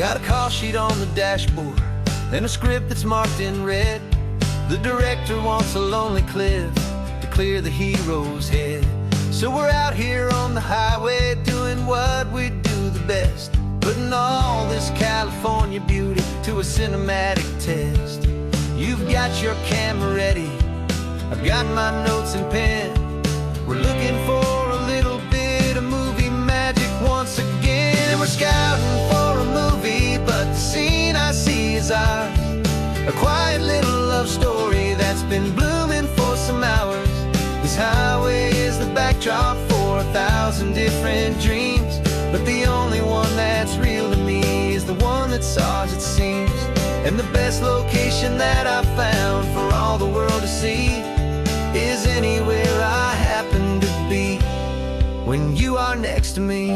Got a call sheet on the dashboard and a script that's marked in red. The director wants a lonely cliff to clear the hero's head. So we're out here on the highway doing what we do the best, putting all this California beauty to a cinematic test. You've got your camera ready, I've got my notes and pen. We're looking for a little bit of movie magic once again. We're scouting for a movie, but the scene I see is ours. A quiet little love story that's been blooming for some hours. This highway is the backdrop for 1,000 different dreams, but the only one that's real to me is the one that's ours, it seems. And the best location that I've found for all the world to see is anywhere I happen to be when you are next to me.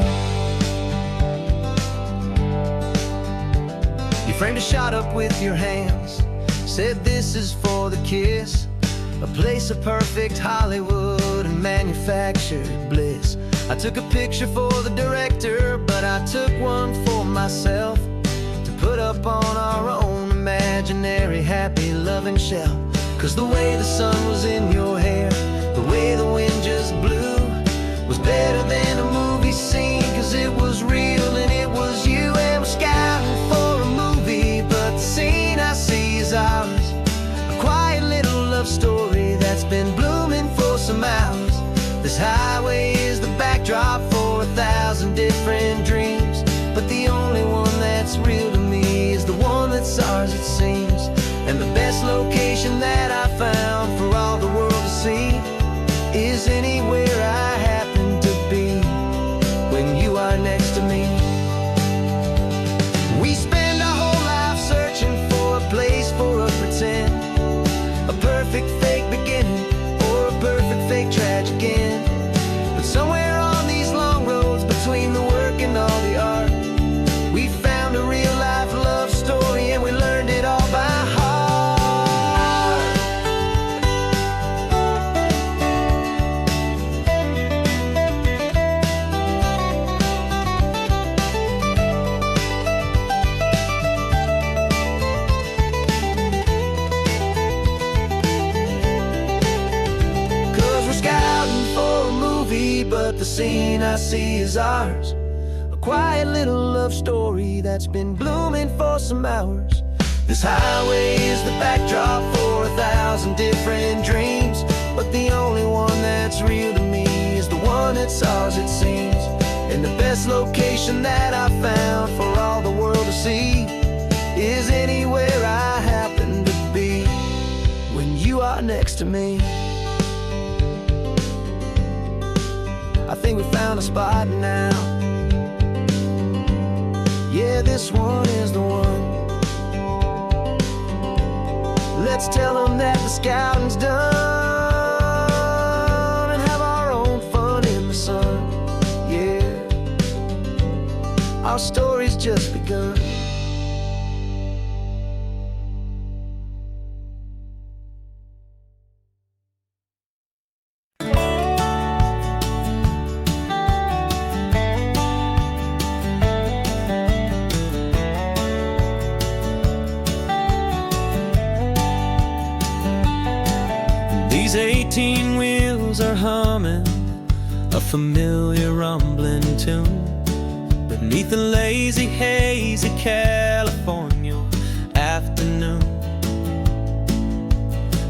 You framed a shot up with your hands, said this is for the kiss, a place of perfect Hollywood and manufactured bliss. I took a picture for the director, but I took one for myself to put up on our own imaginary happy loving shelf. Cause the way the sun was in your hair, the way the wind just blew, was better than a movie scene, cause it was real and it was you. And we're scouting for a movie, but the scene I see is ours. A quiet little love story that's been blooming for some hours. This highway is the backdrop for 1,000 different dreams, but the only one that's real to me is the one that's ours, it seems. And the best location that I found for all the world to see is anywhere I happen to be when you are next to me. We spend our whole life searching for a place for a pretend, a perfect fake beginning or a perfect fake tragic end. But somewhere on these long roads between the work and all the art, we found a real life love story and we learned it all by heart. But the scene I see is ours. A quiet little love story that's been blooming for some hours. This highway is the backdrop for 1,000 different dreams, but the only one that's real to me is the one that's ours, it seems. And the best location that I found for all the world to see is anywhere I happen to be when you are next to me. I think we found a spot now. Yeah, this one is the one. Let's tell them that the scouting's done and have our own fun in the sun. Yeah, our story's just begun. These 18 wheels are humming a familiar rumbling tune beneath a lazy, hazy California afternoon.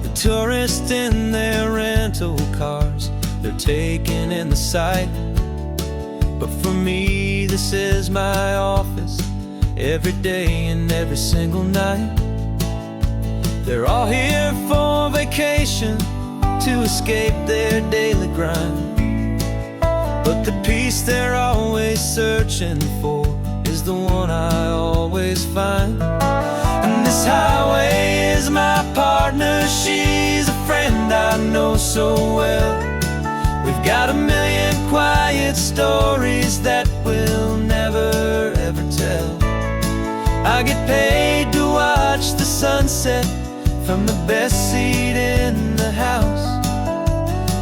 The tourists in their rental cars, they're taking in the sight. But for me, this is my office every day and every single night. They're all here for vacation, to escape their daily grind. But the peace they're always searching for is the one I always find. And this highway is my partner, she's a friend I know so well. We've got a million quiet stories that we'll never ever tell. I get paid to watch the sunset from the best seat in the house,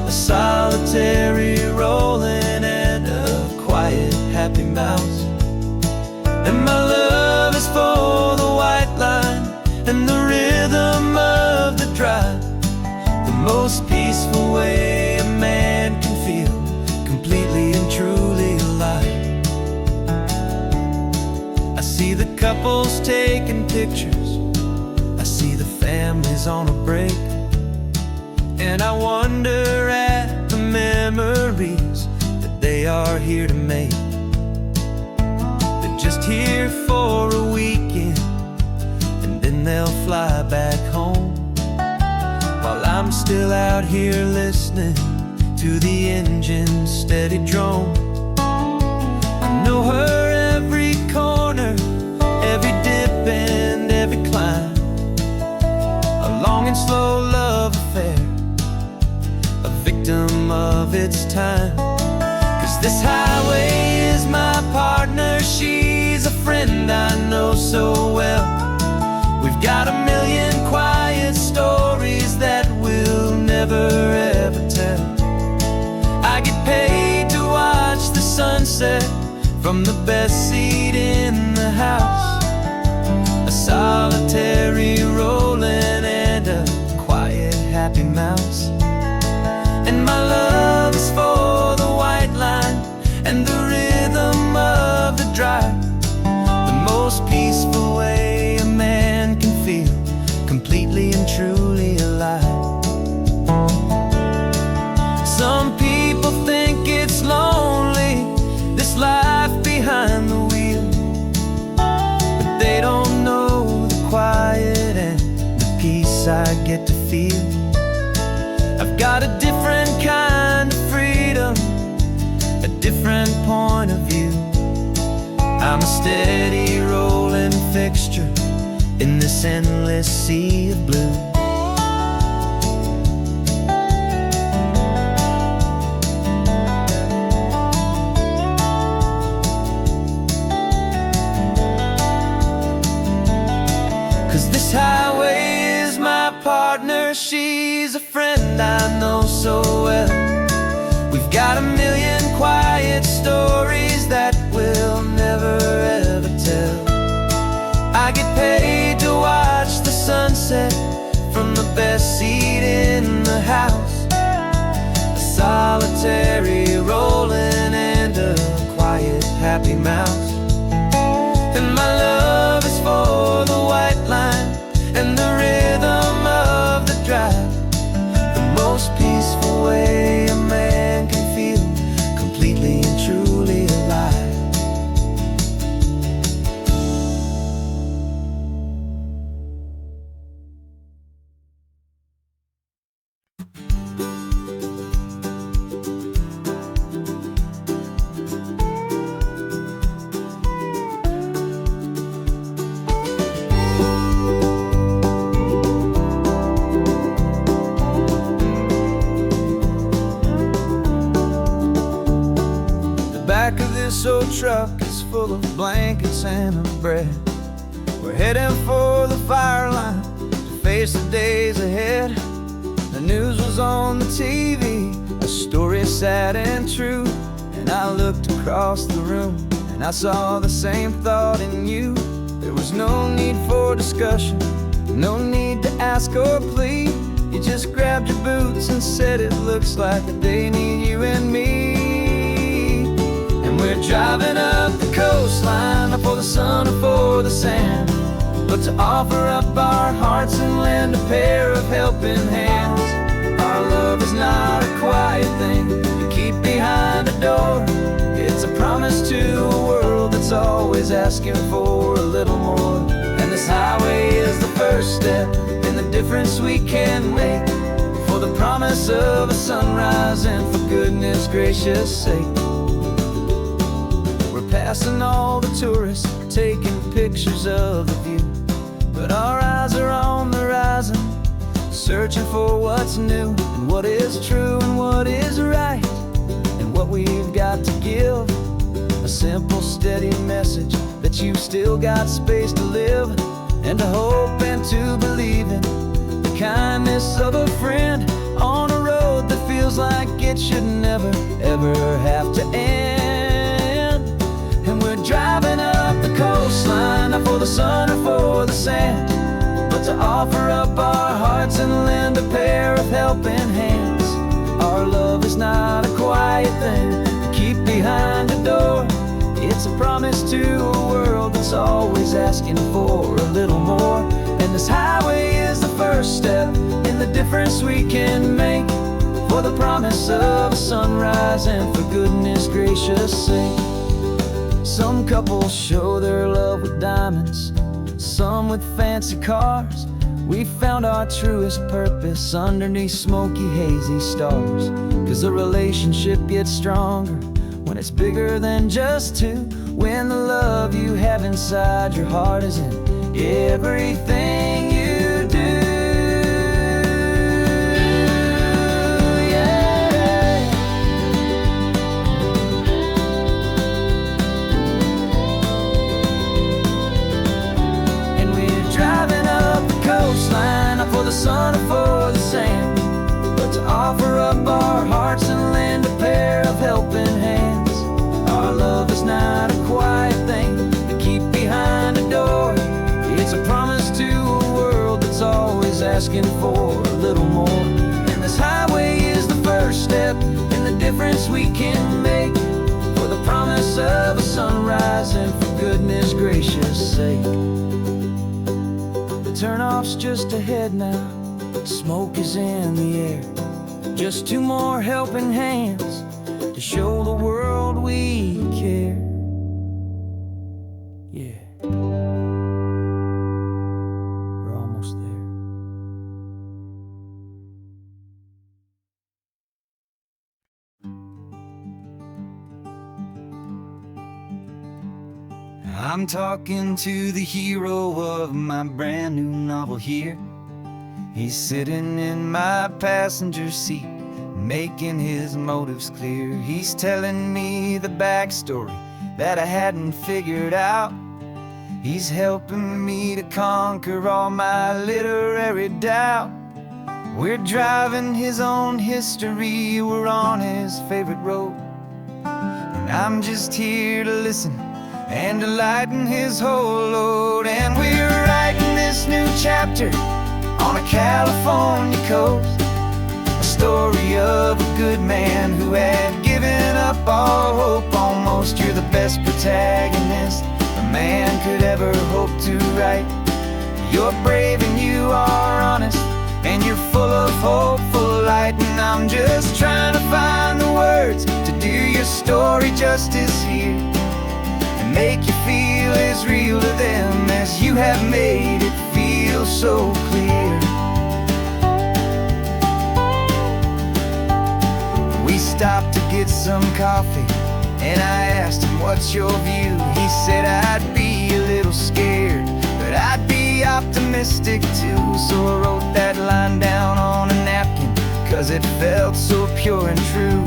a solitary rolling and a quiet happy mouse. And my love couples taking pictures. I see the families on a break, and I wonder at the memories that they are here to make. They're just here for a weekend, and then they'll fly back home, while I'm still out here listening to the engine's steady drone. I know her every corner, every dip and every climb, a long and slow love affair, a victim of its time. 'Cause this highway is my partner, she's a friend I know so well. We've got a million quiet stories that we'll never ever tell. I get paid to watch the sunset from the best seat in the house, a solitary rolling and a quiet happy mouse. And my love is for the white line and the rhythm of the drive, the most peaceful way a man can feel completely and truly alive. Some people think it's lonely, this life behind the wheel, but they don't know the quiet and the peace I get to feel. I've got a different kind of freedom, a different point of view. I'm a steady rolling fixture in this endless sea of blue. 'Cause this highway is my partner, she's a friend I know so well. We've got a million quiet stories that we'll never ever tell. I get paid to watch the sunset from the best seat in the house, a solitary rolling and a quiet happy mouse. And my love is for the white line and the rhythm of the drive, the most peaceful way a man can feel completely and truly alive. Back of this old truck is full of blankets and a bread. We're heading for the fire line to face the days ahead. The news was on the TV, a story sad and true, and I looked across the room and I saw the same thought in you. There was no need for discussion, no need to ask or plead. You just grabbed your boots and said it looks like a day need you and me. We're driving up the coastline, not for the sun or for the sand, but to offer up our hearts and lend a pair of helping hands. Our love is not a quiet thing you keep behind a door. It's a promise to a world that's always asking for a little more. And this highway is the first step in the difference we can make, for the promise of a sunrise and for goodness gracious sake. Passing all the tourists, taking pictures of the view, but our eyes are on the horizon, searching for what's new and what is true and what is right, and what we've got to give. A simple, steady message that you've still got space to live, and to hope and to believe in the kindness of a friend on a road that feels like it should never, ever have to end. And we're driving up the coastline, not for the sun or for the sand, but to offer up our hearts and lend a pair of helping hands. Our love is not a quiet thing to keep behind a door. It's a promise to a world that's always asking for a little more. And this highway is the first step in the difference we can make, for the promise of a sunrise and for goodness gracious sake. Some couples show their love with diamonds, some with fancy cars. We found our truest purpose underneath smoky, hazy stars. 'Cause a relationship gets stronger when it's bigger than just two, when the love you have inside your heart is in everything you do. Yeah. And we're driving up the coastline, not for the sun or for the sand, but to offer up our hearts and lend a pair of helping hands. Our love is not a quiet thing to keep behind a door. It's a promise to a world that's always asking for a little more. And this highway is the first step in the difference we can make, for the promise of a sunrise and for goodness gracious sake. The turnoff's just ahead now, smoke is in the air. Just two more helping hands to show the world we care. Yeah, we're almost there. I'm talking to the hero of my brand new novel here. He's sitting in my passenger seat, making his motives clear. He's telling me the backstory that I hadn't figured out. He's helping me to conquer all my literary doubt. We're driving his own history, we're on his favorite road, and I'm just here to listen and to lighten his whole load. And we're writing this new chapter on a California coast, a story of a good man who had given up all hope almost. You're the best protagonist a man could ever hope to write. You're brave and you are honest, and you're full of hopeful light. And I'm just trying to find the words to do your story justice here, and make you feel as real to them as you have made it feel so clear. We stopped to get some coffee, and I asked him, what's your view? He said, I'd be a little scared, but I'd be optimistic too. So I wrote that line down on a napkin, 'cause it felt so pure and true.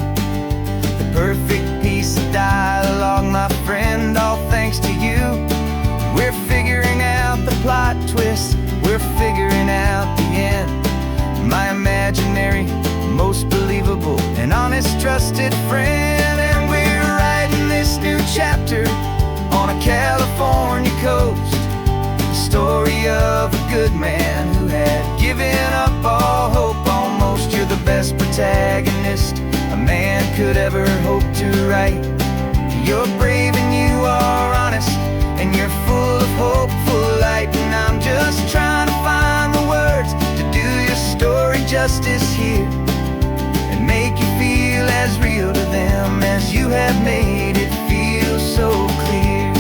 The perfect piece of dialogue, my friend, all thanks to you. We're figuring out the plot twist, we're figuring out the end. My imaginary, most believable and honest trusted friend. And we're writing this new chapter on a California coast, the story of a good man who had given up all hope almost. You're the best protagonist a man could ever hope to write. You're brave and you are honest, and you're full of hopeful light. And I'm just trying to find the words to do your story justice here, and make you feel as real to them as you have made it feel so clear.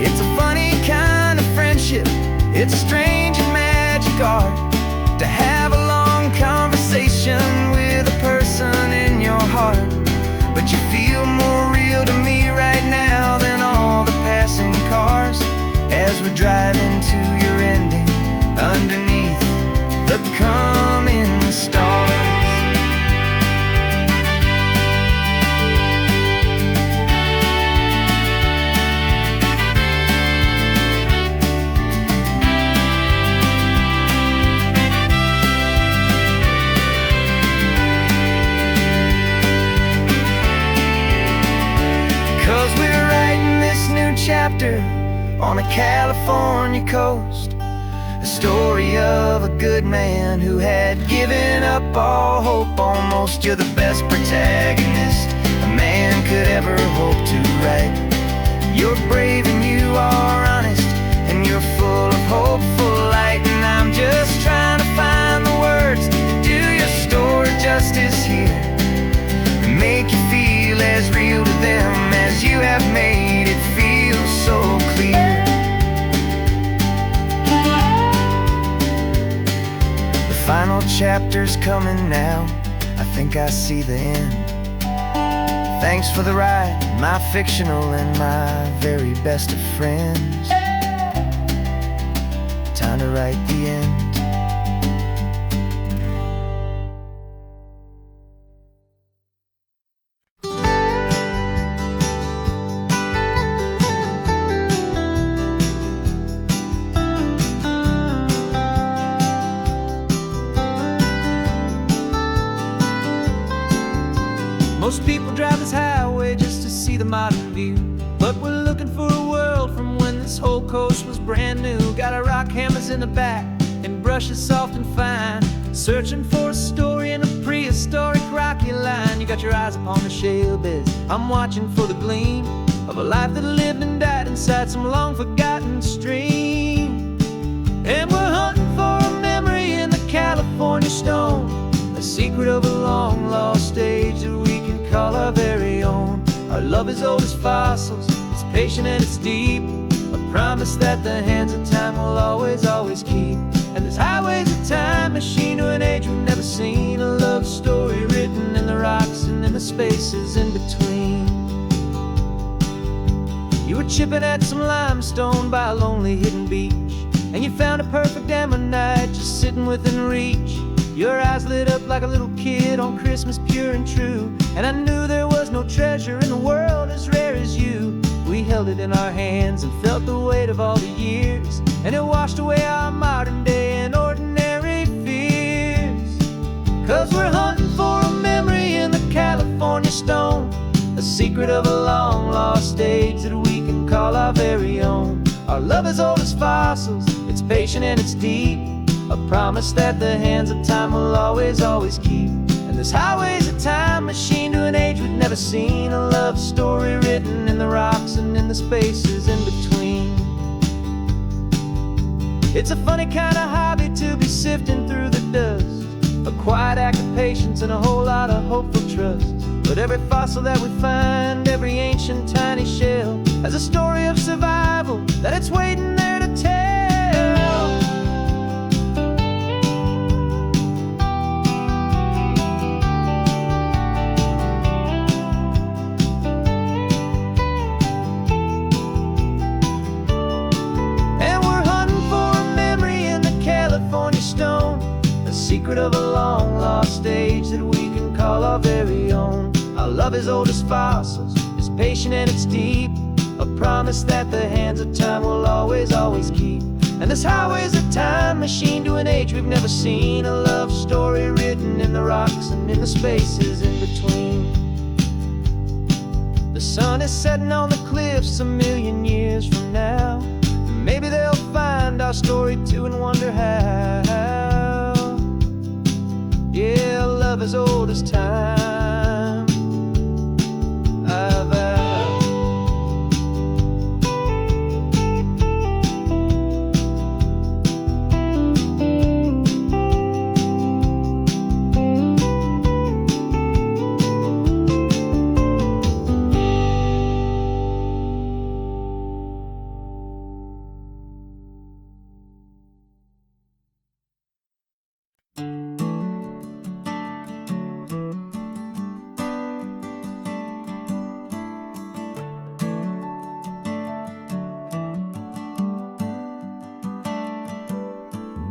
It's a funny kind of friendship, it's strange and magic art to have a long conversation with a person in your heart. But you feel more real to me right now than all the passing cars, as we're driving to your ending underneath the coming stars. Chapter on a California coast, the story of a good man who had given up all hope almost. You're the best protagonist a man could ever hope to write. You're brave and you are honest, and you're full of hopeful light. And I'm just trying to find the words to do your story justice here, and make you feel as real to them as you have made it feel so clear. The final chapter's coming now, I think I see the end. Thanks for the ride, my fictional and my very best of friends. Time to write the end. Most people drive this highway just to see the modern view, but we're looking for a world from when this whole coast was brand new. Got our rock hammers in the back and brushes soft and fine, searching for a story in a prehistoric rocky line. You got your eyes upon the shale beds, I'm watching for the gleam of a life that lived and died inside some long forgotten stream. And we're hunting for a memory in the California stone, a secret of a long lost age that we can call our very own. Our love is old as fossils, it's patient and it's deep, a promise that the hands of time will always, always keep. And this highway's a time machine to an age we've never seen, a love story written in the rocks and in the spaces in between. You were chipping at some limestone by a lonely hidden beach, and you found a perfect ammonite just sitting within reach. Your eyes lit up like a little kid on Christmas, pure and true, and I knew there was no treasure in the world as rare as you. We held it in our hands and felt the weight of all the years, and it washed away our modern day and ordinary fears. 'Cause we're hunting for a memory in the California stone, a secret of a long lost age that we can call our very own. Our love is old as fossils, it's patient and it's deep, a promise that the hands of time will always, always keep. And this highway's a time machine to an age we've never seen, a love story written in the rocks and in the spaces in between. It's a funny kind of hobby to be sifting through the dust, a quiet act of patience and a whole lot of hopeful trust. But every fossil that we find, every ancient tiny shell, has a story of survival that it's waiting there to tell. Secret of a long lost age that we can call our very own. Our love is old as fossils, it's patient and it's deep, a promise that the hands of time will always, always keep. And this highway's a time machine to an age we've never seen, a love story written in the rocks and in the spaces in between. The sun is setting on the cliffs a million years from now, maybe they'll find our story too and wonder how. Yeah, love as old as time, I vow.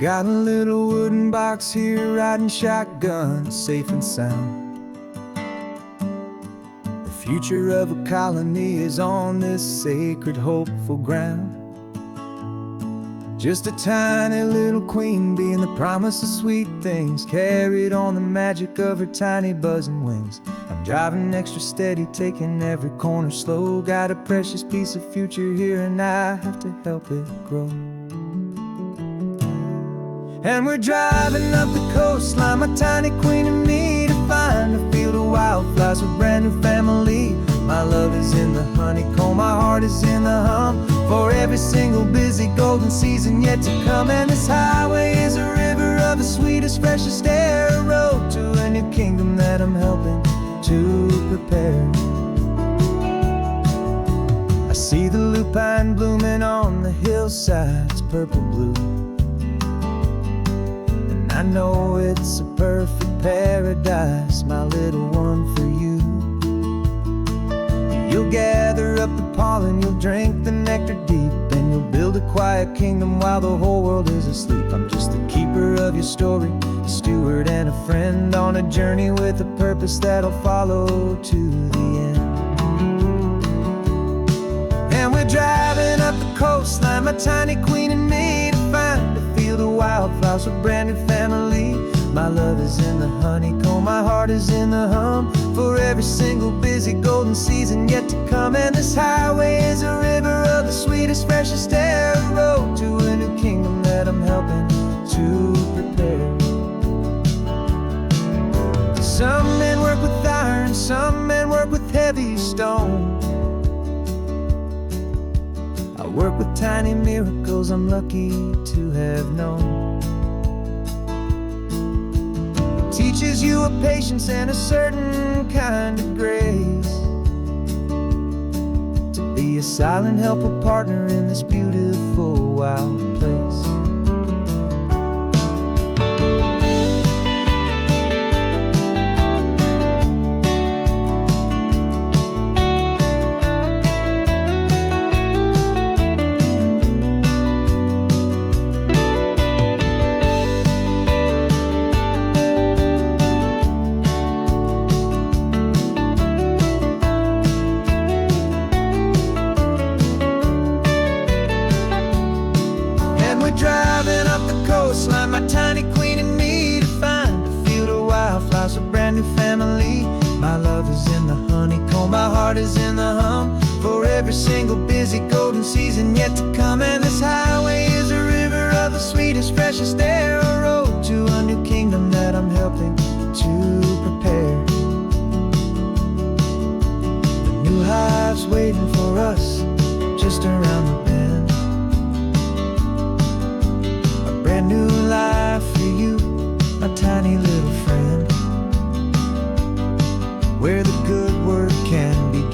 Got a little wooden box here, riding shotgun, safe and sound. The future of a colony is on this sacred, hopeful ground. Just a tiny little queen bee and the promise of sweet things, carried on the magic of her tiny buzzing wings. I'm driving extra steady, taking every corner slow. Got a precious piece of future here and I have to help it grow. And we're driving up the coastline, my tiny queen and me, to find a field of wildflowers, a brand new family. My My love is in the honeycomb, my heart is in the hum, for every single busy golden season yet to come. And this highway is a river of the sweetest, freshest air, a road to a new kingdom that I'm helping to prepare. I see the lupine blooming on the hillsides, purple blue, and I know it's a perfect paradise, my little one, for you. You'll gather up the pollen, you'll drink the nectar deep, and you'll build a quiet kingdom while the whole world is asleep. I'm just the keeper of your story, a steward and a friend, on a journey with a purpose that'll follow to the end. And we're driving up the coastline, my tiny queen and me, to find a field of wildflowers, a brand new family. My love is in the honeycomb, my heart is in the hum, for every single busy golden season yet to come. And this highway is a river of the sweetest, freshest air, a road to a new kingdom that I'm helping to prepare. Some men work with iron, some men work with heavy stone. I work with tiny miracles I'm lucky to have known. Teaches you a patience and a certain kind of grace, to be a silent helper partner in this beautiful wild place. Driving up the coastline, my tiny queen and me, to find a field of wildflowers, a brand new family. My love is in the honeycomb, my heart is in the hum, for every single busy golden season yet to come. And this highway is a river of the sweetest, freshest air, a road to a new kingdom that I'm helping to prepare. The new hive's waiting for us just around the bend. New life for you, my tiny little friend, where the good work can begin.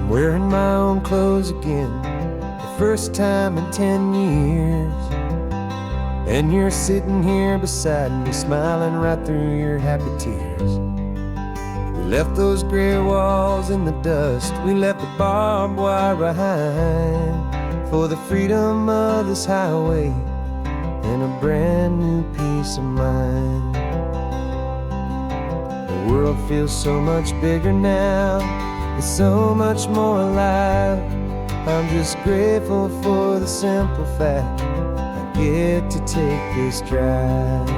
Wearing my own clothes again, the first time in 10 years. And you're sitting here beside me, smiling right through your happy tears. We left those gray walls in the dust, we left the barbed wire behind, for the freedom of this highway and a brand new peace of mind. The world feels so much bigger now, it's so much more alive. I'm just grateful for the simple fact I get to take this drive.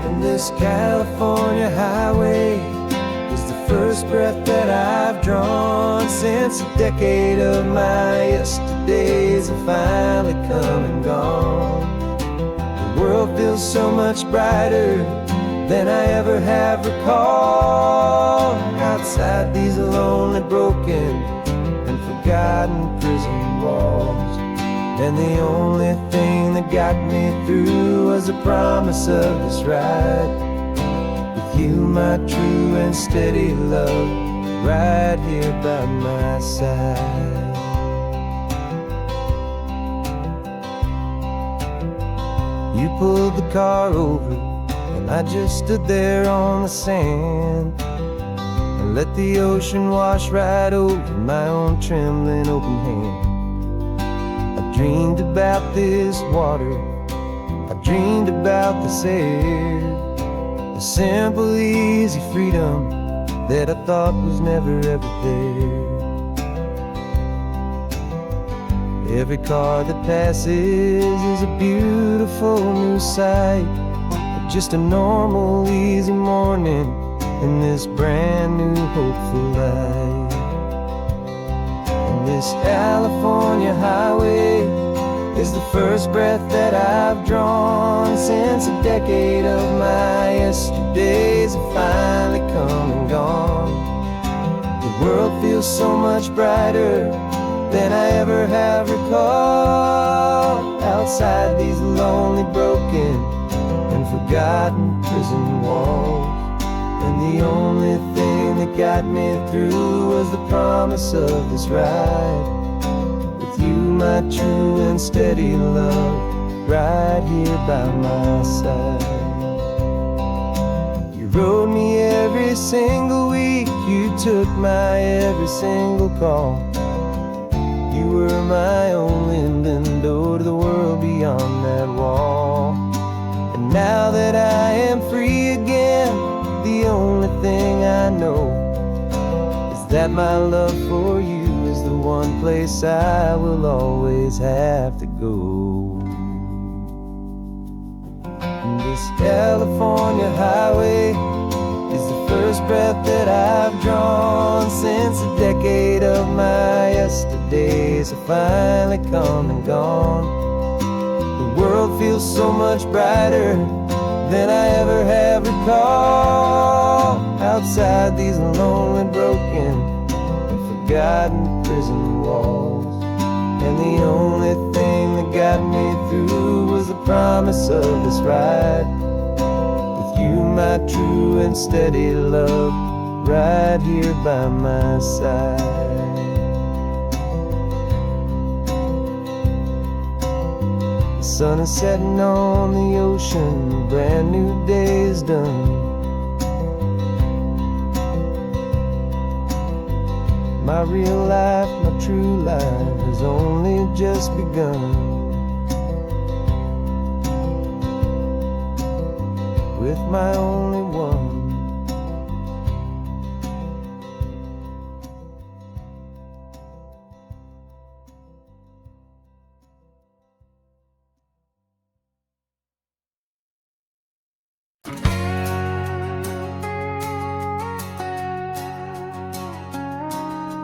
And this California highway is the first breath that I've drawn since a decade of my yesterdays have finally come and gone. The world feels so much brighter than I ever have recalled. Outside these lonely, broken, and forgotten prison walls, and the only thing that got me through was the promise of this ride with you, my true and steady love, right here by my side. You pulled the car over, and I just stood there on the sand and let the ocean wash right over my own trembling open hand. I dreamed about this water, I dreamed about this air, the simple, easy freedom that I thought was never ever there. Every car that passes is a beautiful new sight. Just a normal, easy morning in this brand new, hopeful life. And this California highway is the first breath that I've drawn since a decade of my yesterdays have finally come and gone. The world feels so much brighter than I ever have recalled. Outside these lonely, broken, and forgotten prison walls. And the only thing that got me through was the promise of this ride. With you, my true and steady love, right here by my side. You rode me every single week, you took my every single call. You were my only window to the world beyond that wall. And now that I am free again, the only thing I know is that my love for you is the one place I will always have to go. And this California highway is the first breath that I've drawn since a decade of my yesterdays have finally come and gone. The world feels so much brighter than I ever have recalled. Outside these lonely, broken, and forgotten prison walls. And the only thing that got me through was the promise of this ride. With you, my true and steady love, right here by my side. The sun is setting on the ocean, a brand new day is done. My real life, my true life has only just begun. With my only one.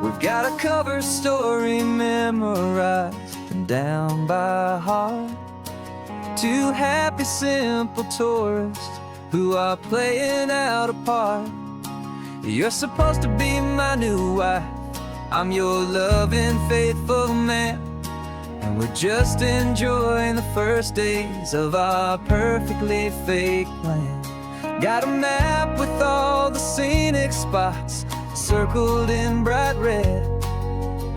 We've got a cover story memorized and down by heart. Two happy, simple tourists who are playing out a part. You're supposed to be my new wife, I'm your loving, faithful man. And we're just enjoying the first days of our perfectly fake plan. Got a map with all the scenic spots circled in bright red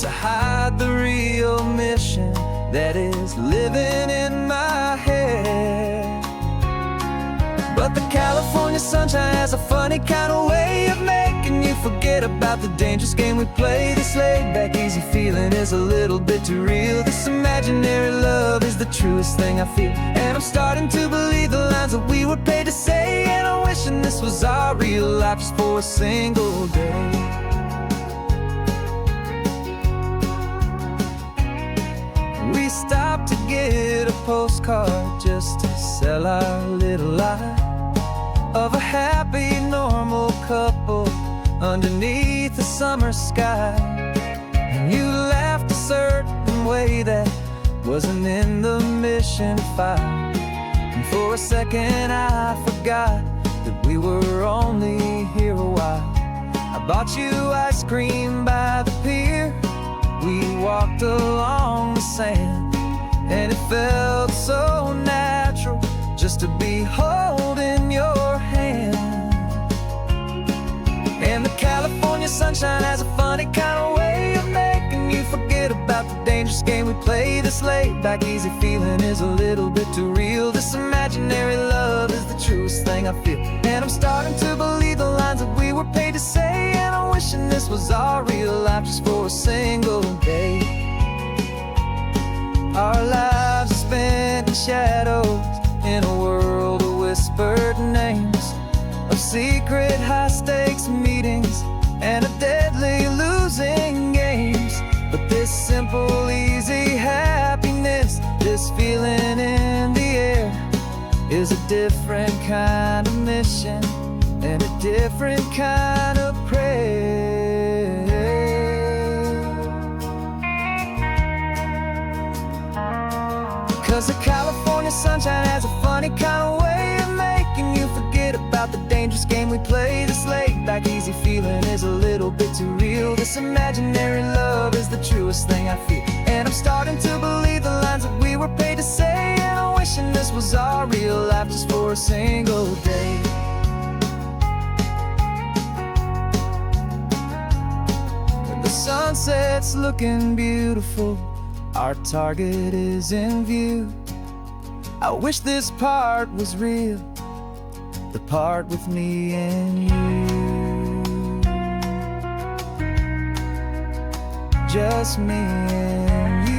to hide the real mission that is living in my head. But the California sunshine has a funny kind of way of making you forget about the dangerous game we play. This laid-back, easy feeling is a little bit too real. This imaginary love is the truest thing I feel. And I'm starting to believe the lines that we were paid to say. And I'm wishing this was our real life just for a single day. We stopped to get a postcard just to sell our little lie of a happy, normal couple underneath the summer sky. And you laughed a certain way that wasn't in the mission file. And for a second I forgot that we were only here a while. I bought you ice cream by the pier. We walked along the sand, and it felt so natural just to be holding your hand. And the California sunshine has a funny kind of way of making you forget about the dangerous game we play. This laid-back, easy feeling is a little bit too real. This imaginary love is the truest thing I feel. And I'm starting to believe the lines that we were paid to say. And I'm wishing this was our real life just for a single day. Our lives are spent in shadows in a world of whispered names, of secret high-stakes meetings and of deadly losing games. But this simple, easy habit different kind of mission and a different kind of prayer. 'Cause the California sunshine has a funny kind of way of making you forget about the dangerous game we play. This laid-back easy feeling is a little bit too real. This imaginary love is the truest thing I feel, and I'm starting to believe the lines that we were paid to say. And I'm wishing this was our real life just for a single day. And the sunset's looking beautiful, our target is in view. I wish this part was real, the part with me and you. Just me and you.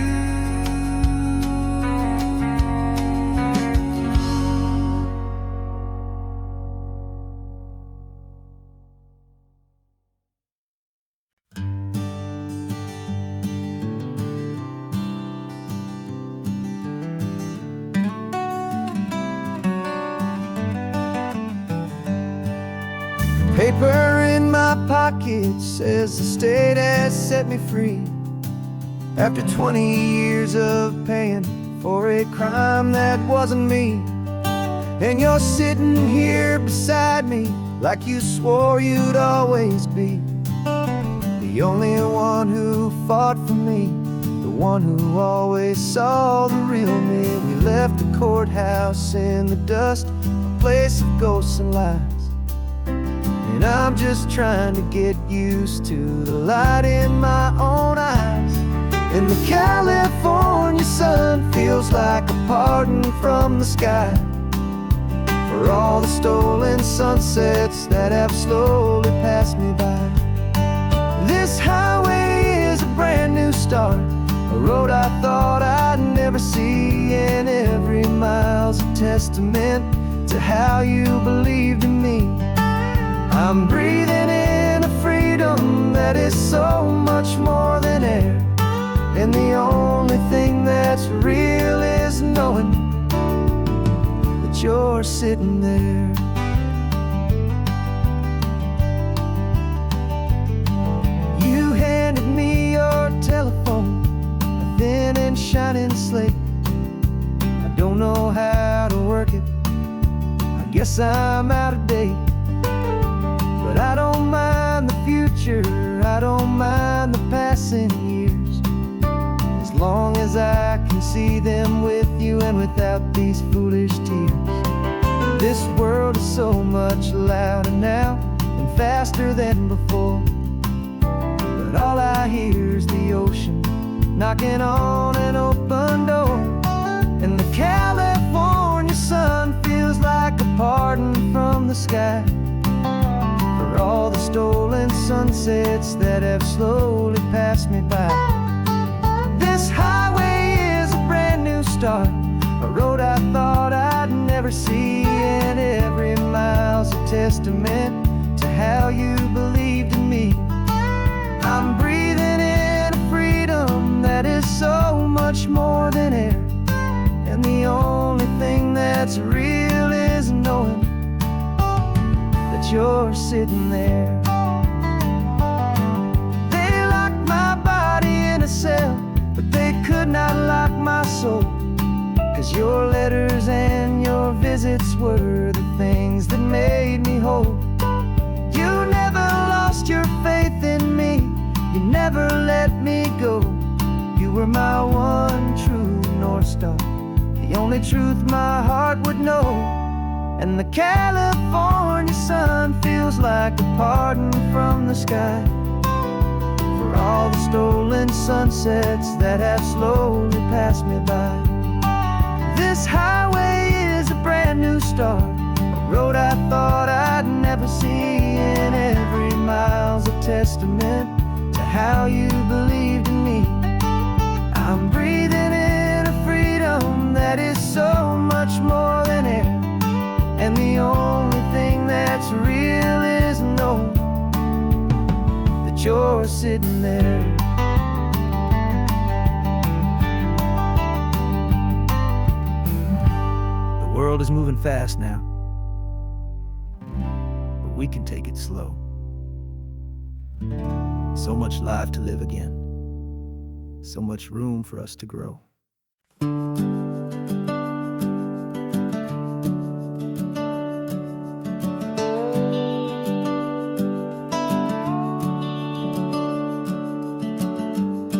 Paper in my pocket says the state has set me free after 20 years of paying for a crime that wasn't me. And you're sitting here beside me like you swore you'd always be the only one who fought for me, the one who always saw the real me. We left the courthouse in the dust, a place of ghosts and lies. And I'm just trying to get used to the light in my own eyes. And the California sun feels like a pardon from the sky for all the stolen sunsets that have slowly passed me by. This highway is a brand new start, a road I thought I'd never see. And every mile's a testament to how you believed in me. I'm breathing in a freedom that is so much more than air. And the only thing that's real is knowing that you're sitting there. You handed me your telephone, a thin and shining slate. I don't know how to work it, I guess I'm out of date. But I don't mind the future, I don't mind the passing years, as long as I can see them with you and without these foolish tears. This world is so much louder now and faster than before, but all I hear is the ocean knocking on an open door. And the California sun feels like a pardon from the sky for all the stolen sunsets that have slowly passed me by. This highway is a brand new start, a road I thought I'd never see. And every mile's a testament to how you believed in me. I'm breathing in a freedom that is so much more than air. And the only thing that's real is knowing that you're sitting there. They locked my body in a cell, but they could not lock my soul. 'Cause your letters and your visits were the things that made me whole. You never lost your faith in me, you never let me go. You were my one true North Star, the only truth my heart would know. And the California sun feels like a pardon from the sky for all the stolen sunsets that have slowly passed me by. This highway is a brand new start, a road I thought I'd never see. And every mile's a testament to how you believed in me. I'm breathing in a freedom that is so much more than air. And the only thing that's real is knowing that you're sitting there. The world is moving fast now, but we can take it slow. So much life to live again, so much room for us to grow.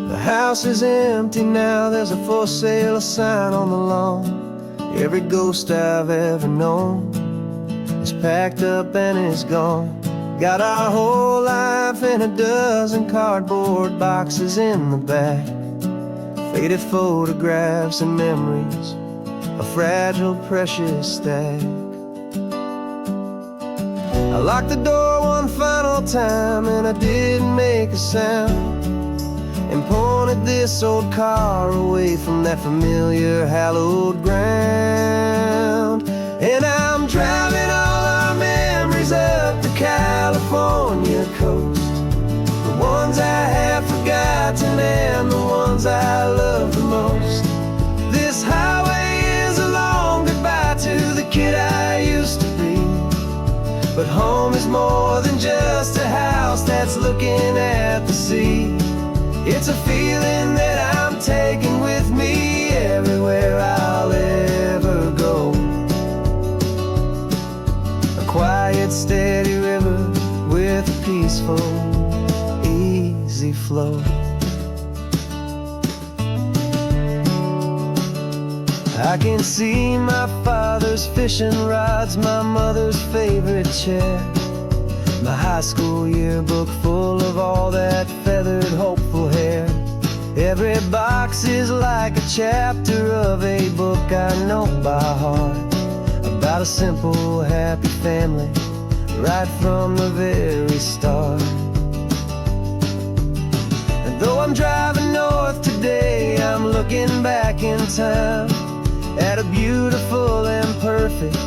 The house is empty now, there's a for sale sign on the lawn. Every ghost I've ever known is packed up and is gone. Got our whole life in a dozen cardboard boxes in the back. Faded photographs and memories, a fragile, precious stack. I locked the door one final time and I didn't make a sound, and pointed this old car away from that familiar hallowed ground. And I'm driving all our memories up the California coast, the ones I have forgotten and the ones I love the most. This highway is a long goodbye to the kid I used to be, but home is more than just a house that's looking at the sea. It's a feeling that I'm taking with me everywhere I'll ever go. A quiet, steady river with a peaceful, easy flow. I can see my father's fishing rods, my mother's favorite chair, my high school yearbook full of all that feathered, hopeful hair. Every box is like a chapter of a book I know by heart, about a simple, happy family right from the very start. And though I'm driving north today, I'm looking back in time at a beautiful and perfect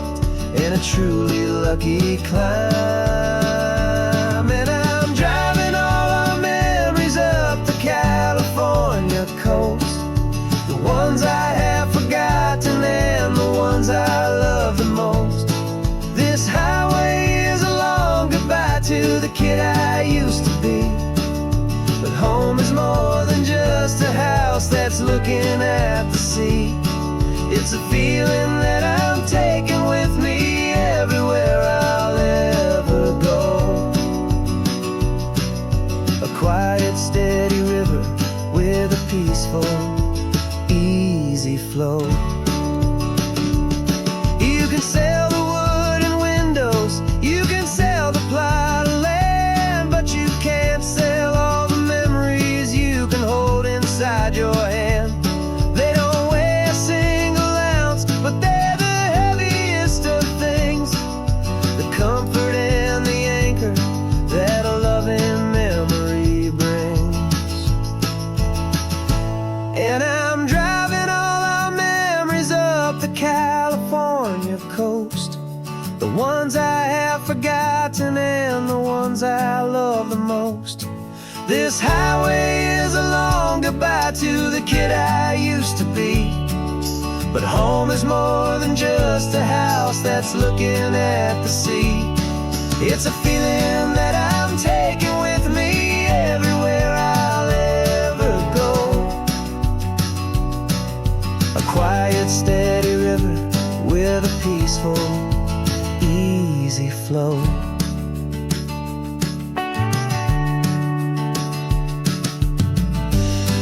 and a truly lucky climb. And I'm driving all our memories up the California coast, the ones I have forgotten and the ones I love the most. This highway is a long goodbye to the kid I used to be, but home is more than just a house that's looking at the sea. It's a feeling that I'm taking with me everywhere I'll ever go. A quiet, steady river with a peaceful, easy flow. You can sell the wood and windows, you can sell the plot of land, but you can't sell all the memories you can hold inside your hand. They don't weigh a single ounce, but they're the heaviest of things, the comfort and the anchor that a loving memory brings. And I'm driving all our memories up the California coast, the ones I have forgotten and the ones I love the most. This highway is a long goodbye to the kid I used to be, but home is more than just a house that's looking at the sea. It's a feeling that I'm taking with me everywhere I'll ever go. A quiet, steady river with a peaceful, easy flow.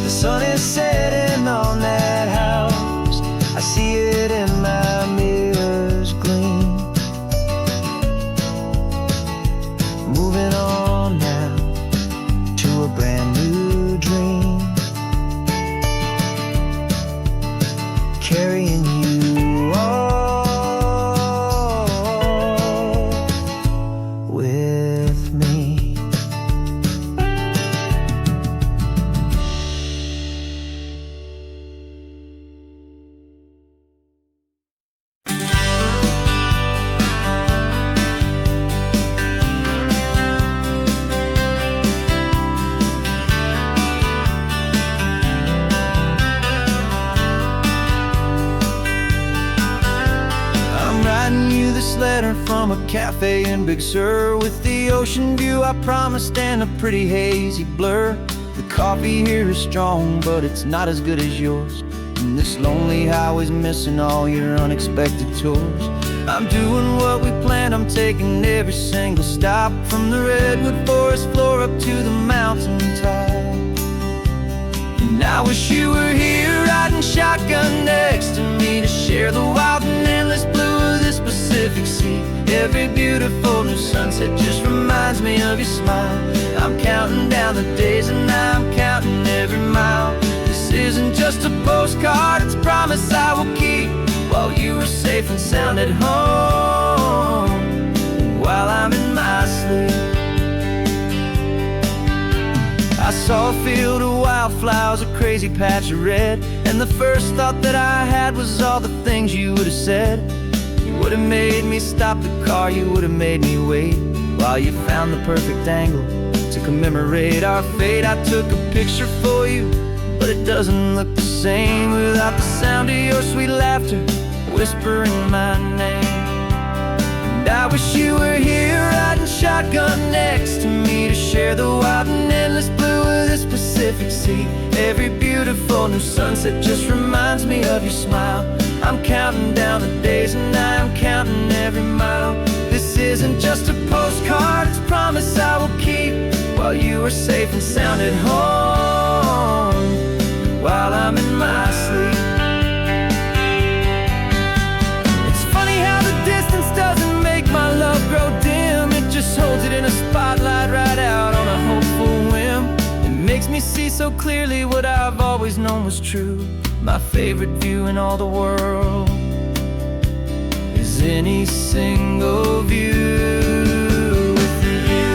The sun is setting on that house, I see it in my mirror's gleam. Moving on now to a brand new dream, carrying you all with me. from a cafe in Big Sur, with the ocean view I promised and a pretty hazy blur. The coffee here is strong, but it's not as good as yours, and this lonely highway's missing all your unexpected tours. I'm doing what we planned, I'm taking every single stop, from the redwood forest floor up to the mountain top. And I wish you were here riding shotgun next to me, to share the wild and endless blue of this Pacific Sea. Every beautiful new sunset just reminds me of your smile. I'm counting down the days and I'm counting every mile. This isn't just a postcard, it's a promise I will keep, while you are safe and sound at home, while I'm in my sleep. I saw a field of wildflowers, a crazy patch of red, and the first thought that I had was all the things you would have said. You would have made me stop the car, you would have made me wait, while you found the perfect angle to commemorate our fate. I took a picture for you, but it doesn't look the same without the sound of your sweet laughter whispering my name. And I wish you were here riding shotgun next to me, to share the wild and endless blue of this Pacific Sea. Every beautiful new sunset just reminds me of your smile. I'm counting down the days and I'm counting every mile. This isn't just a postcard, it's a promise I will keep, while you are safe and sound at home, while I'm in my sleep. It's funny how the distance doesn't make my love grow dim, it just holds it in a spotlight right out on a hopeful whim. It makes me see so clearly what I've always known was true. My favorite view in all the world is any single view with you.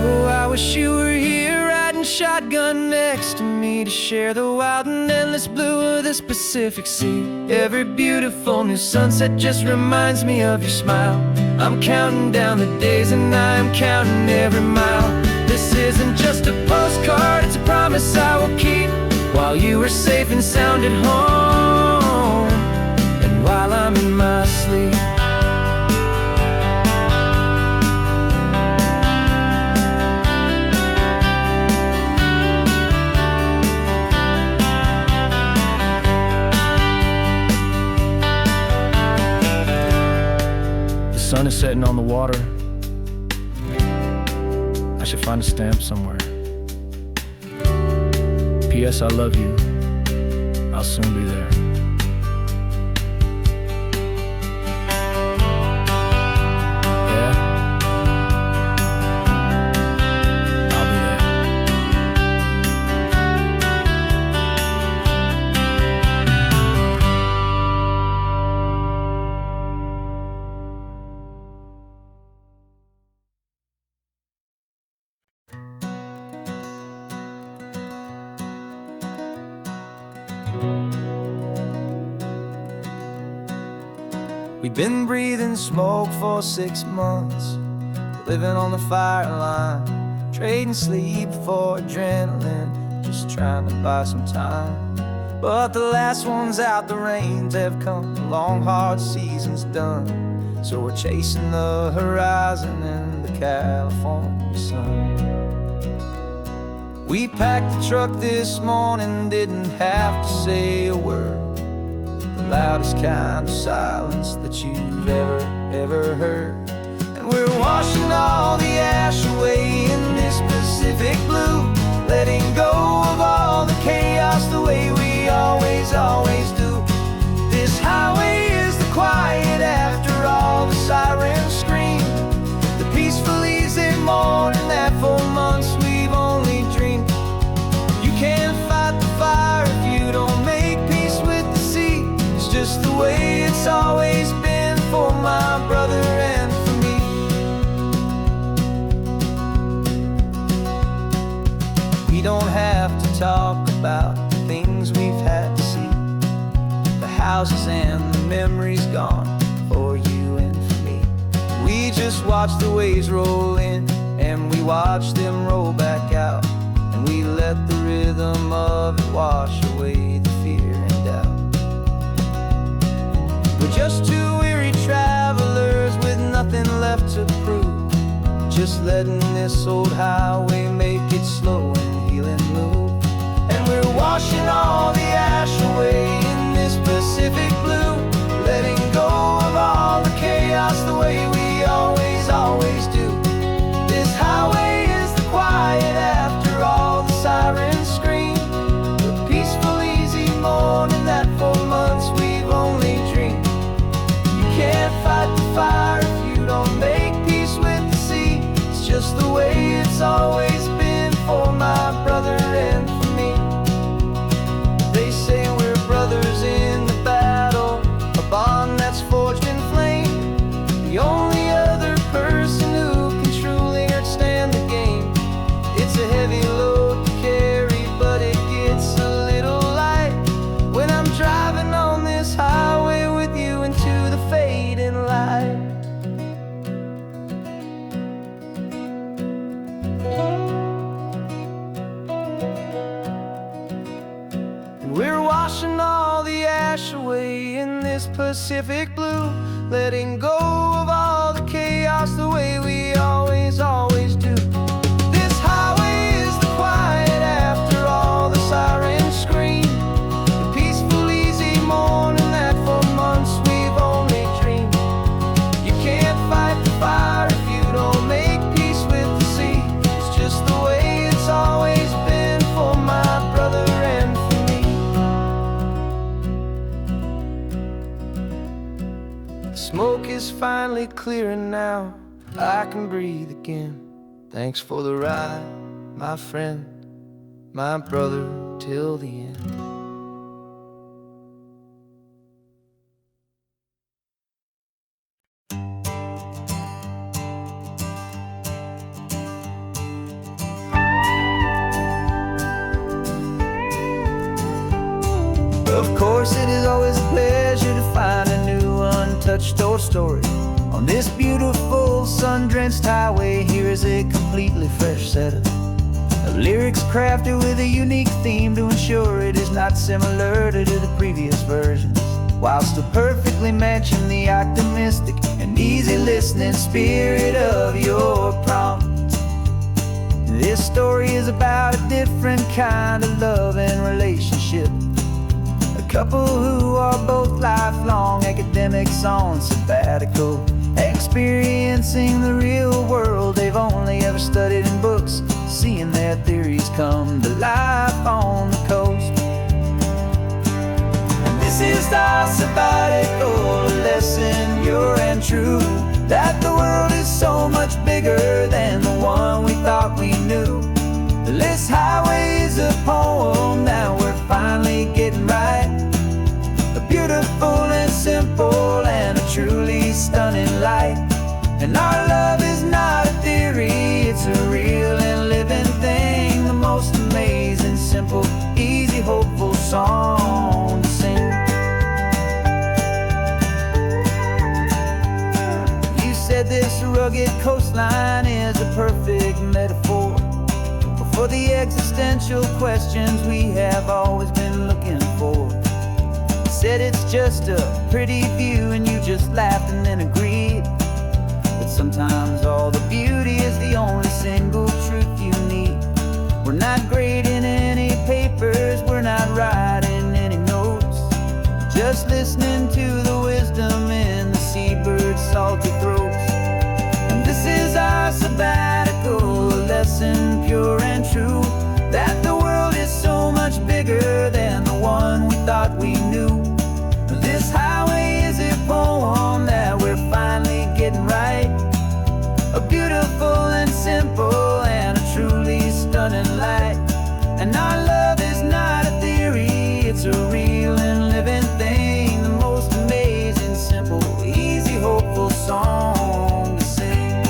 Oh, I wish you were here riding shotgun next to me, to share the wild and endless blue of this Pacific Sea. Every beautiful new sunset just reminds me of your smile. I'm counting down the days and I'm counting every mile. This isn't just a postcard, it's a promise I will keep, while you are safe and sound at home, and while I'm in my sleep. The sun is setting on the water. I should find a stamp somewhere. P.S. I love you. I'll soon be there. Yeah? I'll be there. We've been breathing smoke for 6 months, living on the fire line, trading sleep for adrenaline, just trying to buy some time. But the last one's out, the rains have come, the long hard season's done, so we're chasing the horizon in the California sun. We packed the truck this morning, didn't have to say a word, the loudest kind of silence that you've ever heard. And we're washing all the ash away in this Pacific blue, letting go of all the chaos the way we always do. This highway is the quiet after all the sirens scream, the peaceful easy morning that for months we've only dreamed. You can't fight the fire if you don't make peace with the sea. It's just the way it's always been for my brother and for me. We don't have to talk about the things we've had to see, the houses and the memories gone for you and for me. We just just watched the waves roll in, and we watched them roll back out, and we let the rhythm of it wash away the fear and doubt. We're just two weary travelers with nothing left to prove, just letting this old highway make its slow and healing move. And we're washing all the ash away in this Pacific blue, letting go of all the chaos the way we always do. This highway is the quiet after all the sirens scream, the peaceful, easy morning that for months we've only dreamed. You can't fight the fire if you don't make peace with the sea. It's just the way it's always been for my brother and for me. They say we're brothers in the battle, a bond that's forged in flame. The only other person who can truly understand the game. It's a heavy load to carry, but it gets a little light when I'm driving on this highway with you into the fading light. And we're washing all the ash away in this Pacific blue, letting go of all the chaos the way we always do. This highway is the quiet after all the sirens scream, the peaceful, easy morning that for months we've only dreamed. You can't fight the fire if you don't make peace with the sea. It's just the way it's always been for my brother and for me. The smoke is finally clearing now, I can breathe again. Thanks for the ride, my friend, my brother, till the end. Of course, it is always a pleasure to find a new untouched old story. On this beautiful sun-drenched highway, here is a completely fresh set of lyrics crafted with a unique theme to ensure it is not similar to the previous versions, while still perfectly matching the optimistic and easy listening spirit of your prompt. This story is about a different kind of love and relationship. A couple who are both lifelong academics on sabbatical, experiencing the real world they've only ever studied in books, seeing their theories come to life on the coast. And this is our sabbatical, a lesson pure and true, that the world is so much bigger than the one we thought we knew. This highway is a poem that we're finally getting right, a beautiful and simple and a truly stunning light. And our love is not a theory, it's a real and living thing, the most amazing, simple, easy, hopeful song to sing. You said this rugged coastline is a perfect metaphor for the existential questions we have always been looking for. You said it's just a pretty view and you just laughed and then agreed, but sometimes all the beauty is the only single truth you need. We're not grading any papers, we're not writing any notes, just listening to the wisdom in the seabird's salty throats. And this is our sabbatical, a lesson pure and true, that the world is so much bigger than the one we thought we knew. This highway is a poem that we're finally getting right, a beautiful and simple and a truly stunning light. And our love is not a theory, it's a real and living thing, the most amazing, simple, easy, hopeful song to sing.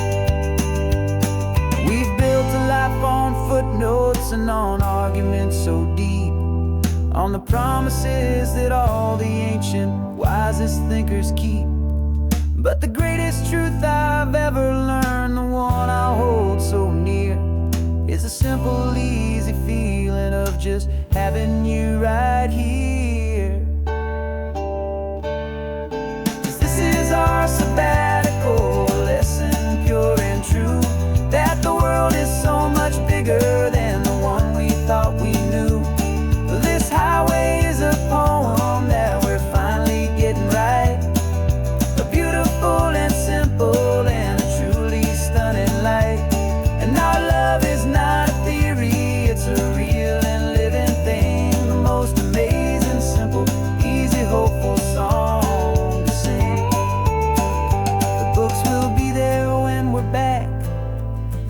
We've built a life on footnotes and on arguments so deep, on the promises that all the ancient wisest thinkers keep. But the greatest truth I've ever learned, the one I hold so near, is a simple, easy feeling of just having you right here. 'Cause this is our sabbatical lesson, pure and true, that the world is so much bigger than the one we thought we knew. This highway is a poem that we're finally getting right, a beautiful and simple and a truly stunning light. And our love is not a theory, it's a real and living thing, the most amazing, simple, easy, hopeful song to sing. The books will be there when we're back,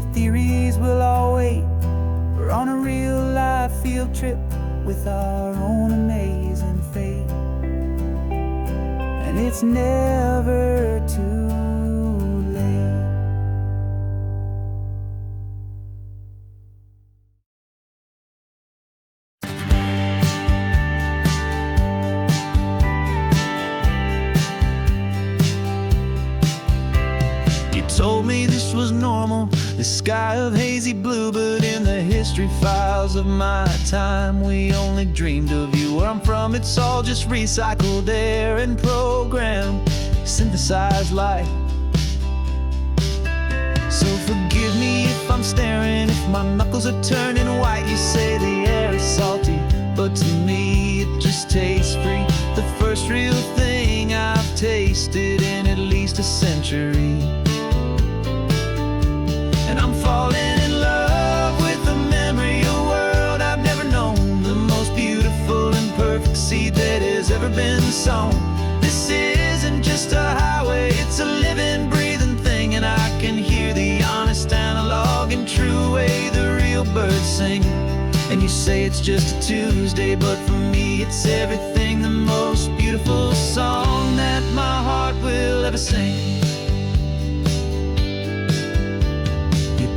the theories will all wait. We're on a real life field trip with our own amazing fate, and it's never too late. You told me this was normal, this sky of hazy blue, but in the history files of my time, we only dreamed of you. Where I'm from, it's all just recycled air and programmed, synthesized light. So forgive me if I'm staring, if my knuckles are turning white. You say the air is salty, but to me it just tastes free. The first real thing I've tasted in at least a century. And I'm falling in love with the memory of a world I've never known, the most beautiful and perfect seed that has ever been sown. This isn't just a highway, it's a living, breathing thing, and I can hear the honest, analog, and true way the real birds sing. And you say it's just a Tuesday, but for me it's everything, the most beautiful song that my heart will ever sing.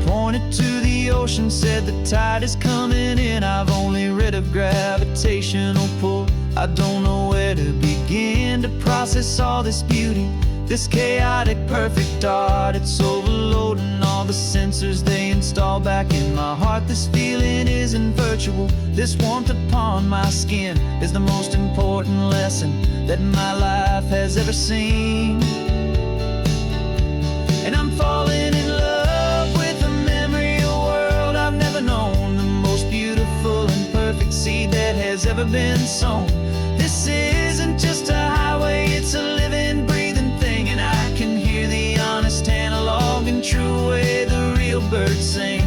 Pointed to the ocean, said the tide is coming in. I've only read of gravitational pull, I don't know where to begin to process all this beauty, this chaotic perfect art. It's overloading all the sensors they install back in my heart. This feeling isn't virtual, this warmth upon my skin is the most important lesson that my life has ever seen. And I'm falling in love with a memory of a world I've never known, the most beautiful and perfect seed that has ever been sown. This isn't just a highway, it's a living, breathing thing, and I can hear the honest, analog, and true way the real birds sing.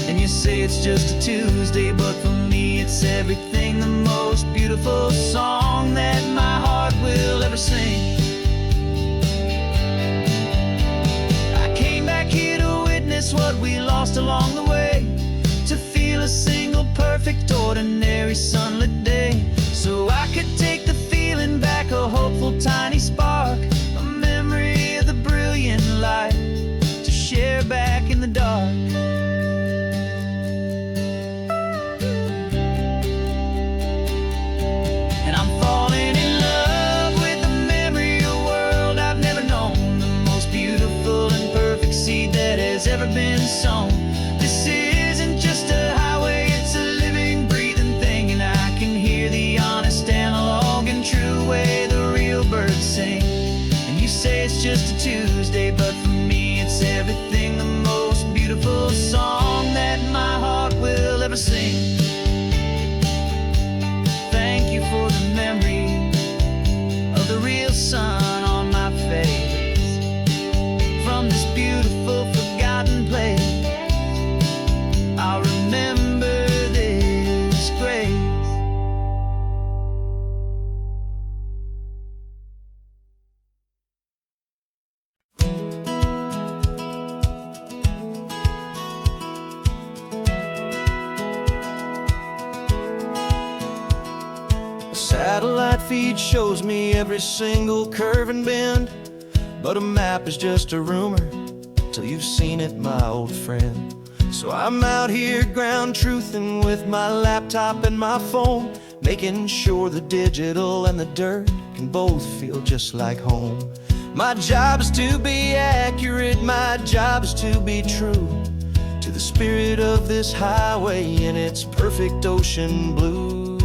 And you say it's just a Tuesday, but for me it's everything, the most beautiful song that my heart will ever sing. Here to witness what we lost along the way, to feel a single perfect ordinary sunlit day, so I could take the feeling back, a hopeful tiny spark, a memory of the brilliant light to share back in the dark. And I'm falling in love with the memory of a world I've never known, the most beautiful and perfect seed that has ever been sown. This isn't just a highway, it's a living, breathing thing, and I can hear the honest, analog, and true way the real birds sing. And you say it's just a Tuesday, but for me it's everything, the most beautiful song that my heart will ever sing. Thank you for the memory of the real sun on my face, from this beautiful forgotten place. I'll remember this grace. A satellite feed shows me every single curve and bend, but a map is just a rumor till you've seen it, my old friend. So I'm out here ground truthing with my laptop and my phone, making sure the digital and the dirt can both feel just like home. My job is to be accurate, my job is to be true to the spirit of this highway in its perfect ocean blue.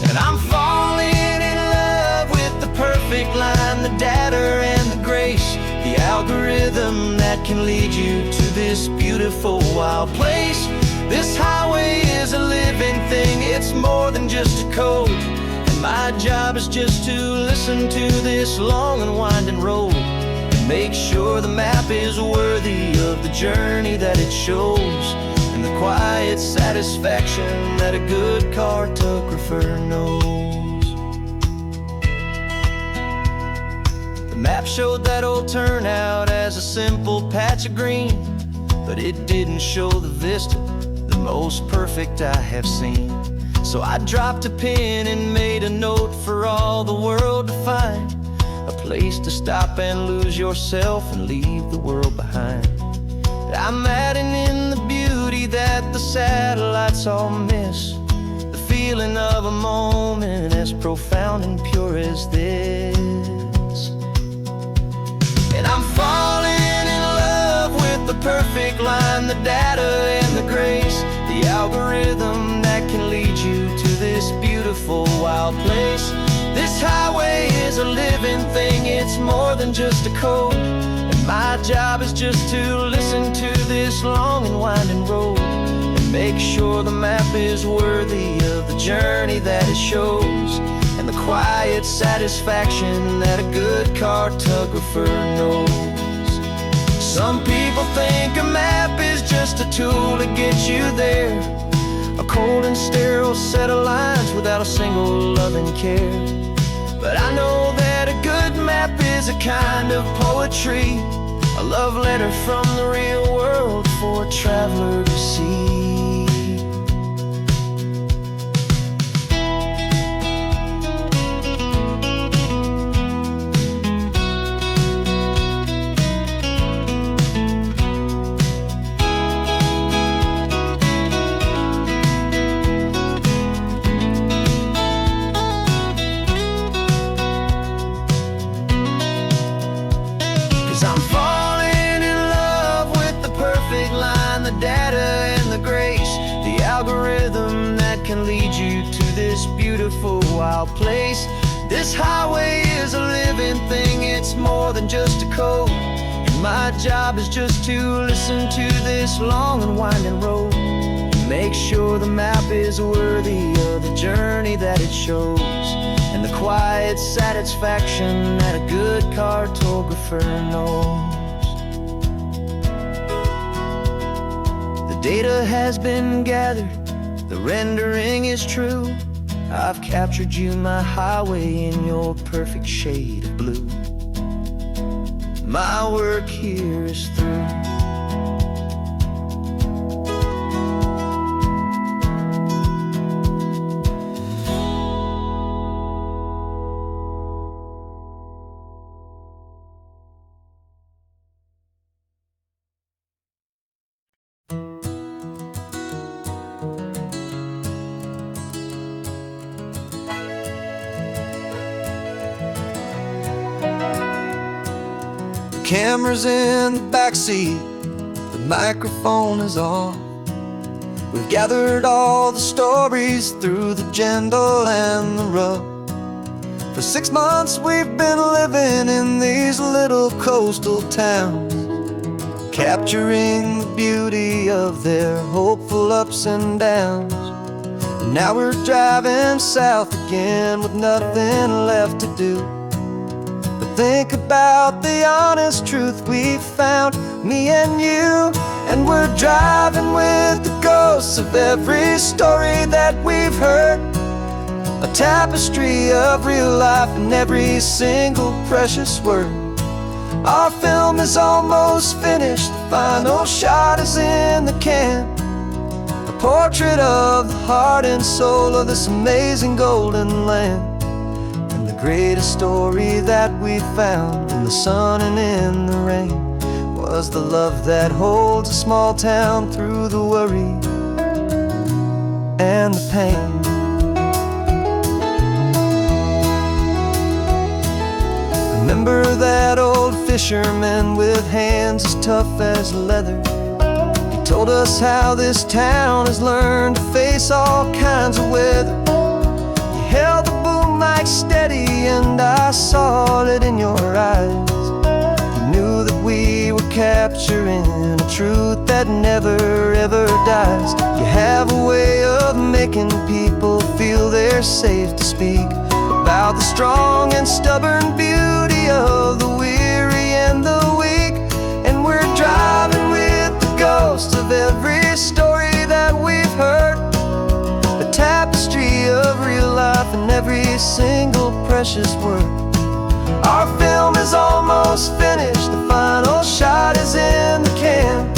And I'm falling in love with the perfect line, the data and the grace, the algorithm that can lead you to this beautiful wild place. This highway is a living thing, it's more than just a code. And my job is just to listen to this long and winding road and make sure the map is worthy of the journey that it shows, and the quiet satisfaction that a good cartographer knows. The map showed that old turnout as a simple patch of green, but it didn't show the vista, the most perfect I have seen. So I dropped a pin and made a note for all the world to find, a place to stop and lose yourself and leave the world behind. I'm adding in the beauty that the satellites all miss, the feeling of a moment as profound and pure as this. And I'm falling in love with the perfect line, the data and the grace, the algorithm that can lead you to this beautiful wild place. This highway is a living thing, it's more than just a code. And my job is just to listen to this long and winding road and make sure the map is worthy of the journey that it shows, and the quiet satisfaction that a good cartographer knows. Some people think a map is just a tool to get you there, a cold and sterile set of lines without a single loving care. But I know that a good map is a kind of poetry, a love letter from the real world for a traveler to see. 'Cause I'm falling in love with the perfect line, the data and the grace, the algorithm that can lead you to this beautiful wild place. This highway is a living thing, it's more than just a code. And my job is just to listen to this long and winding road and make sure the map is worthy of the journey that it shows, and the quiet satisfaction that a good cartographer knows. The data has been gathered, the rendering is true. I've captured you, my highway, in your perfect shade of blue. My work here is through. Camera's in the backseat, the microphone is on. We've gathered all the stories through the gentle and the rough. For 6 months we've been living in these little coastal towns, capturing the beauty of their hopeful ups and downs. And now we're driving south again with nothing left to do. Think about the honest truth we found, me and you. And we're driving with the ghosts of every story that we've heard, a tapestry of real life in every single precious word. Our film is almost finished, the final shot is in the can, a portrait of the heart and soul of this amazing golden land. Greatest story that we found in the sun and in the rain was the love that holds a small town through the worry and the pain. remember that old fisherman with hands as tough as leather. He told us how this town has learned to face all kinds of weather. You held the boom mic steady and I saw it in your eyes. You knew that we were capturing a truth that never ever dies. You have a way of making people feel they're safe to speak about the strong and stubborn beauty of the weary and the weak. And we're driving with the ghosts of every story that we've heard, the tapestry of real life and every single precious word. Our film is almost finished, the final shot is in the can,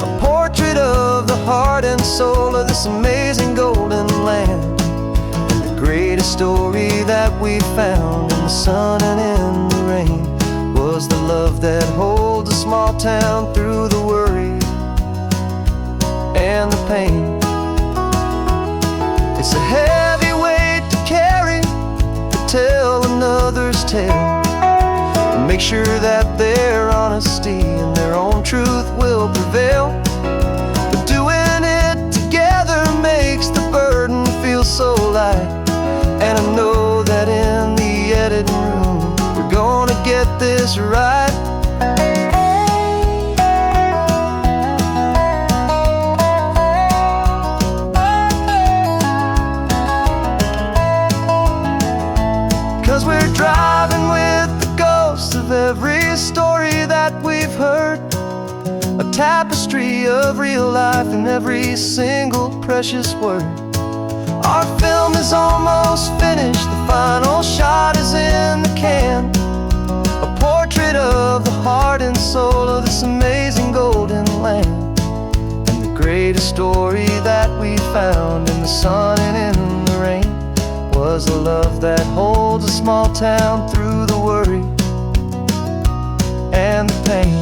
a portrait of the heart and soul of this amazing golden land. Greatest story that we found in the sun and in the rain was the love that holds a small town through the worry and the pain. It's a heavy weight to carry, to tell another's tale, and make sure that their honesty and their own truth will prevail. But doing it together makes the burden feel so light. And I know that in the editing room we're gonna get this right. 'Cause we're driving with the ghosts of every story that we've heard, a tapestry of real life in every single precious word. Our film is almost finished, the final shot is in the can, a portrait of the heart and soul of this amazing golden land. And the greatest story that we found in the sun and in the rain was the love that holds a small town through the worry and the pain.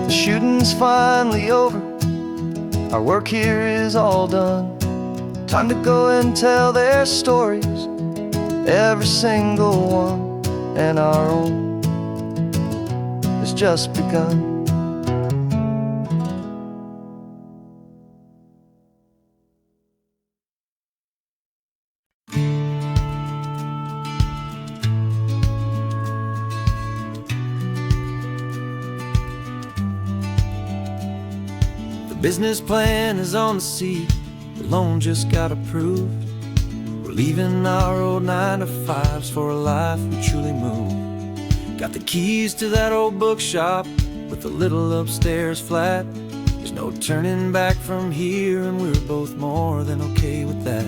Shooting's finally over, our work here is all done. Time to go and tell their stories, every single one, and our own has just begun. Business plan is on the seat, the loan just got approved. We're leaving our old 9-to-5s for a life we truly moved. Got the keys to that old bookshop with the little upstairs flat. There's no turning back from here, and we're both more than okay with that.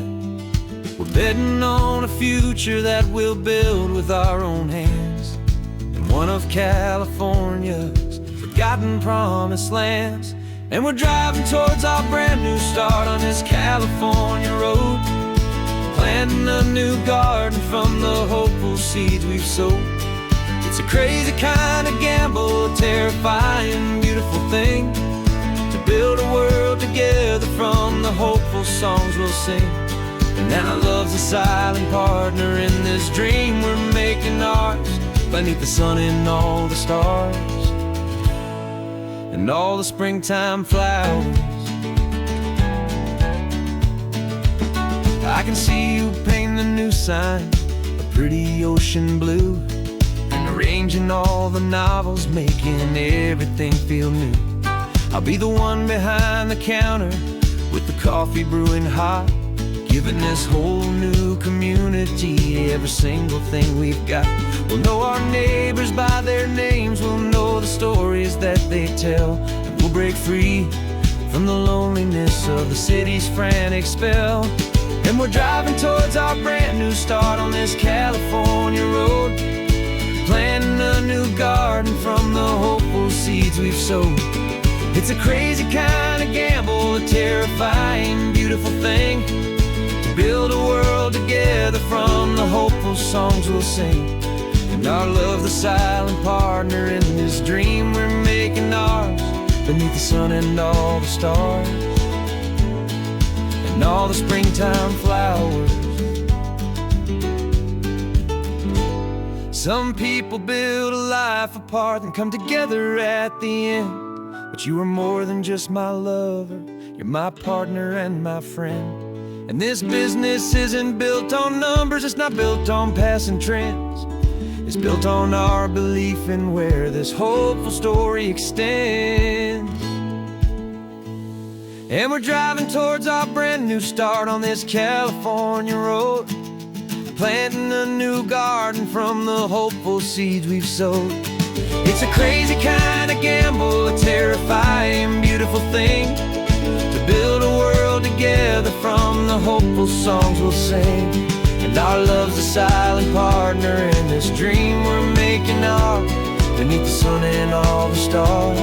We're betting on a future that we'll build with our own hands, in one of California's forgotten promised lands. And we're driving towards our brand new start on this California road, planting a new garden from the hopeful seeds we've sowed. It's a crazy kind of gamble, a terrifying, beautiful thing, to build a world together from the hopeful songs we'll sing. And now love's a silent partner in this dream we're making ours, beneath the sun and all the stars and all the springtime flowers. I can see you painting a new sign, a pretty ocean blue, and arranging all the novels, making everything feel new. I'll be the one behind the counter with the coffee brewing hot, giving this whole new community every single thing we've got. We'll know our neighbors by their names, we'll know the stories that they tell, and we'll break free from the loneliness of the city's frantic spell. And we're driving towards our brand new start on this California road, planting a new garden from the hopeful seeds we've sowed. It's a crazy kind of gamble, a terrifying, beautiful thing, to build a world together from the hopeful songs we'll sing. And our love, the silent partner in this dream we're making ours, beneath the sun and all the stars, and all the springtime flowers. Some people build a life apart and come together at the end, but you are more than just my lover, you're my partner and my friend. And this business isn't built on numbers, it's not built on passing trends. It's built on our belief in where this hopeful story extends. And we're driving towards our brand new start on this California road, planting a new garden from the hopeful seeds we've sowed. It's a crazy kind of gamble, a terrifying, beautiful thing, to build a world together from the hopeful songs we'll sing. And our love's a silent partner in this dream we're making ours, beneath the sun and all the stars,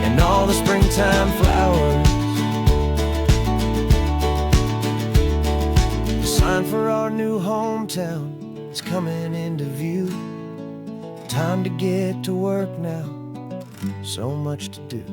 and all the springtime flowers. The sign for our new hometown is coming into view. Time to get to work now, so much to do.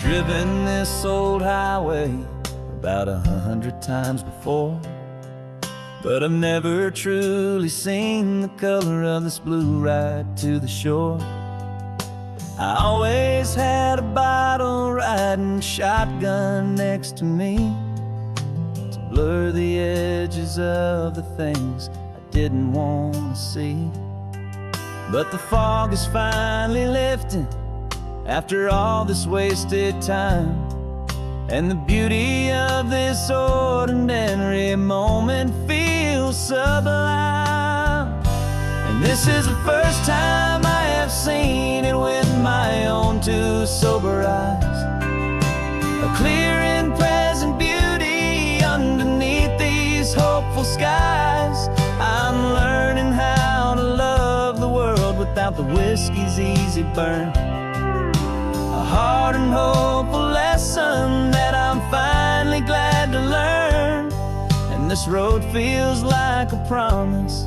Driven this old highway about 100 times before, but I've never truly seen the color of this blue ride to the shore. I always had a bottle riding shotgun next to me to blur the edges of the things I didn't want to see. But the fog is finally lifting after all this wasted time, and the beauty of this ordinary moment feels sublime. And this is the first time I have seen it with my own two sober eyes, a clear and present beauty underneath these hopeful skies. I'm learning how to love the world without the whiskey's easy burn, a hard and hopeful lesson that I'm finally glad to learn. And this road feels like a promise,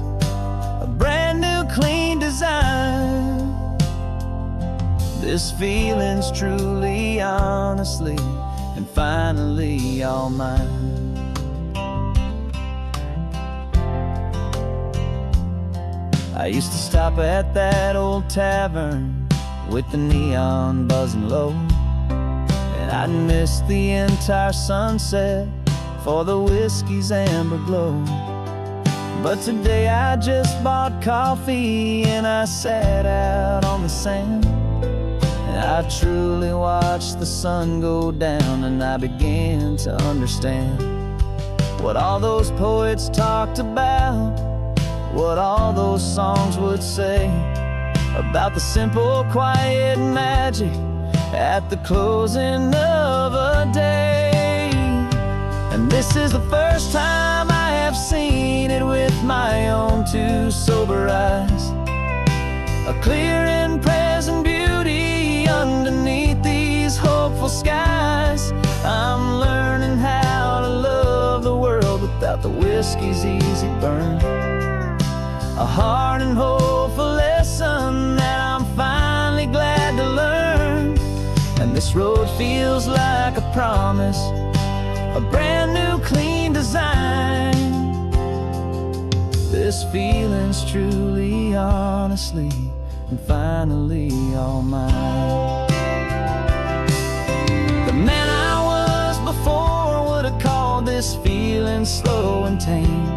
a brand new clean design. This feeling's truly, honestly, and finally all mine. I used to stop at that old tavern with the neon buzzing low, and I'd miss the entire sunset for the whiskey's amber glow. But today I just bought coffee and I sat out on the sand, and I truly watched the sun go down, and I began to understand what all those poets talked about, what all those songs would say about the simple, quiet magic at the closing of a day. And this is the first time I have seen it with my own two sober eyes, a clear and present beauty underneath these hopeful skies. I'm learning how to love the world without the whiskey's easy burn, a hard and hopeful lesson that I'm finally glad to learn. And this road feels like a promise, a brand new clean design. This feeling's truly, honestly, and finally all mine. The man I was before would have called this feeling slow and tame.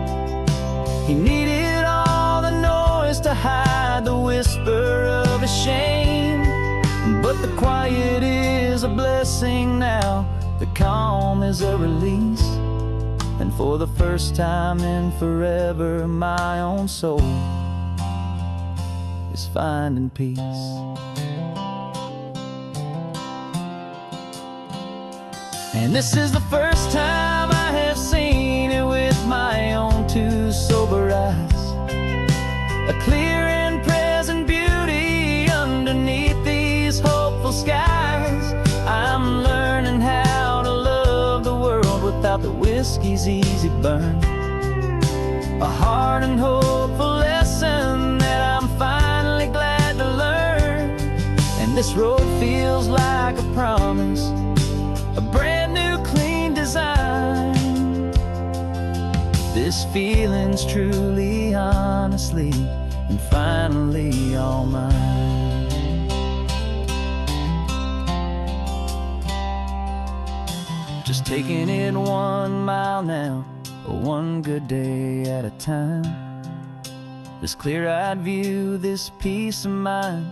He needed all the noise to hide the whisper of his shame, but the quiet is a blessing now, the calm is a release, and for the first time in forever my own soul is finding peace. And this is the first time I have seen it with my own two sober eyes. A clear and present beauty underneath these hopeful skies. I'm learning how to love the world without the whiskey's easy burn. A hard and hopeful lesson that I'm finally glad to learn. And this road feels like a promise, a brand new clean design. This feeling's truly, honestly, and finally all mine. Just taking it 1 mile now, one good day at a time. This clear-eyed view, this peace of mind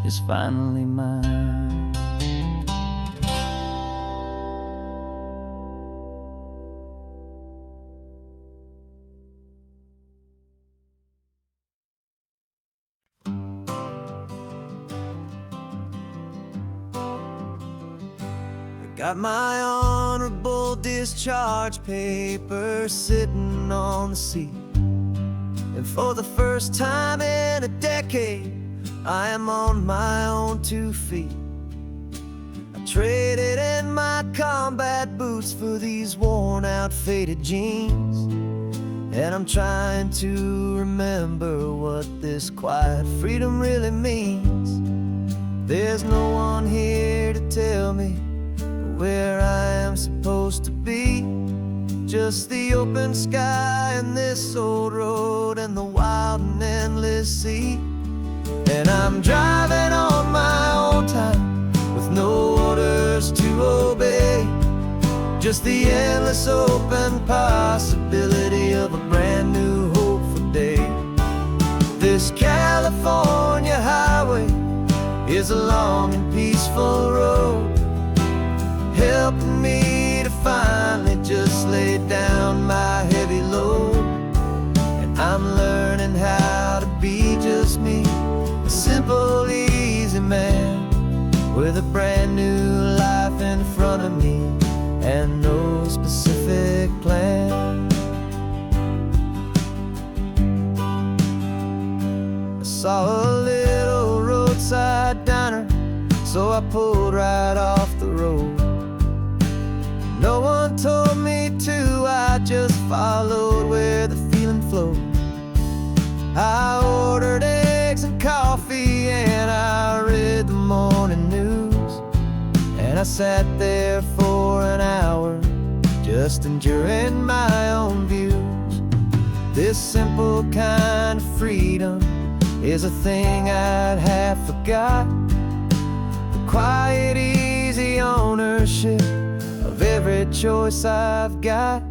is finally mine. Got my honorable discharge papers sitting on the seat, and for the first time in a decade, I am on my own 2 feet. I traded in my combat boots for these worn out faded jeans, and I'm trying to remember what this quiet freedom really means. There's no one here to tell me where I am supposed to be, just the open sky and this old road and the wild and endless sea. And I'm driving on my own time with no orders to obey, just the endless open possibility of a brand new hopeful day. This California highway is a long and peaceful road, helping me to finally just lay down my heavy load. And I'm learning how to be just me, a simple, easy man with a brand new life in front of me and no specific plan. I saw a little roadside diner, so I pulled right off the road. No one told me to, I just followed where the feeling flowed. I ordered eggs and coffee and I read the morning news, and I sat there for an hour just enduring my own views. This simple kind of freedom is a thing I'd half forgot. The quiet, easy ownership of every choice I've got.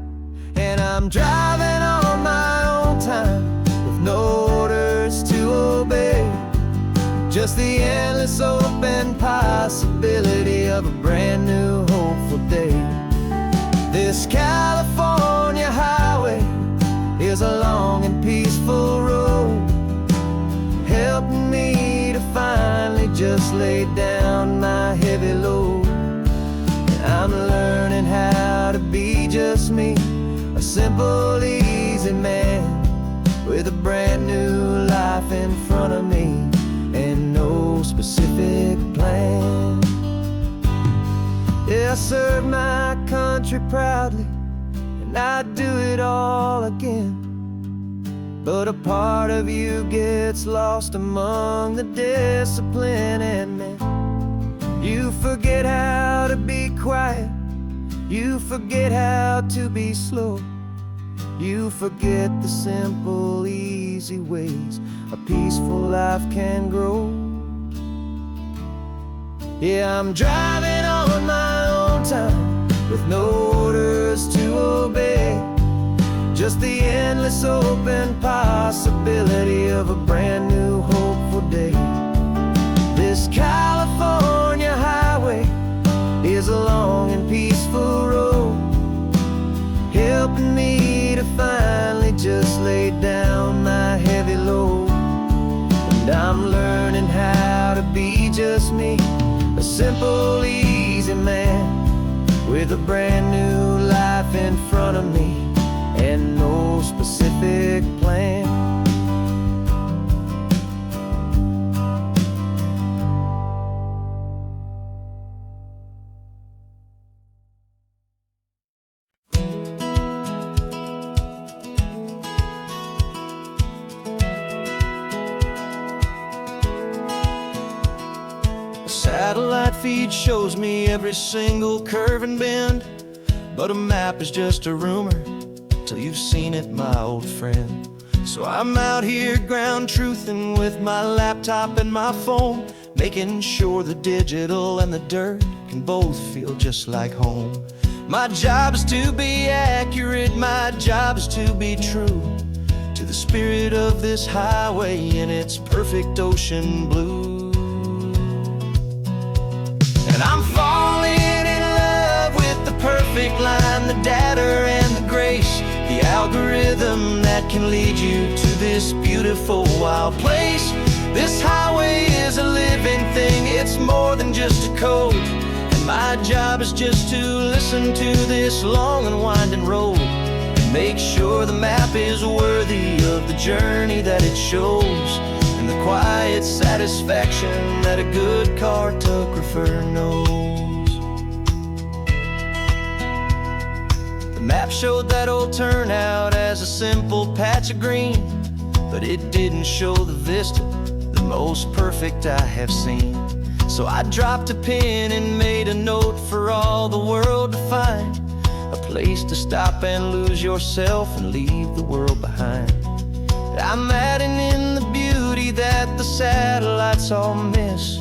And I'm driving on my own time with no orders to obey, just the endless open possibility of a brand new hopeful day. This California highway is a long and peaceful road, helping me to finally just lay down my heavy load. I'm learning how to be just me, a simple, easy man with a brand new life in front of me and no specific plan. Yeah, I serve my country proudly and I'd do it all again, but a part of you gets lost among the discipline and men. You forget how to be quiet, you forget how to be slow, you forget the simple, easy ways a peaceful life can grow. Yeah, I'm driving on my own time with no orders to obey, just the endless open possibility of a brand new hopeful day. This California highway is a long and peaceful road, helping me to finally just lay down my heavy load. And I'm learning how to be just me, a simple, easy man with a brand new life in front of me and no specific plan. Satellite feed shows me every single curve and bend, but a map is just a rumor till you've seen it, my old friend. So I'm out here ground truthing with my laptop and my phone, making sure the digital and the dirt can both feel just like home. My job is to be accurate, my job is to be true to the spirit of this highway in its perfect ocean blue. And I'm falling in love with the perfect line, the data and the grace, the algorithm that can lead you to this beautiful wild place. This highway is a living thing, it's more than just a code. And my job is just to listen to this long and winding road and make sure the map is worthy of the journey that it shows, and the quiet satisfaction that a good cartographer knows. The map showed that old turnout as a simple patch of green, but it didn't show the vista, the most perfect I have seen. So I dropped a pin and made a note for all the world to find, a place to stop and lose yourself and leave the world behind. I'm adding in the beauty that the satellites all miss,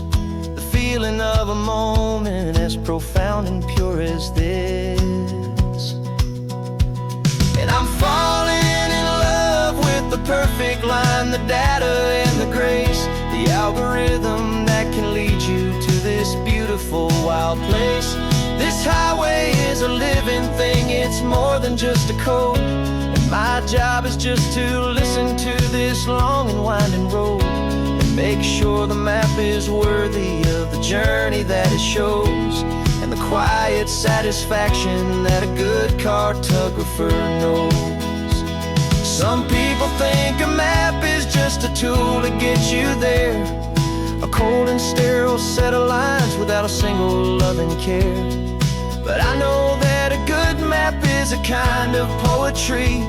the feeling of a moment as profound and pure as this. And I'm falling in love with the perfect line, the data and the grace, the algorithm that can lead you to this beautiful wild place. This highway is a living thing, it's more than just a code. My job is just to listen to this long and winding road and make sure the map is worthy of the journey that it shows, and the quiet satisfaction that a good cartographer knows. Some people think a map is just a tool to get you there, a cold and sterile set of lines without a single loving care. But I know that a good map is a kind of poetry,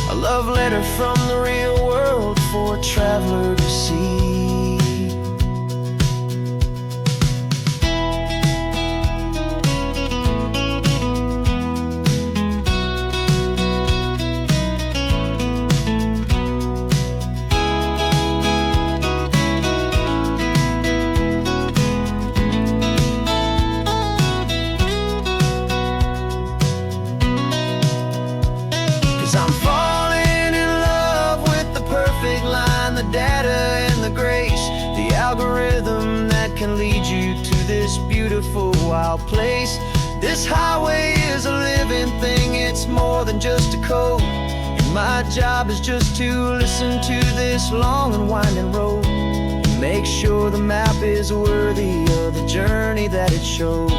a love letter from the real world for a traveler to see. 'Cause I'm falling in love with the perfect line, the data and the grace, the algorithm that can lead you to this beautiful wild place. This highway is a living thing, it's more than just a code. And my job is just to listen to this long and winding road and make sure the map is worthy of the journey that it shows,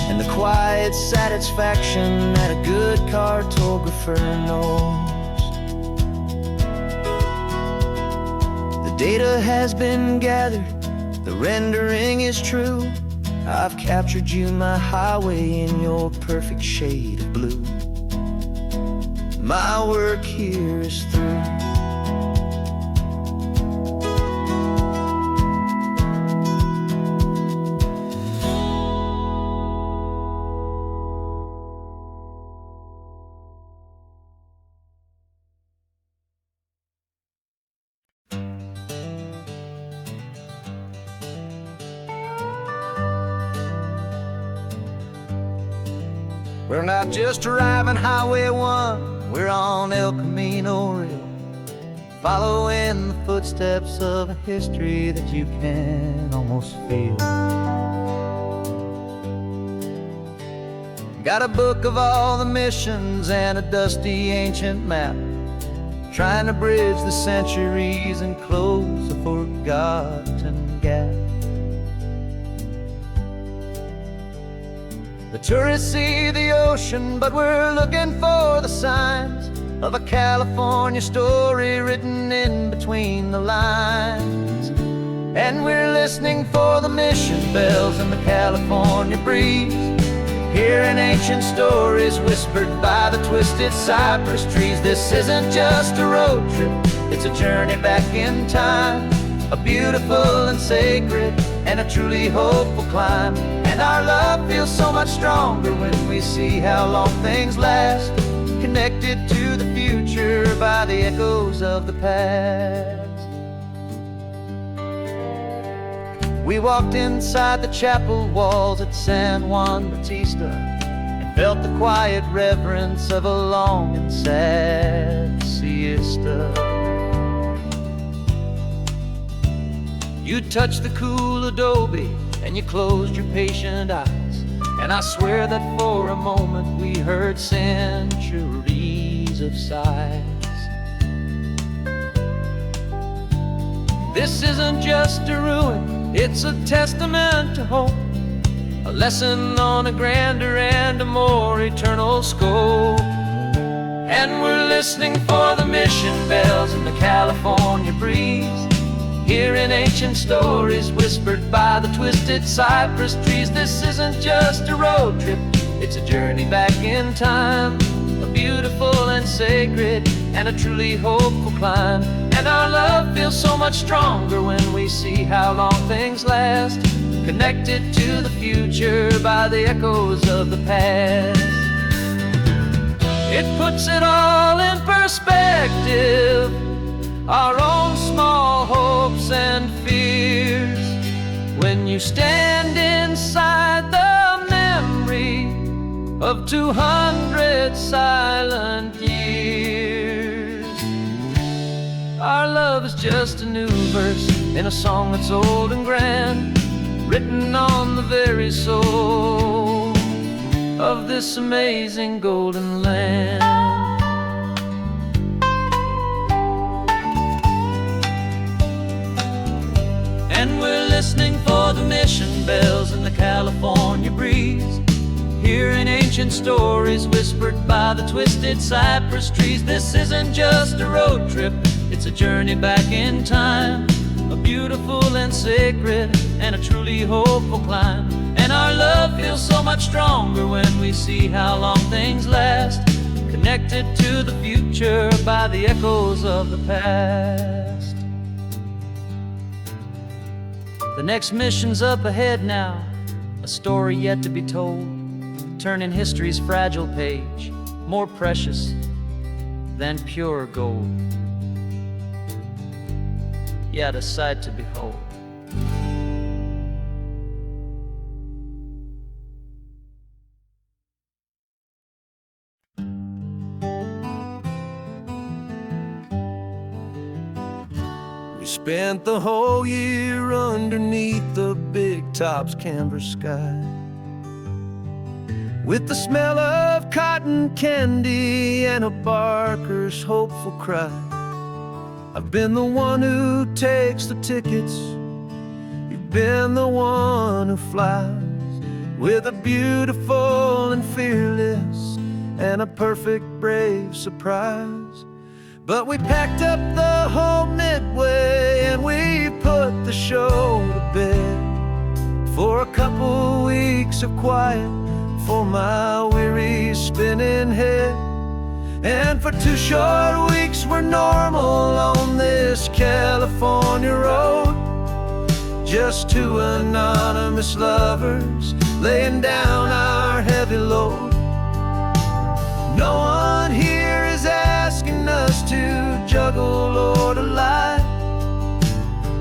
and the quiet satisfaction that a good cartographer knows. The data has been gathered, the rendering is true. I've captured you, my highway, in your perfect shade of blue. My work here is through. We're not just driving Highway 1, we're on El Camino Real, following the footsteps of a history that you can almost feel. Got a book of all the missions and a dusty ancient map, trying to bridge the centuries and close a forgotten gap. The Tourists see the ocean, but we're looking for the signs of a California story written in between the lines. And we're listening for the mission bells in the California breeze, hearing ancient stories whispered by the twisted cypress trees. This isn't just a road trip, it's a journey back in time, a beautiful and sacred and a truly hopeful climb. And our love feels so much stronger when we see how long things last, connected to the future by the echoes of the past. We walked inside the chapel walls at San Juan Bautista and felt the quiet reverence of a long and sad siesta. You touched the cool adobe and you closed your patient eyes, and I swear that for a moment we heard centuries of sighs. This isn't just a ruin, it's a testament to hope, a lesson on a grander and a more eternal scope. And we're listening for the mission bells in the California breeze, hearing ancient stories whispered by the twisted cypress trees. This isn't just a road trip, it's a journey back in time, a beautiful and sacred and a truly hopeful climb. And our love feels so much stronger when we see how long things last, connected to the future by the echoes of the past. It puts it all in perspective, our own small hopes and fears, when you stand inside the memory of 200 silent years. Our love is just a new verse in a song that's old and grand, written on the very soul of this amazing golden land. And we're listening for the mission bells in the California breeze, hearing ancient stories whispered by the twisted cypress trees. This isn't just a road trip, it's a journey back in time, a beautiful and sacred and a truly hopeful climb. And our love feels so much stronger when we see how long things last, connected to the future by the echoes of the past. The next mission's up ahead now, a story yet to be told, turning history's fragile page more precious than pure gold. Yet a sight to behold. We spent the whole year underneath the big top's canvas sky, with the smell of cotton candy and a barker's hopeful cry. I've been the one who takes the tickets, you've been the one who flies, with a beautiful and fearless and a perfect brave surprise. But we packed up the whole Midway and we put the show to bed, for a couple weeks of quiet for my weary spinning head. And for 2 short weeks we're normal on this California road, just 2 anonymous lovers laying down our heavy load. No one here is asking us to juggle or to lie,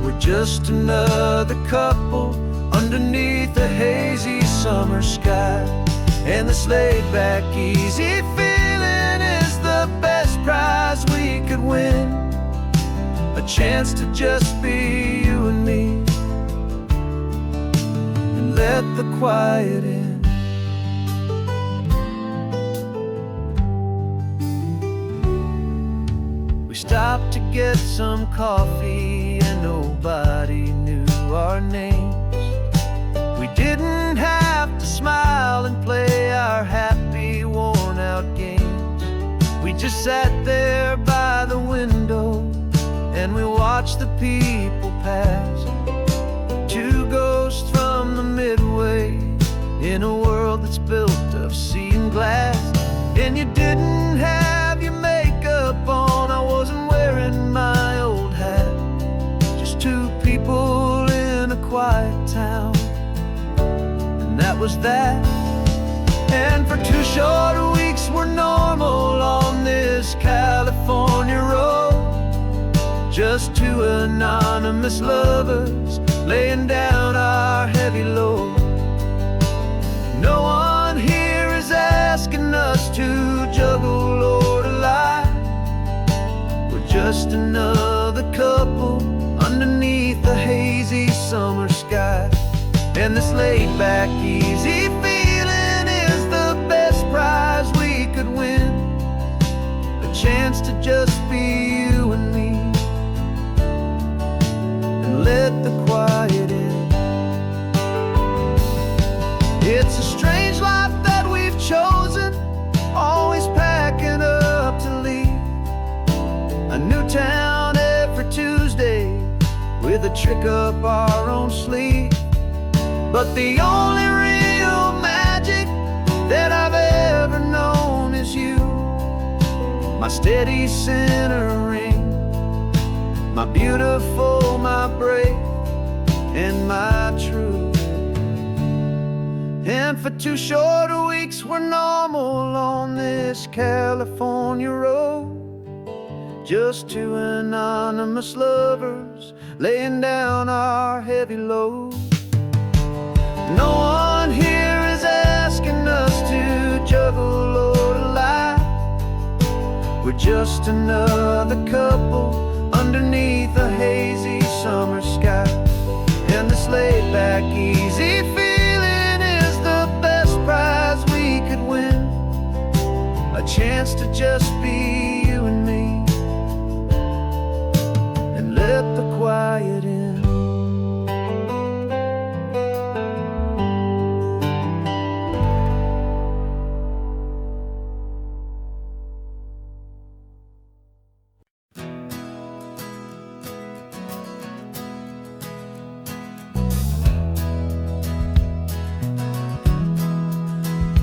we're just another couple underneath a hazy summer sky. And this laid-back, easy feeling is the best prize we could win, a chance to just be you and me, and let the quiet in. We stopped to get some coffee and nobody knew our names. We didn't have to smile and play sat there by the window and we watched the people pass. Two ghosts from the Midway in a world that's built of sea and glass. And you didn't have your makeup on, I wasn't wearing my old hat. Just two people in a quiet town, and that was that. And for 2 short weeks we're normal on this California road. Just two anonymous lovers laying down our heavy load. No one here is asking us to juggle or to lie. We're just another couple underneath the hazy summer sky. And this laid back, easy feeling is the best prize we could win. A chance to just be you and me, and let the quiet in. It's a strange life that we've chosen, always packing up to leave. A new town every Tuesday with a trick up our own sleeve. But the only real magic that I've ever known is you, my steady centering, my beautiful, my brave, and my true. And for 2 short weeks we're normal on this California road. Just two anonymous lovers laying down our heavy load. No one here is asking us to juggle or to lie. We're just another couple underneath a hazy summer sky. And this laid back, easy feeling is the best prize we could win. A chance to just be you and me, and let the quiet in.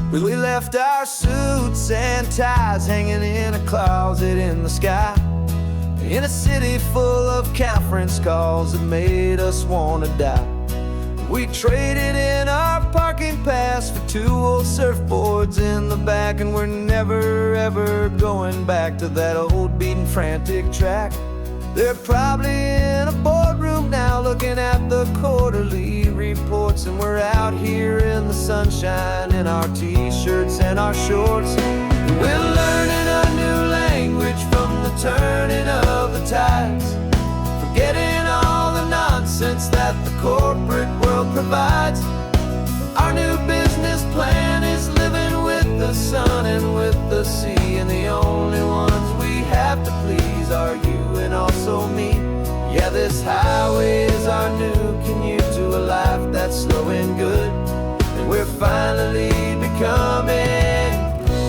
We left our suits and ties hanging in a closet in the sky, in a city full of conference calls that made us want to die. We traded in our parking pass for 2 old surfboards in the back, and we're never ever going back to that old beaten frantic track. They're probably in a boardroom now looking at the quarterly reports, and we're out here in the sunshine in our t-shirts and our shorts. We're learning a new language from the turning of the tides, forgetting all the nonsense that the corporate world provides. Our new business plan is living with the sun and with the sea, and the only ones we have to please are you and also me. Yeah, this highway is our new commute to a life that's slow and good, and we're finally becoming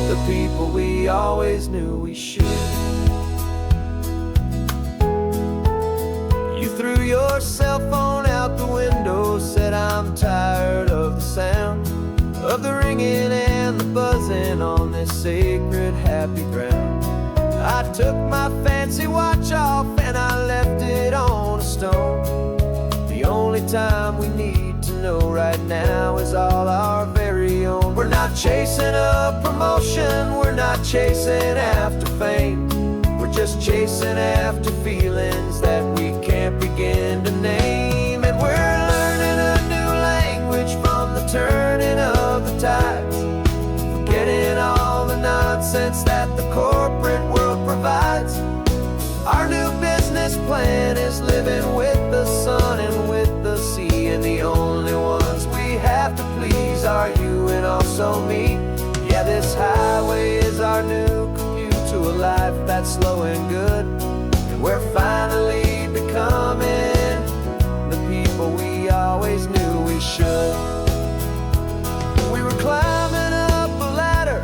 the people we always knew we should. You threw your cell phone out the window, said I'm tired of the sound of the ringing and the buzzing on this sacred happy ground. I took my fancy watch off and I left it on a stone. The only time we need to know right now is all our very own. We're not chasing a promotion, we're not chasing after fame. We're just chasing after feelings that we can't begin to name. And we're learning a new language from the turning of the tides, forgetting all the nonsense that the corporate world provides. Our new business plan is living with the sun and with the sea, and the only ones we have to please are you and also me. Yeah, this highway is our new commute to a life that's slow and good, and we're finally becoming the people we always knew we should. We were climbing up a ladder,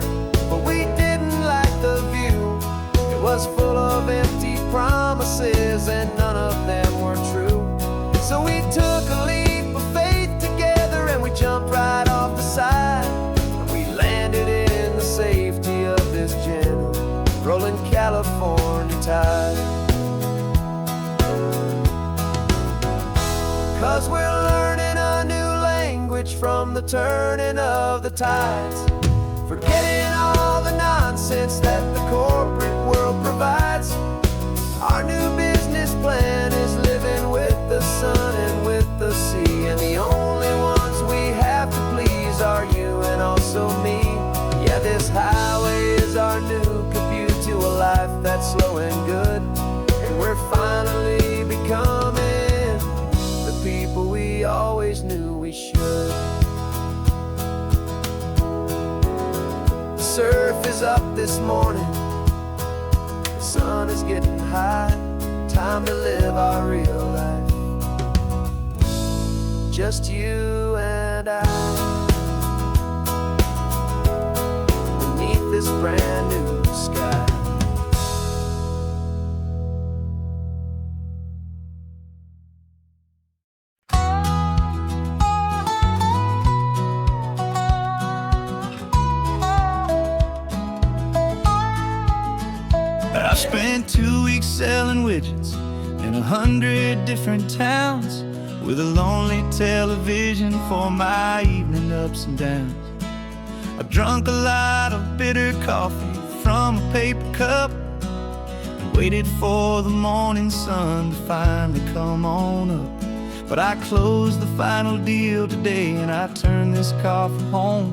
but we didn't like the view. 'cause we're learning a new language from the turning of the tides, forgetting all the nonsense that the corporate world provides. Our new business plan is living with the sun and with the sea, and the only ones we have to please are you and also me. Yeah, this highway is our new commute to a life that's slow and good, and we're finally becoming the people we always knew we should. The surf is up this morning, the sun is getting high, time to live our real life, just you and I, beneath this brand new sky. I spent 2 weeks selling widgets in 100 different towns, with a lonely television for my evening ups and downs. I drunk a lot of bitter coffee from a paper cup, and waited for the morning sun to finally come on up. But I closed the final deal today, and I turned this car from home.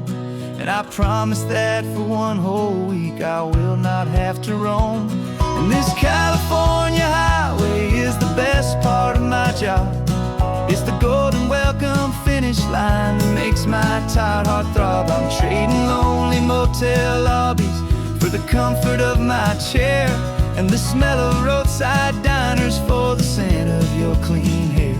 And I promise that for one whole week I will not have to roam. And this California highway is the best part of my job. It's the golden welcome finish line that makes my tired heart throb. I'm trading lonely motel lobbies for the comfort of my chair, and the smell of roadside diners for the scent of your clean hair.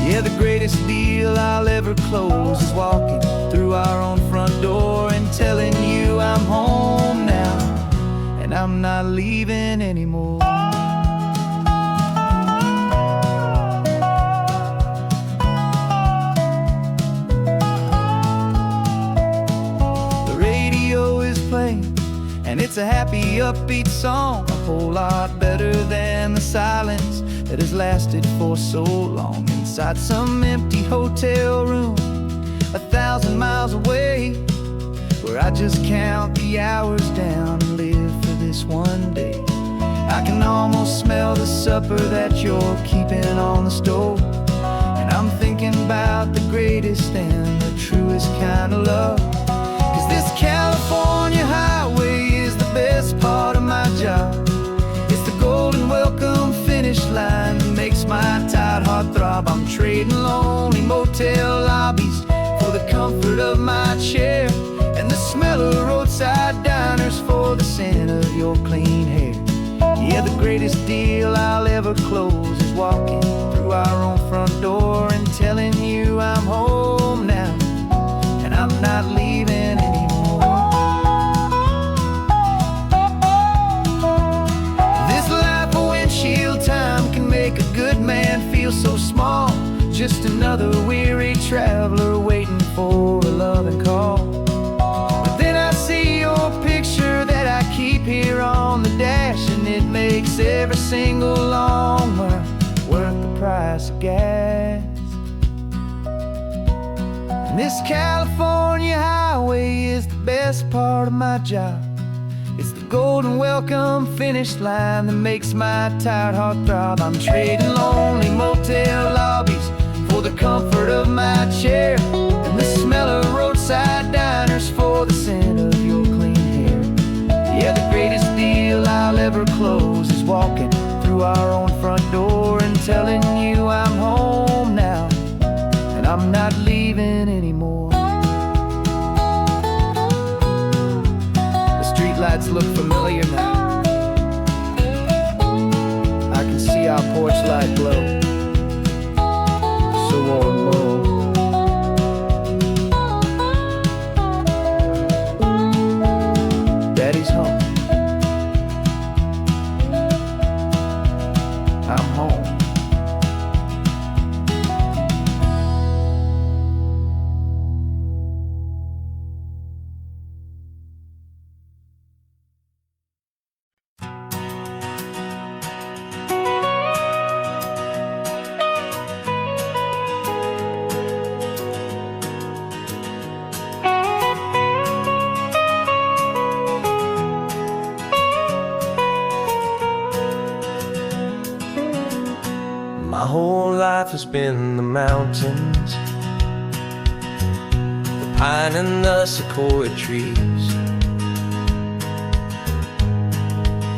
Yeah, the greatest deal I'll ever close is walking through our own front door and telling you I'm home now, and I'm not leaving anymore. The radio is playing, and it's a happy, upbeat song, a whole lot better than the silence that has lasted for so long inside some empty hotel room 1,000 miles away, where I just count the hours down and live for this one day. I can almost smell the supper that you're keeping on the stove, and I'm thinking about the greatest and the truest kind of love. 'Cause this California highway is the best part of my job. It's the golden welcome finish line that makes my tired heart throb. I'm trading lonely motel lobbies for the comfort of my chair, and the smell of roadside diners for the scent of your clean hair. Yeah, the greatest deal I'll ever close is walking through our own front door and telling you I'm home now, and I'm not leaving anymore. This life of windshield time can make a good man feel so small, just another weary traveler waiting for a loving call. But then I see your picture that I keep here on the dash, and it makes every single long mile worth the price of gas. And this California highway is the best part of my job. It's the golden welcome finish line that makes my tired heart throb. I'm trading lonely motel lobbies for the comfort of my chair, and the smell of roadside diners for the scent of your clean hair. Yeah, the greatest deal I'll ever close is walking through our own front door and telling you I'm home now, and I'm not leaving anymore. The streetlights look familiar now. I can see our porch light glow, so warm, low. up in the mountains, the pine and the sequoia trees,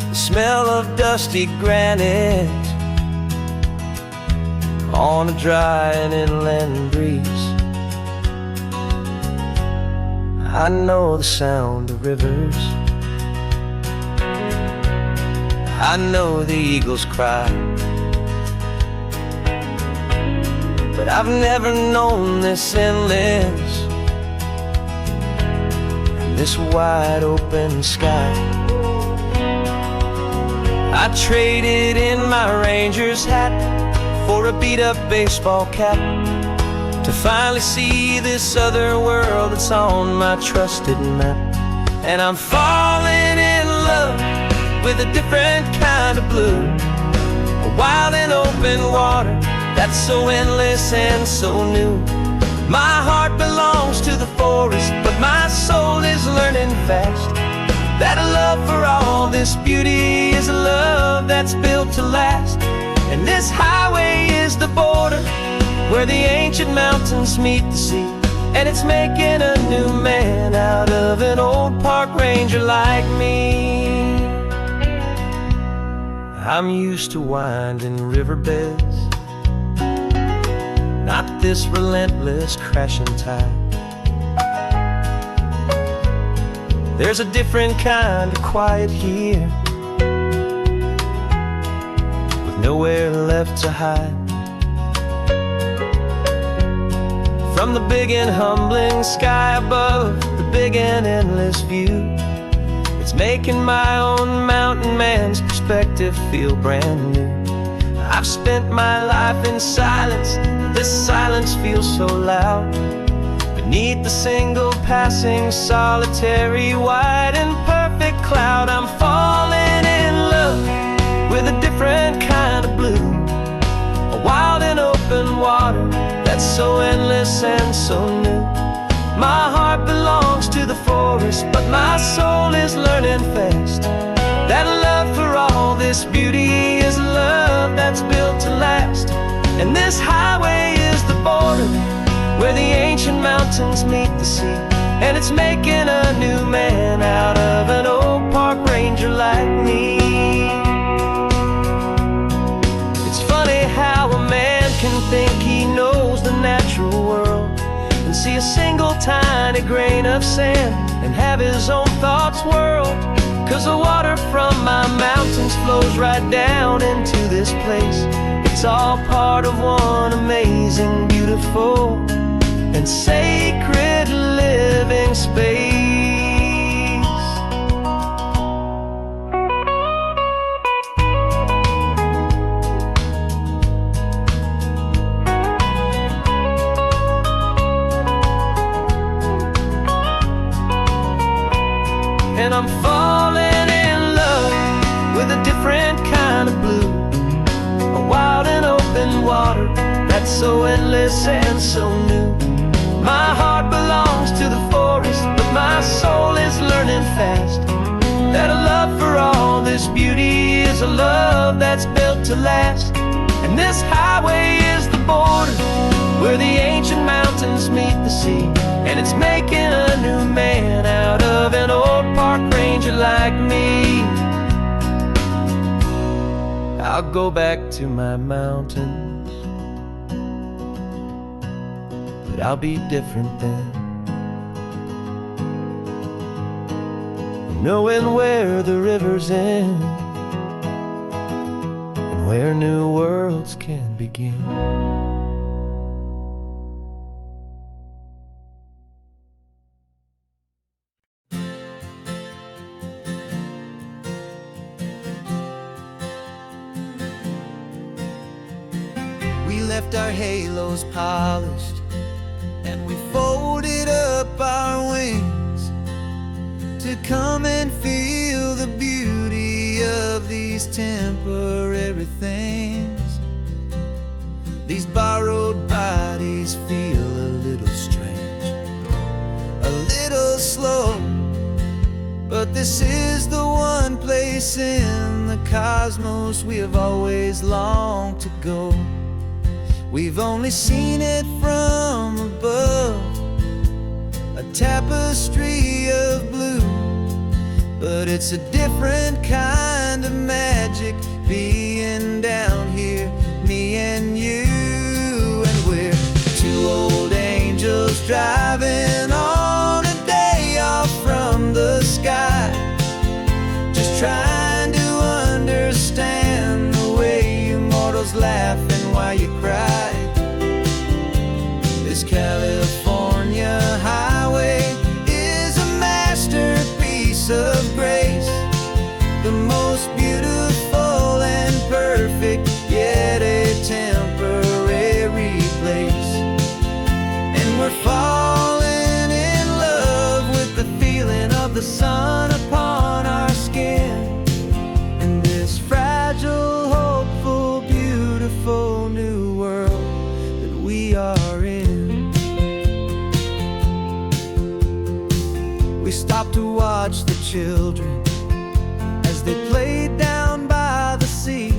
the smell of dusty granite on a dry and inland breeze. I know the sound of rivers, I know the eagles cry, but I've never known this endless and this wide open sky. I traded in my ranger's hat for a beat-up baseball cap to finally see this other world that's on my trusted map. And I'm falling in love with a different kind of blue, a wild and open water that's so endless and so new. My heart belongs to the forest, but my soul is learning fast that a love for all this beauty is a love that's built to last. And this highway is the border where the ancient mountains meet the sea, and it's making a new man out of an old park ranger like me. I'm used to winding riverbeds, not this relentless crashing tide. There's a different kind of quiet here, with nowhere left to hide. From the big and humbling sky above, the big and endless view, it's making my own mountain man's perspective feel brand new. I've spent my life in silence, this silence feels so loud. Beneath the single passing solitary white and perfect cloud, I'm falling in love with a different kind of blue, a wild and open water that's so endless and so new. My heart belongs to the forest, but my soul is learning fast that a love for all this beauty is a love that's built to last. And this highway is the border where the ancient mountains meet the sea, and it's making a new man out of an old park ranger like me. It's funny how a man can think he knows the natural world and see a single tiny grain of sand and have his own thoughts whirled. 'Cause the water from my mountains flows right down into this place. It's all part of one amazing, beautiful, and sacred living space. And I'm falling in love with a different kind of blue, a wild and open water that's so endless and so new. My heart belongs to the forest, but my soul is learning fast that a love for all this beauty is a love that's built to last. And this highway is the border where the ancient mountains meet the sea, and it's making a new man out of an old park ranger like me. I'll go back to my mountains, but I'll be different then, knowing where the rivers end and where new worlds can begin. We left our halos polished, and we folded up our wings to come and feel the beauty of these temporary things. These borrowed bodies feel a little strange, a little slow, but this is the one place in the cosmos we have always longed to go. We've only seen it from above, a tapestry of blue. But it's a different kind of magic being down here, me and you. And we're two old angels driving on a day off from the sky, just trying to understand the way you mortals laugh and why you cry. This California highway is a masterpiece of grace, the most beautiful and perfect, yet a temporary place. And we're falling in love with the feeling of the sun upon our skin, in this fragile, hopeful, beautiful new world that we are in. We stopped to watch the children as they played down by the sea,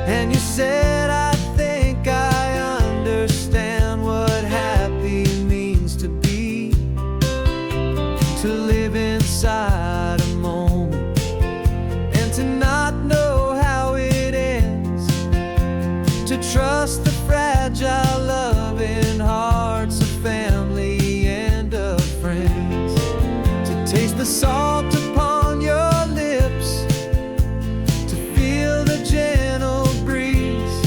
and you said, I think I understand what happy means to be, to live inside a moment and to not know how it ends, to trust the fragile loving hearts of family and of friends, to taste the salt upon your lips, to feel the gentle breeze,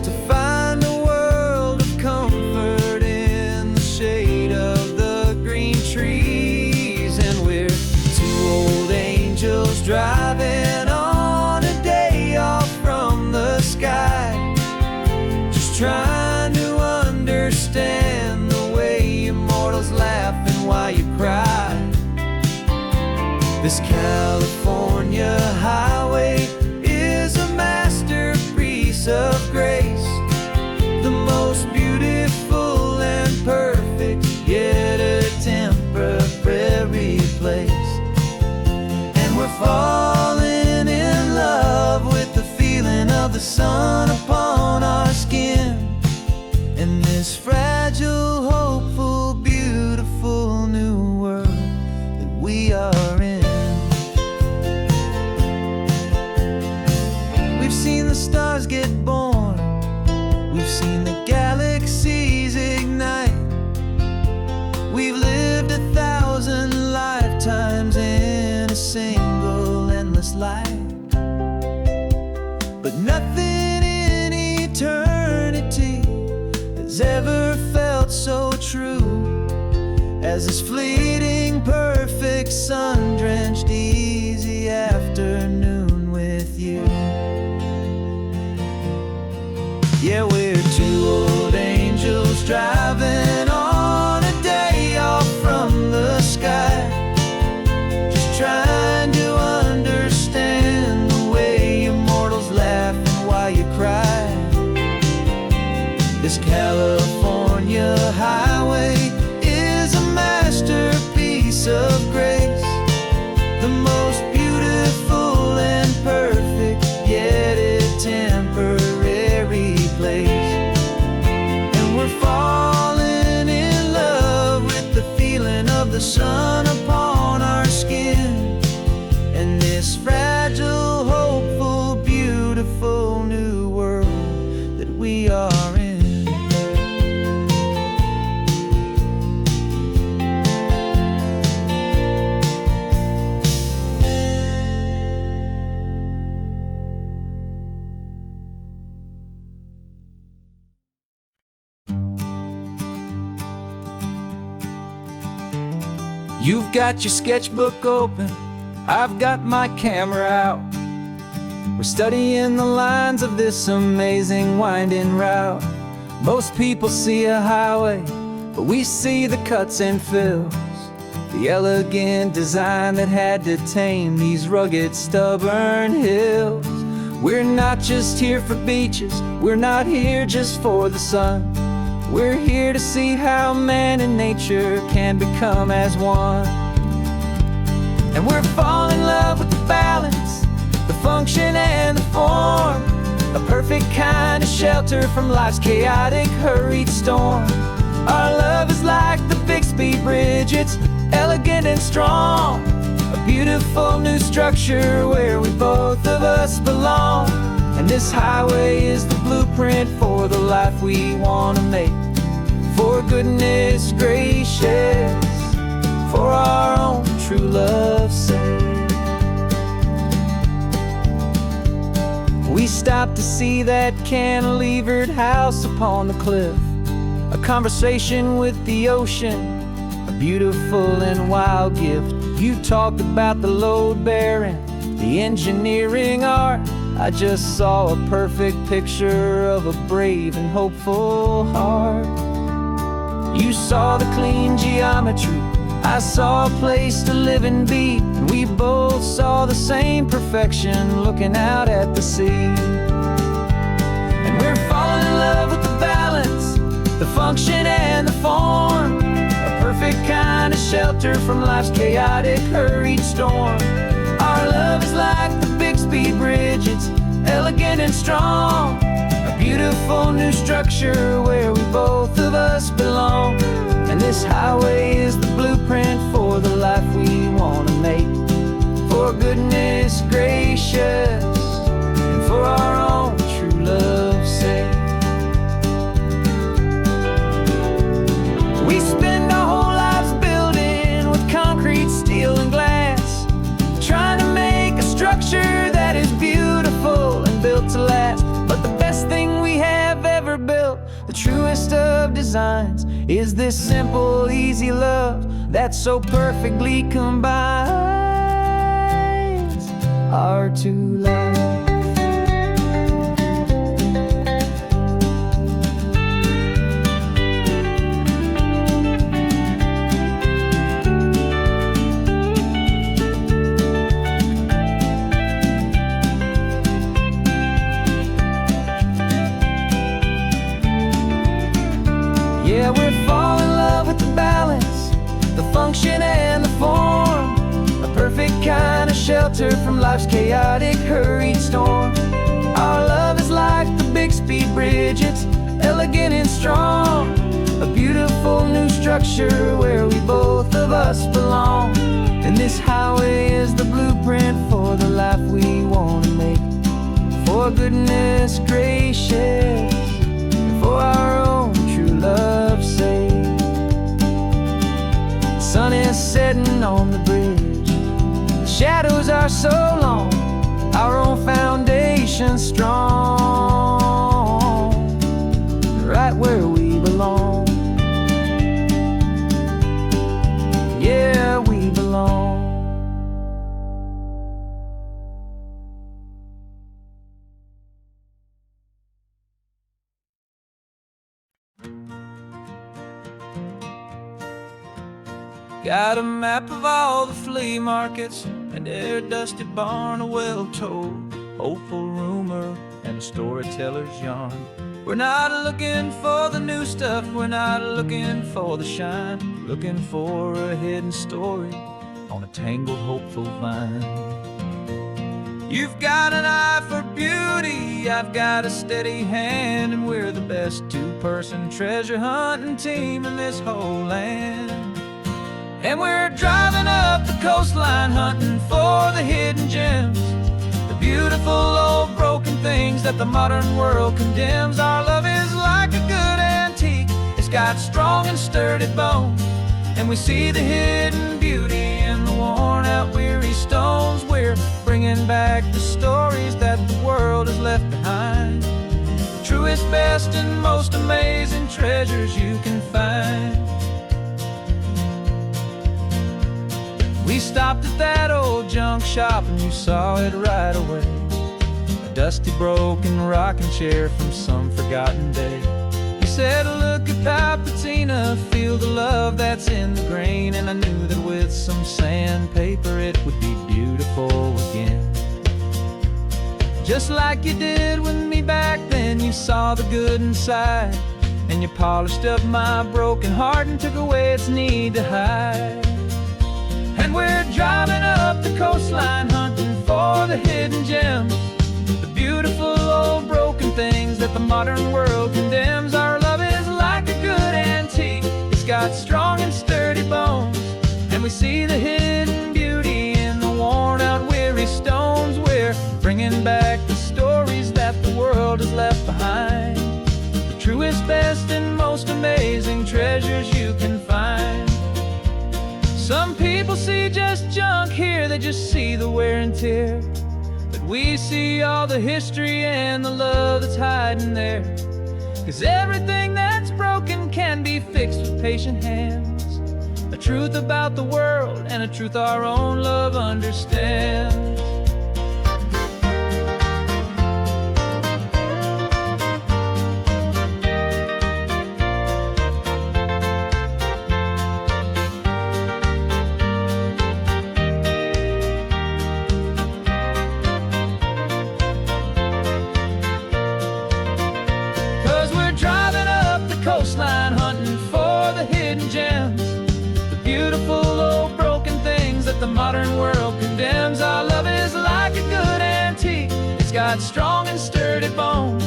to find a world of comfort in the shade of the green trees. And we're two old angels driving on a day off from the sky, just trying to understand the way you mortals laugh and why you cry. This California highway is a masterpiece of grace, the most beautiful and perfect, yet a temporary place. And we're falling in love with the feeling of the sun upon our skin, in this fragile, hopeful, beautiful new world that we are in. We've seen the stars get born, we've seen the galaxies ignite, we've lived 1,000 lifetimes in a single endless life. But nothing in eternity has ever felt so true as this fleeting, perfect, sun-drenched, easy afternoon with you. Yeah, we're two old angels driving on a day off from the sky, just trying to understand the way you mortals laugh and why you cry. This California highway is a masterpiece of grace, the most beautiful and perfect, yet a temporary place. And we're falling in love with the feeling of the sun upon our skin, and this fragile, hopeful, beautiful new world that we are in. You've got your sketchbook open, I've got my camera out. We're studying the lines of this amazing winding route. Most people see a highway, but we see the cuts and fills, the elegant design that had to tame these rugged, stubborn hills. We're not just here for beaches, we're not here just for the sun. We're here to see how man and nature can become as one. And we're falling in love with the balance, the function and the form, a perfect kind of shelter from life's chaotic, hurried storm. Our love is like the Bixby Bridge, it's elegant and strong, a beautiful new structure where we both of us belong. And this highway is the blueprint for the life we want to make. For goodness gracious, for our own true love's sake. We stopped to see that cantilevered house upon the cliff, a conversation with the ocean, a beautiful and wild gift. You talked about the load bearing, the engineering art. I just saw a perfect picture of a brave and hopeful heart. You saw the clean geometry, I saw a place to live and be, and we both saw the same perfection looking out at the sea. And we're falling in love with the balance, the function and the form, a perfect kind of shelter from life's chaotic, hurried storm. Our love is like the Bixby Bridge, it's elegant and strong, a beautiful new structure where we both of us belong. And this highway is the blueprint for the life we want to make. For goodness gracious, and for our own true love's sake. We spend our whole lives building with concrete, steel and glass, trying to make a structure that is beautiful and built to last. But the best thing we have ever built, the truest of designs, is this simple, easy love that so perfectly combines our two lives. Yeah, we're falling in love with the balance, the function and the form, a perfect kind of shelter from life's chaotic, hurried storm. Our love is like the Bixby Bridge, it's elegant and strong, a beautiful new structure where we both of us belong. And this highway is the blueprint for the life we want to make. For goodness gracious, for our own true love's sake. The sun is setting on the bridge, the shadows are so long, our own foundation strong, right where we belong. Yeah, we belong. Got a map of all the flea markets, and their dusty barn, a well-told, hopeful rumor, and a storyteller's yarn. We're not looking for the new stuff, we're not looking for the shine, looking for a hidden story on a tangled, hopeful vine. You've got an eye for beauty, I've got a steady hand, and we're the best two-person treasure hunting team in this whole land. And we're driving up the coastline hunting for the hidden gems, the beautiful old broken things that the modern world condemns. Our love is like a good antique, it's got strong and sturdy bones, and we see the hidden beauty in the worn out weary stones. We're bringing back the stories that the world has left behind, the truest, best and most amazing treasures you can find. We stopped at that old junk shop and you saw it right away, a dusty broken rocking chair from some forgotten day. You said, look at Papatina, feel the love that's in the grain, and I knew that with some sandpaper it would be beautiful again. Just like you did with me back then, you saw the good inside, and you polished up my broken heart and took away its need to hide. And we're driving up the coastline hunting for the hidden gems, the beautiful old broken broken things that the modern world condemns. Our love is like a good antique. It's got strong and sturdy bones, and we see the hidden beauty in the worn out, weary stones. We're bringing back the stories that the world has left behind, the truest, best, and most amazing treasures you can find. Some people see just junk here, they just see the wear and tear, but we see all the history and the love that's hiding there. 'Cause everything that's broken can be fixed with patient hands, a truth about the world and a truth our own love understands. 'Cause we're driving up the coastline, hunting for the hidden gems, the beautiful old broken things that the modern world condemns. Our love is like a good antique. It's got strong and sturdy bones,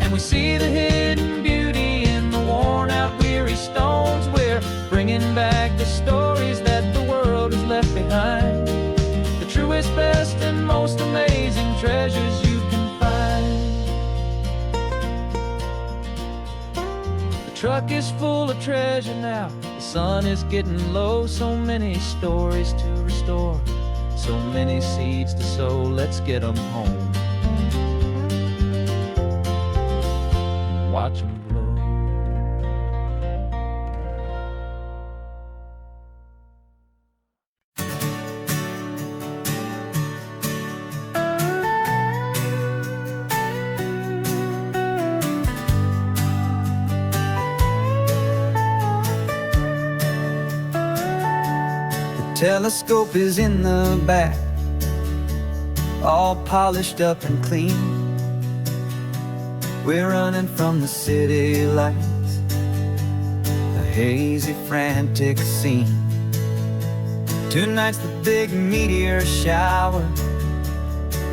and we see the hidden beauty in the worn out, weary stones. We're bringing back the stories that the world has left behind, the truest, best, and most amazing treasures you can find. The truck is full of treasure now, the sun is getting low. So many stories to restore, so many seeds to sow. Let's get them home, watch them blow. Telescope is in the back, all polished up and clean. We're running from the city lights, a hazy, frantic scene. Tonight's the big meteor shower,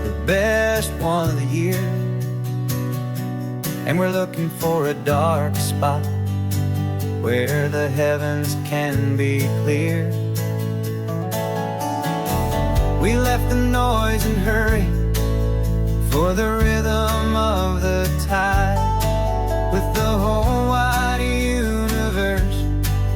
the best one of the year. And we're looking for a dark spot where the heavens can be clear. We left the noise and hurry for the rhythm of the tide, with the whole wide universe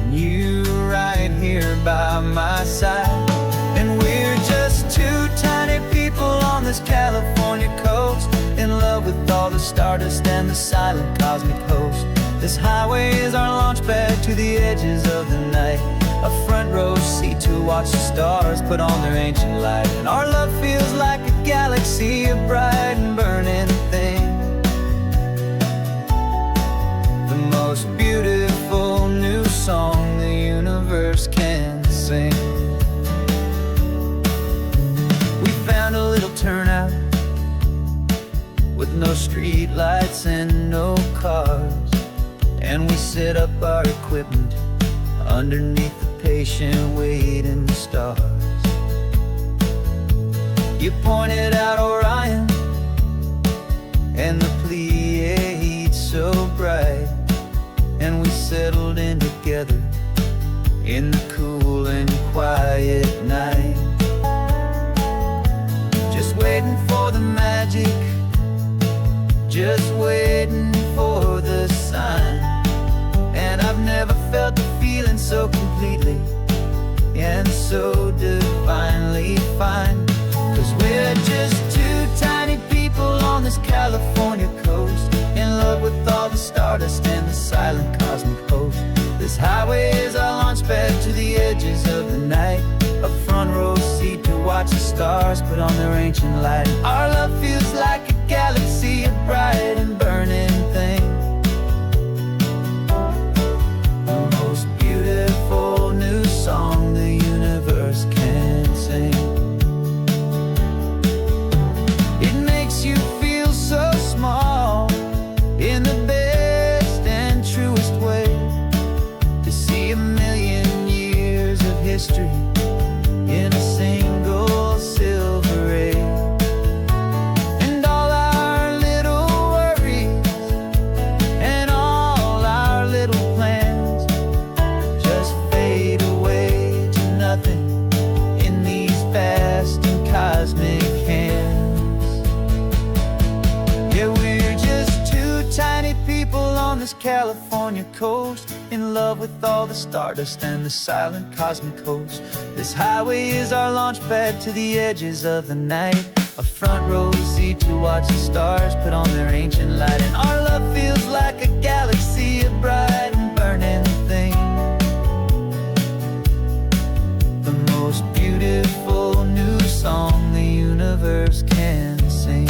and you right here by my side. And we're just two tiny people on this California coast, in love with all the stardust and the silent cosmic host. This highway is our launch pad to the edges of the night, a front row seat to watch the stars put on their ancient light. And our love feels like a galaxy, a bright and burning thing, the most beautiful new song the universe can sing. We found a little turnout with no street lights and no cars, and we set up our equipment underneath the patient waiting stars. You pointed out Orion and the Pleiades so bright, and we settled in together in the cool and quiet night, just waiting for the magic, just waiting for the sign. And I've never felt the feeling so completely and so divinely fine. 'Cause we're just two tiny people on this California coast, in love with all the stardust and the silent cosmic host. This highway is our launch pad to the edges of the night, a front row seat to watch the stars put on their ancient light. Our love feels like a galaxy, a bright and burning thing, the most beautiful new song the universe can sing. It makes you feel so small in the best and truest way, to see a million years of history in a single silver ray. And all this California coast, in love with all the stardust and the silent cosmic host. This highway is our launch pad to the edges of the night, a front row seat to watch the stars put on their ancient light. And our love feels like a galaxy of bright and burning things, the most beautiful new song the universe can sing.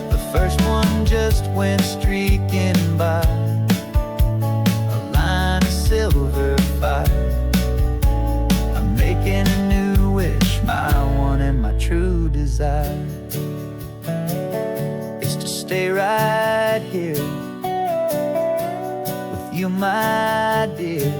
The first one just went streaking by, a line of silver fire. I'm making a new wish, my one and my true desire is to stay right here with you, my dear.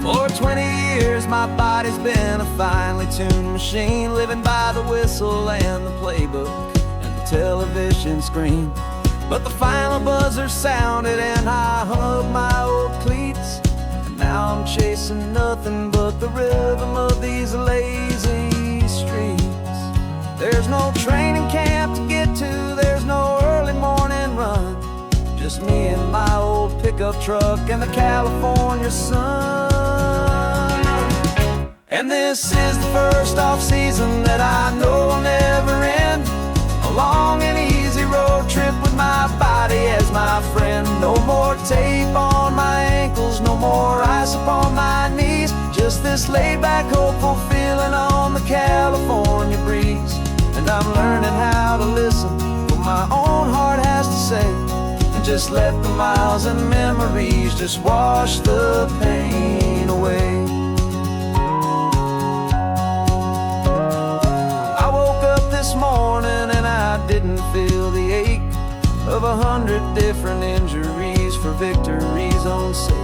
For 20 years my body's been a finely tuned machine, living by the whistle and the playbook and the television screen. But the final buzzer sounded and I hung up my old cleats, and now I'm chasing nothing but the rhythm of these lazy streets. There's no training camp to get to, there's no early morning run, just me and my old pickup truck and the California sun. And this is the first off-season that I know will never end, a long and easy road trip with my body as my friend. No more tape on my ankles, no more ice upon my knees, just this laid-back, hopeful feeling on the California breeze. And I'm learning how to listen to what my own heart has to say, and just let the miles and memories just wash the pain away. This morning and I didn't feel the ache of 100 different injuries for victory's own sake.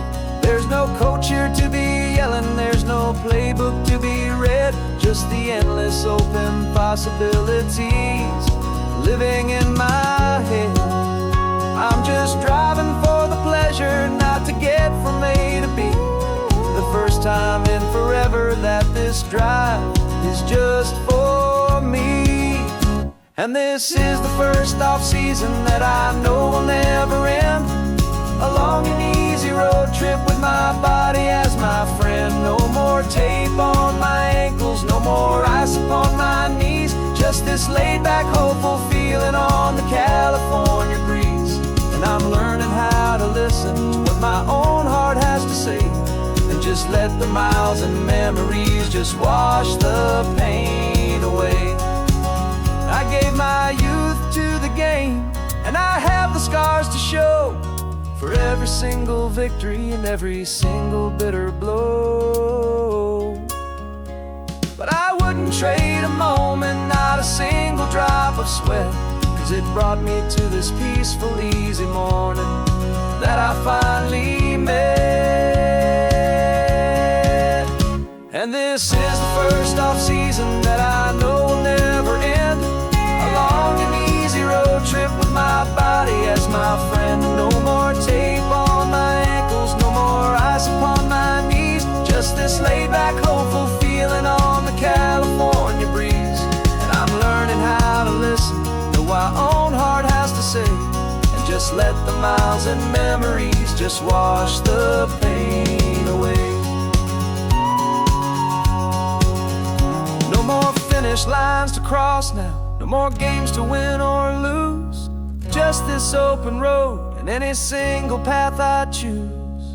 There's no coach here to be yelling, there's no playbook to be read, just the endless open possibilities living in my head. I'm just driving for the pleasure, not to get from A to B. The first time in forever that this drive is just for me. And this is the first off-season that I know will never end, a long and easy road trip with my body as my friend. No more tape on my ankles, no more ice upon my knees, just this laid-back, hopeful feeling on the California breeze. And I'm learning how to listen to what my own heart has to say, and just let the miles and memories just wash the pain away. I gave my youth to the game, and I have the scars to show for every single victory and every single bitter blow. But I wouldn't trade a moment, not a single drop of sweat, 'cause it brought me to this peaceful, easy morning that I finally met. And this is the first off-season that I know will never end, a long and easy road trip with my body as my friend. No more tape on my ankles, no more ice upon my knees, just this laid-back, hopeful feeling on the California breeze. And I'm learning how to listen to what my own heart has to say, and just let the miles and memories just wash the pain away. No more finish lines to cross now, no more games to win or lose, just this open road and any single path I choose,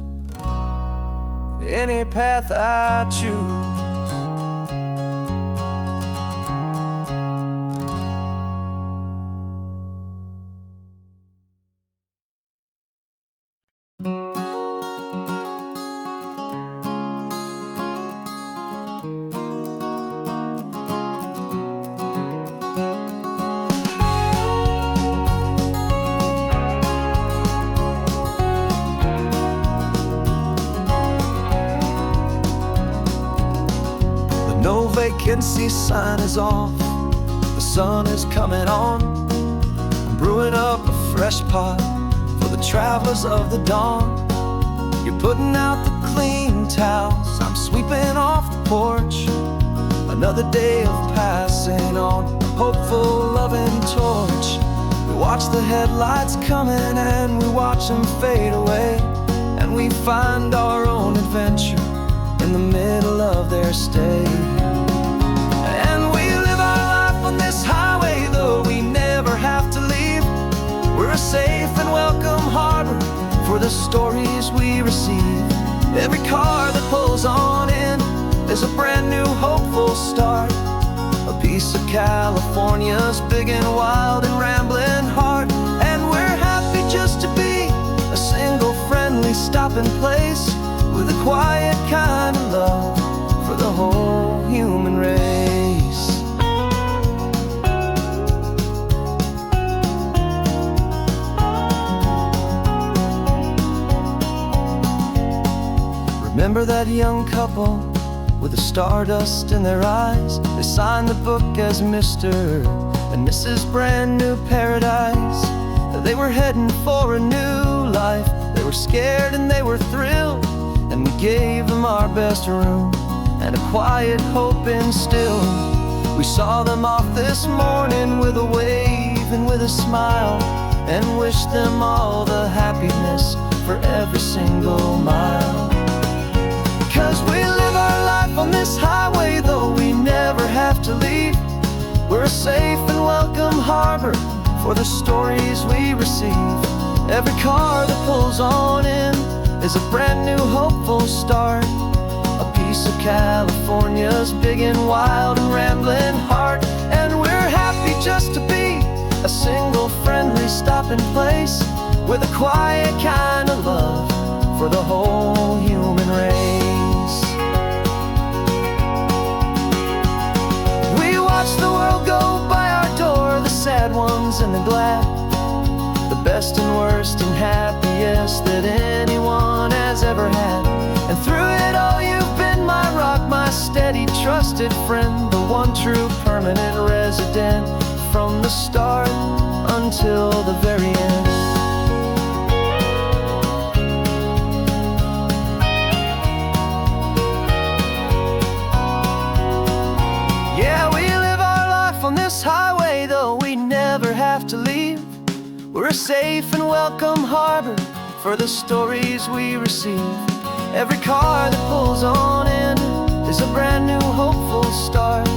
any path I choose. vacancy sign is off. The sun is coming on. I'm brewing up a fresh pot for the travelers of the dawn. You're putting out the clean towels, I'm sweeping off the porch. Another day of passing on a hopeful, loving torch. We watch the headlights coming and we watch them fade away, and we find our own adventure in the middle of their stay. And we live our life on this highway, though we never have to leave. We're a safe and welcome harbor for the stories we receive. Every car that pulls on in is a brand new hopeful start. A piece of California's big and wild and rambling heart. And we're happy just to be a single friendly stopping place with a quiet kind of love for the whole human race. Remember that young couple with the stardust in their eyes? They signed the book as Mr. and Mrs. Brand New Paradise. They were heading for a new life. They were scared and they were thrilled, and we gave them our best room and a quiet hope instilled. We saw them off this morning with a wave and with a smile, and wished them all the happiness for every single mile. 'Cause we live our life on this highway, though we never have to leave. We're a safe and welcome harbor for the stories we receive. Every car that pulls on in is a brand new hopeful start. A piece of California's big and wild and rambling heart. And we're happy just to be a single friendly stopping place with a quiet kind of love for the whole human race. We watch the world go by our door, the sad ones and the glad, the best and worst and happiest that anyone has ever had. And through it all you've been my rock, my steady trusted friend, the one true permanent resident from the start until the very end. Yeah, we live our life on this highway, though we never have to leave. We're a safe and welcome harbor for the stories we receive. Every car that pulls on in is a brand new hopeful start.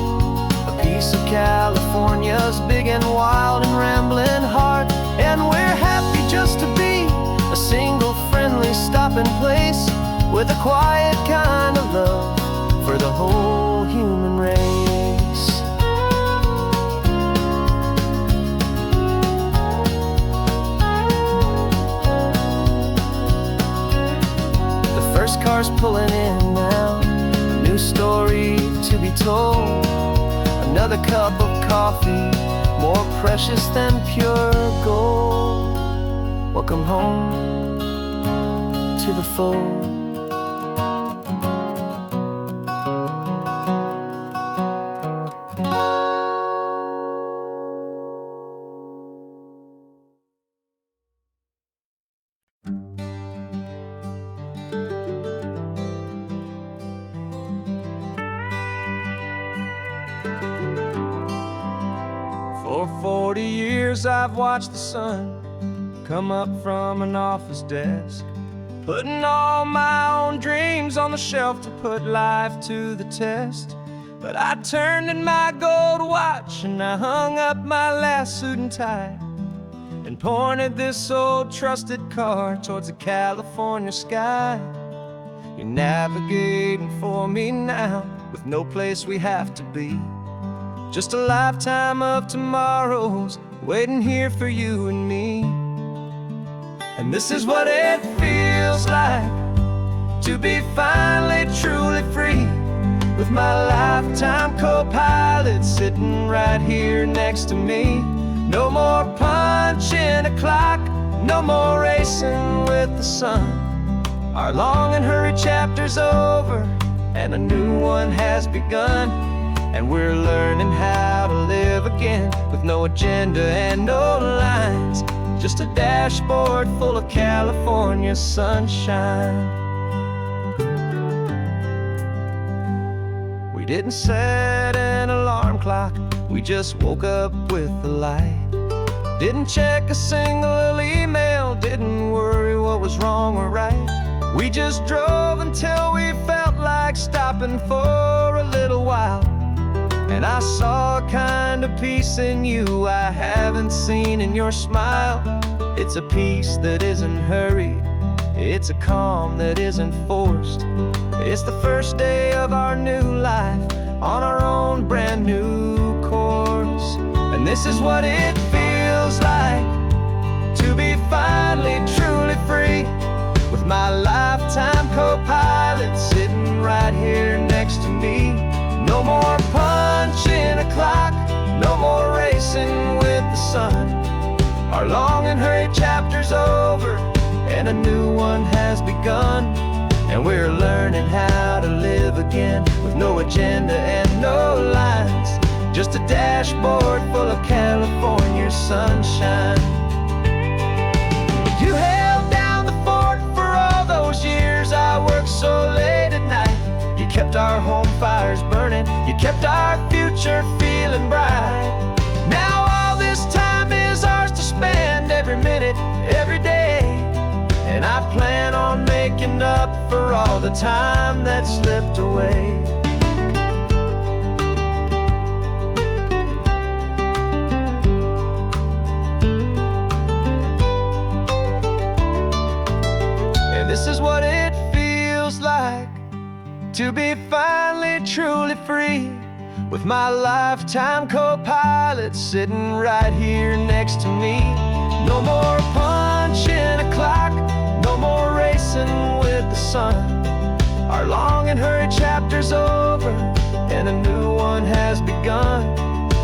A piece of California's big and wild and rambling heart. And we're happy just to be a single friendly stopping place with a quiet kind of love for the whole human race. First car's pulling in now, a new story to be told. Another cup of coffee, more precious than pure gold. Welcome home to the fold. For 40 years I've watched the sun come up from an office desk, putting all my own dreams on the shelf to put life to the test. But I turned in my gold watch and I hung up my last suit and tie, and pointed this old trusted car towards the California sky. You're navigating for me now with no place we have to be. Just a lifetime of tomorrows waiting here for you and me. And this is what it feels like to be finally truly free, with my lifetime co-pilot sitting right here next to me. No more punching a clock, no more racing with the sun. Our long and hurried chapter's over and a new one has begun. and we're learning how to live again with no agenda and no lines, just a dashboard full of California sunshine. We didn't set an alarm clock, we just woke up with the light. Didn't check a single email, didn't worry what was wrong or right. We just drove until we felt like stopping for a little while. And I saw a kind of peace in you I haven't seen in your smile. It's a peace that isn't hurried, it's a calm that isn't forced. It's the first day of our new life on our own brand new course. And this is what it feels like to be finally truly free, with my lifetime co-pilot sitting right here next to me. No more punching a clock, no more racing with the sun. Our long and hurried chapter's over, and a new one has begun. And we're learning how to live again with no agenda and no lines, just a dashboard full of California sunshine. You held down the fort for all those years I worked so late at night. You kept our home fires burning, you kept our future feeling bright. Now all this time is ours to spend, every minute, every day. And I plan on making up for all the time that slipped away. And this is what it feels like to be finally truly free, with my lifetime co-pilot sitting right here next to me. No more punching a clock, no more racing with the sun. Our long and hurried chapter's over, and a new one has begun.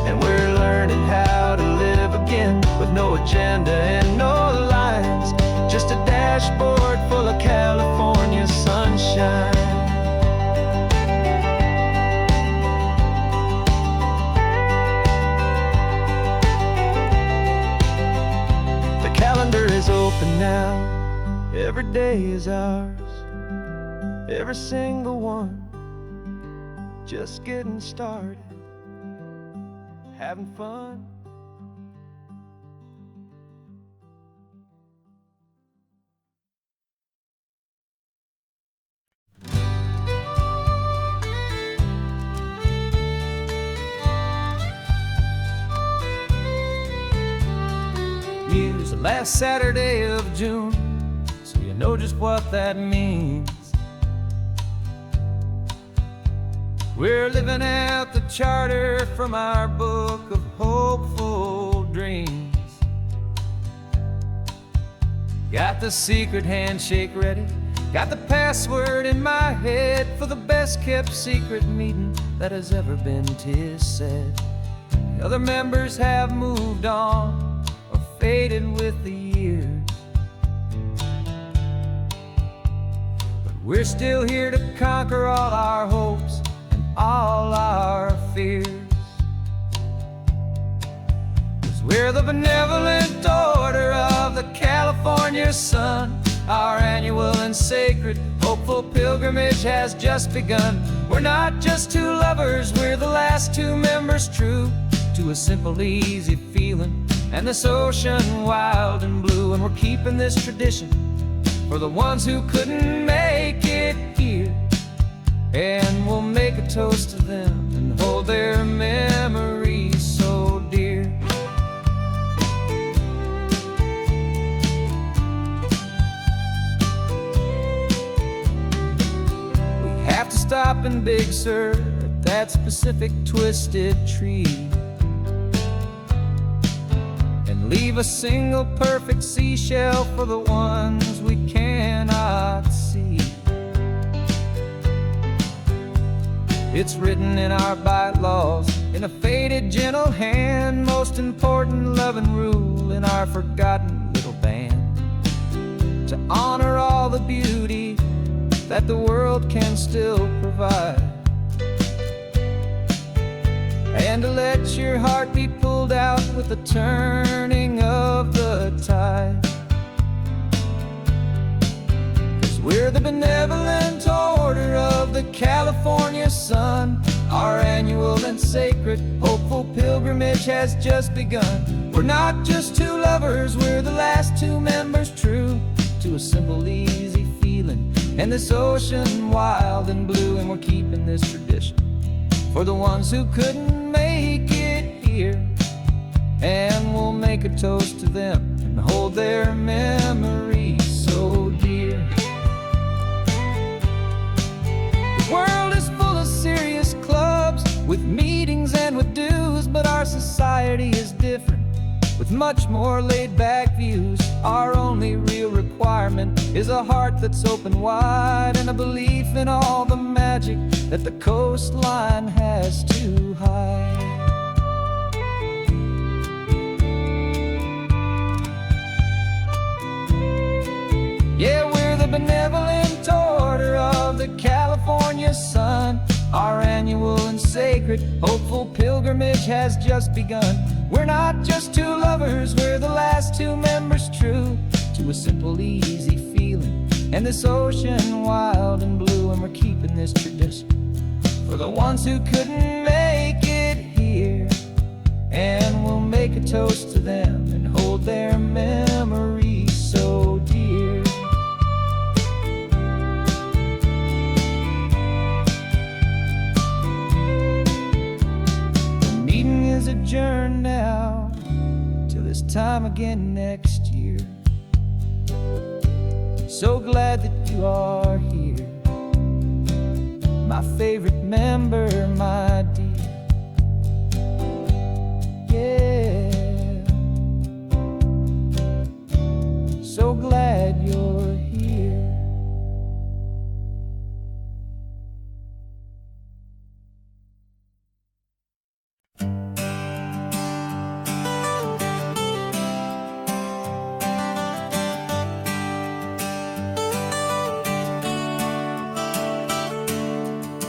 And we're learning how to live again with no agenda and no lines, just a dashboard full of California sunshine. The calendar is open now, every day is ours, every single one, just getting started, having fun. Muse, the last Saturday of June, so you know just what that means. We're living out the charter from our book of hopeful dreams. Got the secret handshake ready, got the password in my head for the best kept secret meeting that has ever been, 'tis said. The other members have moved on or faded with the years, but we're still here to conquer all our hopes and all our fears. 'Cause we're the benevolent order of the California sun. Our annual and sacred hopeful pilgrimage has just begun. We're not just two lovers, we're the last two members true to a simple, easy feeling and this ocean wild and blue. And we're keeping this tradition for the ones who couldn't make it here, and we'll make a toast to them and hold their memories so dear. We have to stop in Big Sur at that specific twisted tree and leave a single perfect seashell for the ones we cannot see. It's written in our bylaws in a faded gentle hand, most important love and rule in our forgotten little band, to honor all the beauty that the world can still provide. and to let your heart be pulled out with the turning of the tide. 'Cause we're the benevolent order of the California sun. Our annual and sacred, hopeful pilgrimage has just begun. We're not just two lovers, we're the last two members true to a simple, easy feeling, and this ocean wild and blue. And we're keeping this tradition for the ones who couldn't make it here, and we'll make a toast to them and hold their memories so dear. The world is full of serious clubs with meetings and with dues, but our society is different with much more laid-back views. Our only real requirement is a heart that's open wide, and a belief in all the magic that the coastline has to hide. Yeah, we're the benevolent order of the California sun. Our annual and sacred, hopeful pilgrimage has just begun. We're not just two lovers, we're the last two members true to a simple, easy feeling, and this ocean wild and blue. And we're keeping this tradition for the ones who couldn't make it here, and we'll make a toast to them and hold their memories so dear. The meeting is adjourned now till this time again next year. So glad that you are here, my favorite member, my dear. Yeah, so glad you're here.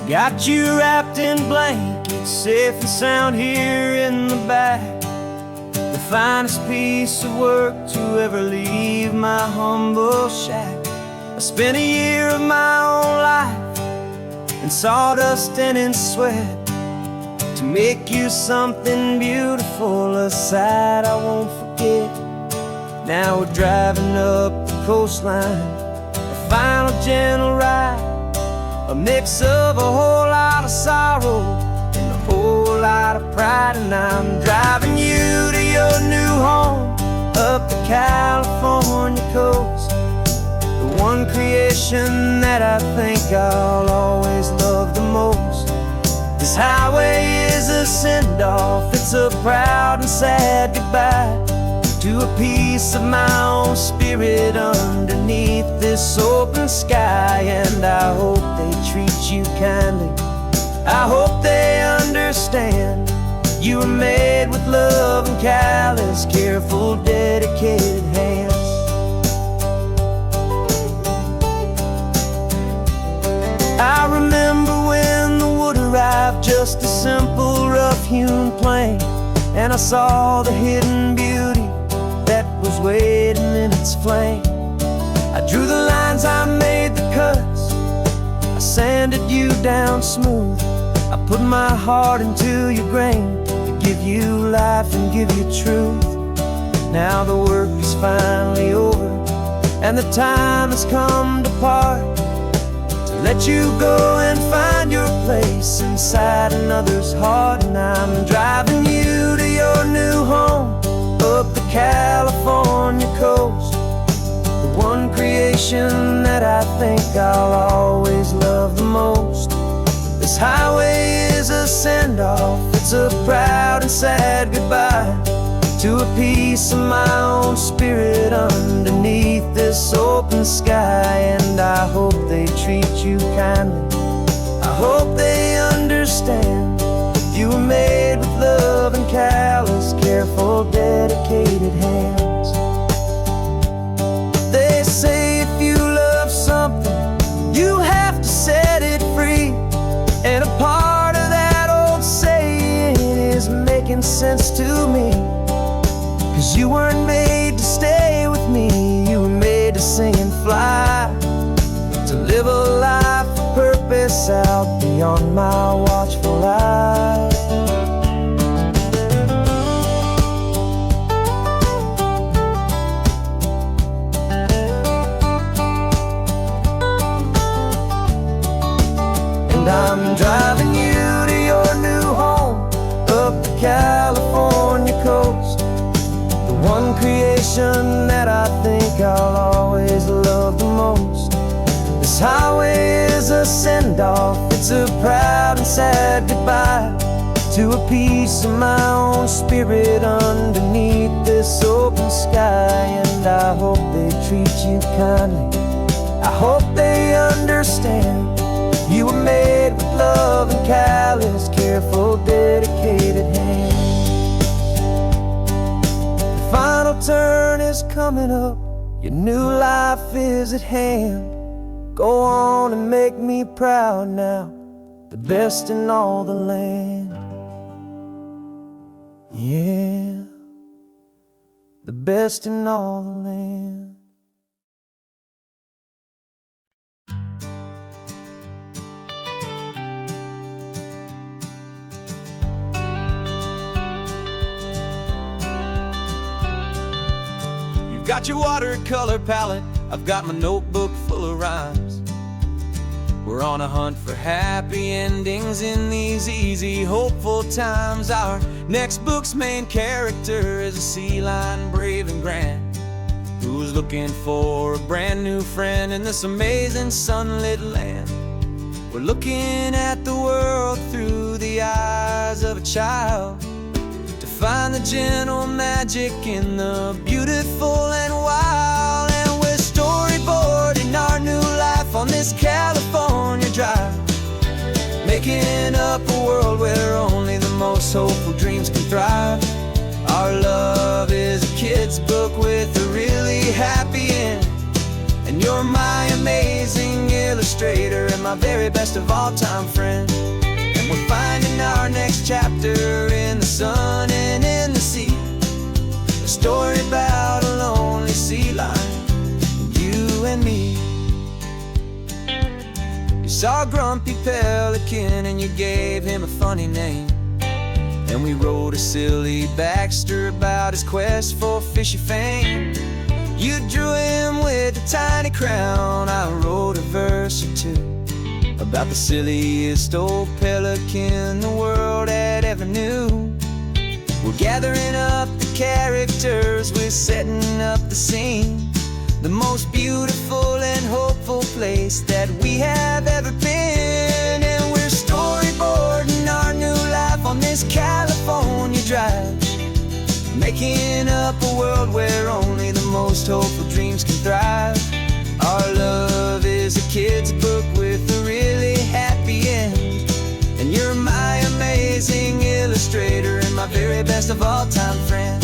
Got you wrapped in blankets, safe and sound here in the back. The finest piece of work to ever leave my humble shack. I spent a year of my own life in sawdust and in sweat to make you something beautiful, a sight I won't forget. Now we're driving up the coastline, a final gentle ride, a mix of a whole lot of sorrow and a whole lot of pride. And I'm driving you to your new home up the California coast, the one creation that I think I'll always love the most. This highway is a send-off, it's a proud and sad goodbye to a piece of my own spirit underneath this open sky. And I hope they treat you kindly, I hope they understand you were made with love and callous, careful, dedicated hands. I remember when the wood arrived, just a simple rough-hewn plank, and I saw the hidden beauty that was waiting in its flame. I drew the lines, I made the cuts, I sanded you down smooth. I put my heart into your grain to give you life and give you truth. Now the work is finally over, and the time has come to part, to let you go and find your place inside another's heart. And I'm driving you to your new home up the California coast, the one creation that I think I'll always love the most. This highway is a send-off, it's a proud and sad goodbye to a piece of my own spirit underneath this open sky. And I hope they treat you kindly, I hope they understand you were made with love and callous, careful, dedicated hands. They say if you love something, you have to set it free, and a part of that old saying you weren't made to stay with me, you were made to sing and fly, to live a life of purpose out beyond my watchful eye. I'm driving you to your new home, up the California coast, the one creation that I think I'll always love the most. This highway is a send-off, it's a proud and sad goodbye to a piece of my own spirit underneath this open sky. And I hope they treat you kindly, I hope they understand you were made with love and callous, careful, dedicated hands. The final turn is coming up, your new life is at hand. Go on and make me proud now, the best in all the land. Yeah, the best in all the land. Got your watercolor palette, I've got my notebook full of rhymes. We're on a hunt for happy endings in these easy, hopeful times. Our next book's main character is a sea lion, brave and grand, who's looking for a brand new friend in this amazing sunlit land. We're looking at the world through the eyes of a child, find the gentle magic in the beautiful and wild. And we're storyboarding our new life on this California drive, making up a world where only the most hopeful dreams can thrive. Our love is a kid's book with a really happy end, and you're my amazing illustrator and my very best of all time friend. We're finding our next chapter in the sun and in the sea, a story about a lonely sea lion, you and me. You saw a grumpy pelican and you gave him a funny name, and we wrote a silly Baxter about his quest for fishy fame. You drew him with a tiny crown, I wrote a verse or two about the silliest old pelican the world had ever knew. We're gathering up the characters, we're setting up the scene, the most beautiful and hopeful place that we have ever been. And we're storyboarding our new life on this California drive, making up a world where only the most hopeful dreams can thrive. Our love is a kid's book with a really happy end, and you're my amazing illustrator and my very best of all time friend.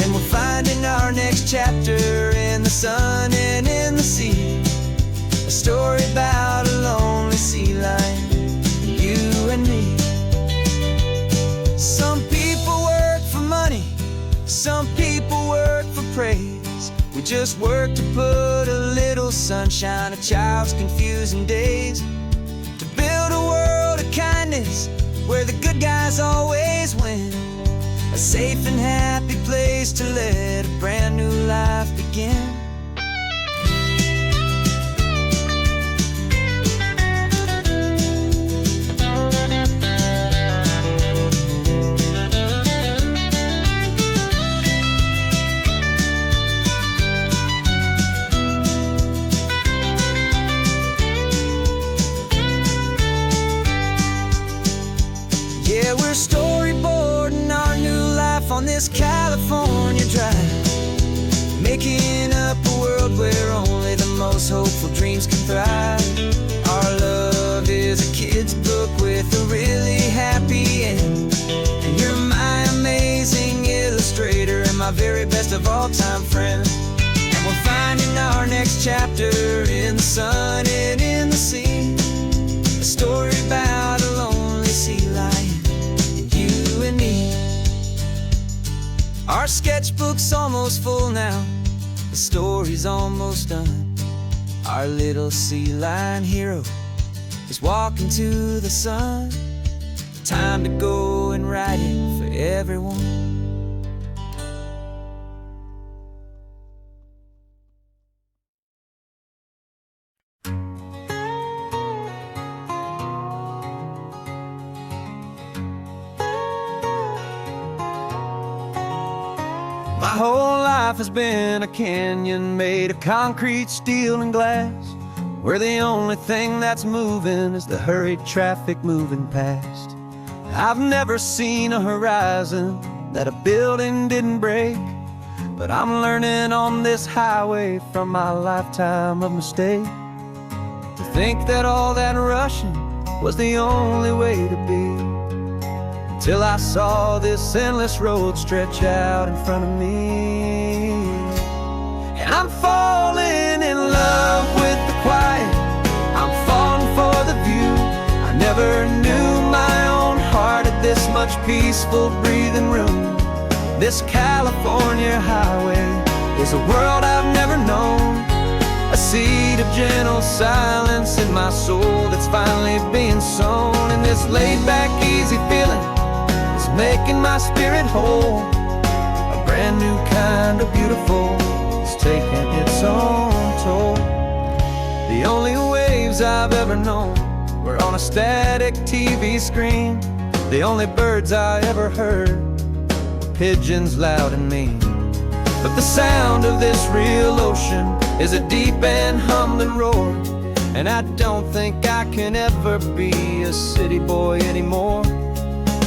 And we're finding our next chapter in the sun and in the sea, a story about a lonely sea lion, you and me. Some people work for money, some people work for praise. We just work to put a little sunshine in a child's confusing days, to build a world of kindness where the good guys always win, a safe and happy place to let a brand new life begin. Yeah, we're storyboarding our new life on this California drive, making up a world where only the most hopeful dreams can thrive. Our love is a kid's book with a really happy end, and you're my amazing illustrator and my very best of all time friend. And we're finding our next chapter in the sun and in the sea, a story about a lonely sea lion, you and me. Our sketchbook's almost full now, the story's almost done. Our little sea lion hero is walking to the sun. Time to go and write it for everyone. My whole life has been a canyon made of concrete, steel, and glass, where the only thing that's moving is the hurried traffic moving past. I've never seen a horizon that a building didn't break, but I'm learning on this highway from my lifetime of mistakes to think that all that rushing was the only way to be. Till I saw this endless road stretch out in front of me. And I'm falling in love with the quiet, I'm falling for the view. I never knew my own heart had this much peaceful breathing room. This California highway is a world I've never known, a seed of gentle silence in my soul that's finally being sown. And this laid-back, easy feeling making my spirit whole. A brand new kind of beautiful is taking its own toll. The only waves I've ever known were on a static TV screen. The only birds I ever heard were pigeons loud and mean. But the sound of this real ocean is a deep and humbling roar, and I don't think I can ever be a city boy anymore.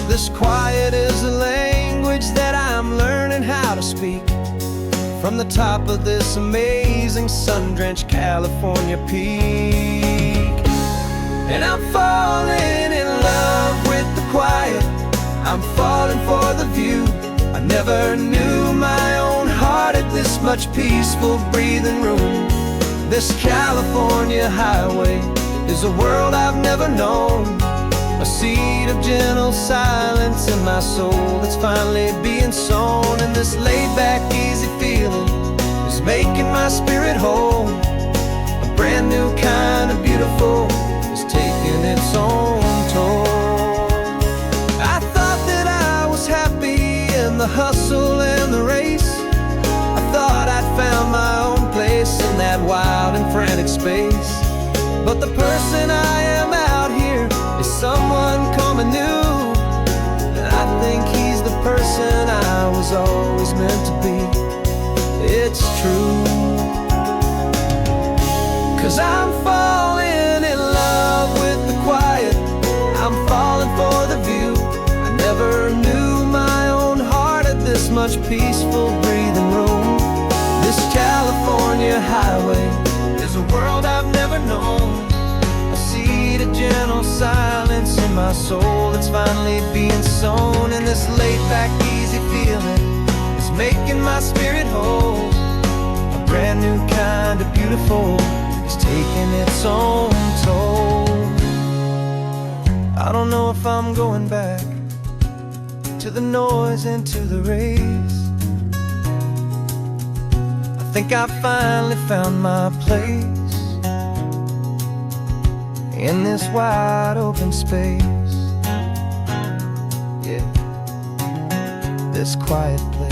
This quiet is a language that I'm learning how to speak from the top of this amazing sun-drenched California peak. And I'm falling in love with the quiet, I'm falling for the view. I never knew my own heart had this much peaceful breathing room. This California highway is a world I've never known, a seed of gentle silence in my soul that's finally being sown. And this laid-back, easy feeling is making my spirit whole. A brand new kind of beautiful is taking its own toll. I thought that I was happy in the hustle and the race. I thought I'd found my own place in that wild and frantic space. But the person I am out here is someone coming new, and I think he's the person I was always meant to be. It's true, 'cause I'm falling in love with the quiet, I'm falling for the view. I never knew my own heart had this much peaceful breathing room. This California highway is a world I've never known, a seed of gentle silence in my soul that's finally being sown. And this laid-back, easy feeling is making my spirit whole. A brand new kind of beautiful is taking its own toll. I don't know if I'm going back to the noise and to the race. I think I finally found my place in this wide open space, yeah, this quiet place.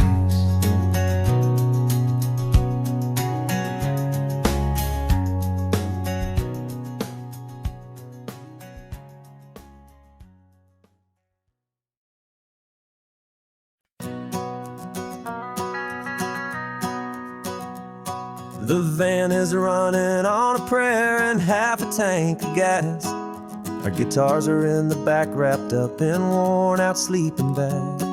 The van is running on a prayer and half a tank of gas. Our guitars are in the back, wrapped up in worn-out sleeping bags.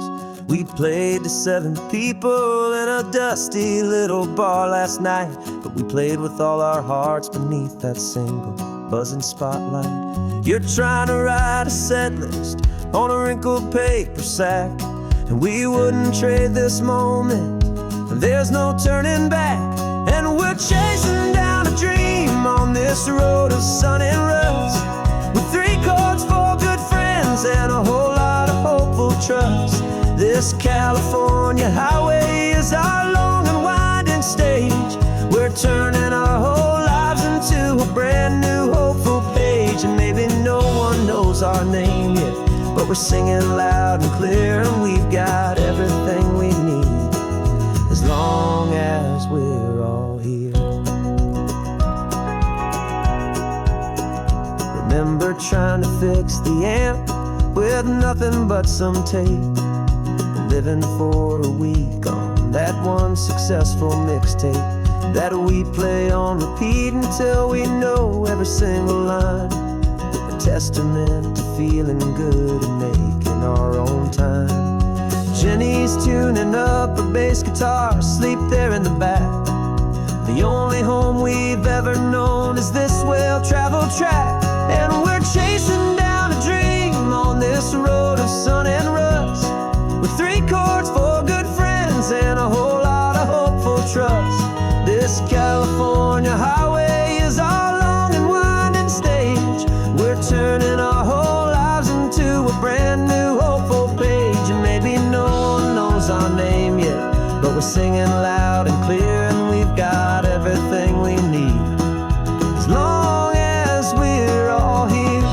We played to 7 people in a dusty little bar last night, but we played with all our hearts beneath that single buzzing spotlight. You're trying to write a set list on a wrinkled paper sack, and we wouldn't trade this moment. There's no turning back, and we're chasing down a dream on this road of sun and rust, with 3 chords, 4 good friends, and a whole lot of hopeful trust. This California highway is our long and winding stage. We're turning our whole lives into a brand new hopeful page. And maybe no one knows our name yet, but we're singing loud and clear, and we've got everything we need, as long as we're all here. Remember trying to fix the amp with nothing but some tape, living for a week on that one successful mixtape that we play on repeat until we know every single line. A testament to feeling good and making our own time. Jenny's tuning up her bass guitar, asleep there in the back. The only home we've ever known is this well-traveled track. And we're chasing down a dream on this road of sun and rust, with 3 chords, 4 good friends, and a whole lot of hopeful trust. This California highway is our long and winding stage. We're turning our whole lives into a brand new hopeful page. And maybe no one knows our name yet, but we're singing loud and clear, and we've got everything we need, as long as we're all here.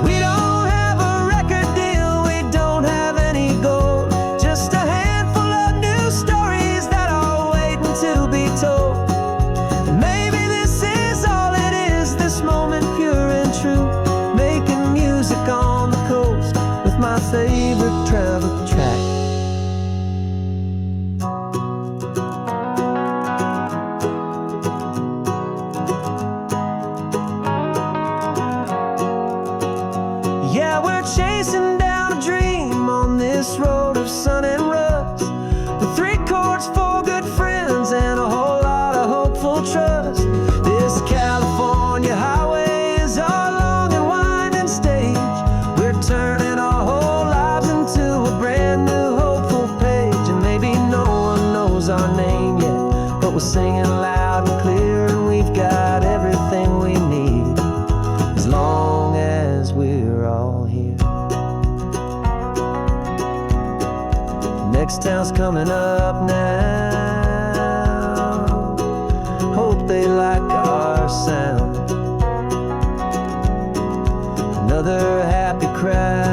We don't have a record deal, we don't have any gold, just a handful of new stories that are waiting to be told. And maybe this is all it is, this moment pure and true, making music on the coast with my favorite travel track. Yeah, we're chasing down a dream on this road of sun and rust, with 3 chords, 4 good friends, and a whole lot of hopeful trust. This California highway is our long and winding stage. We're turning our whole lives into a brand new hopeful page. And maybe no one knows our name yet, but we're singing loud and clear, and we've got everything we need, as long as we're all here. Next town's coming up now, hope they like our sound. Another happy crowd,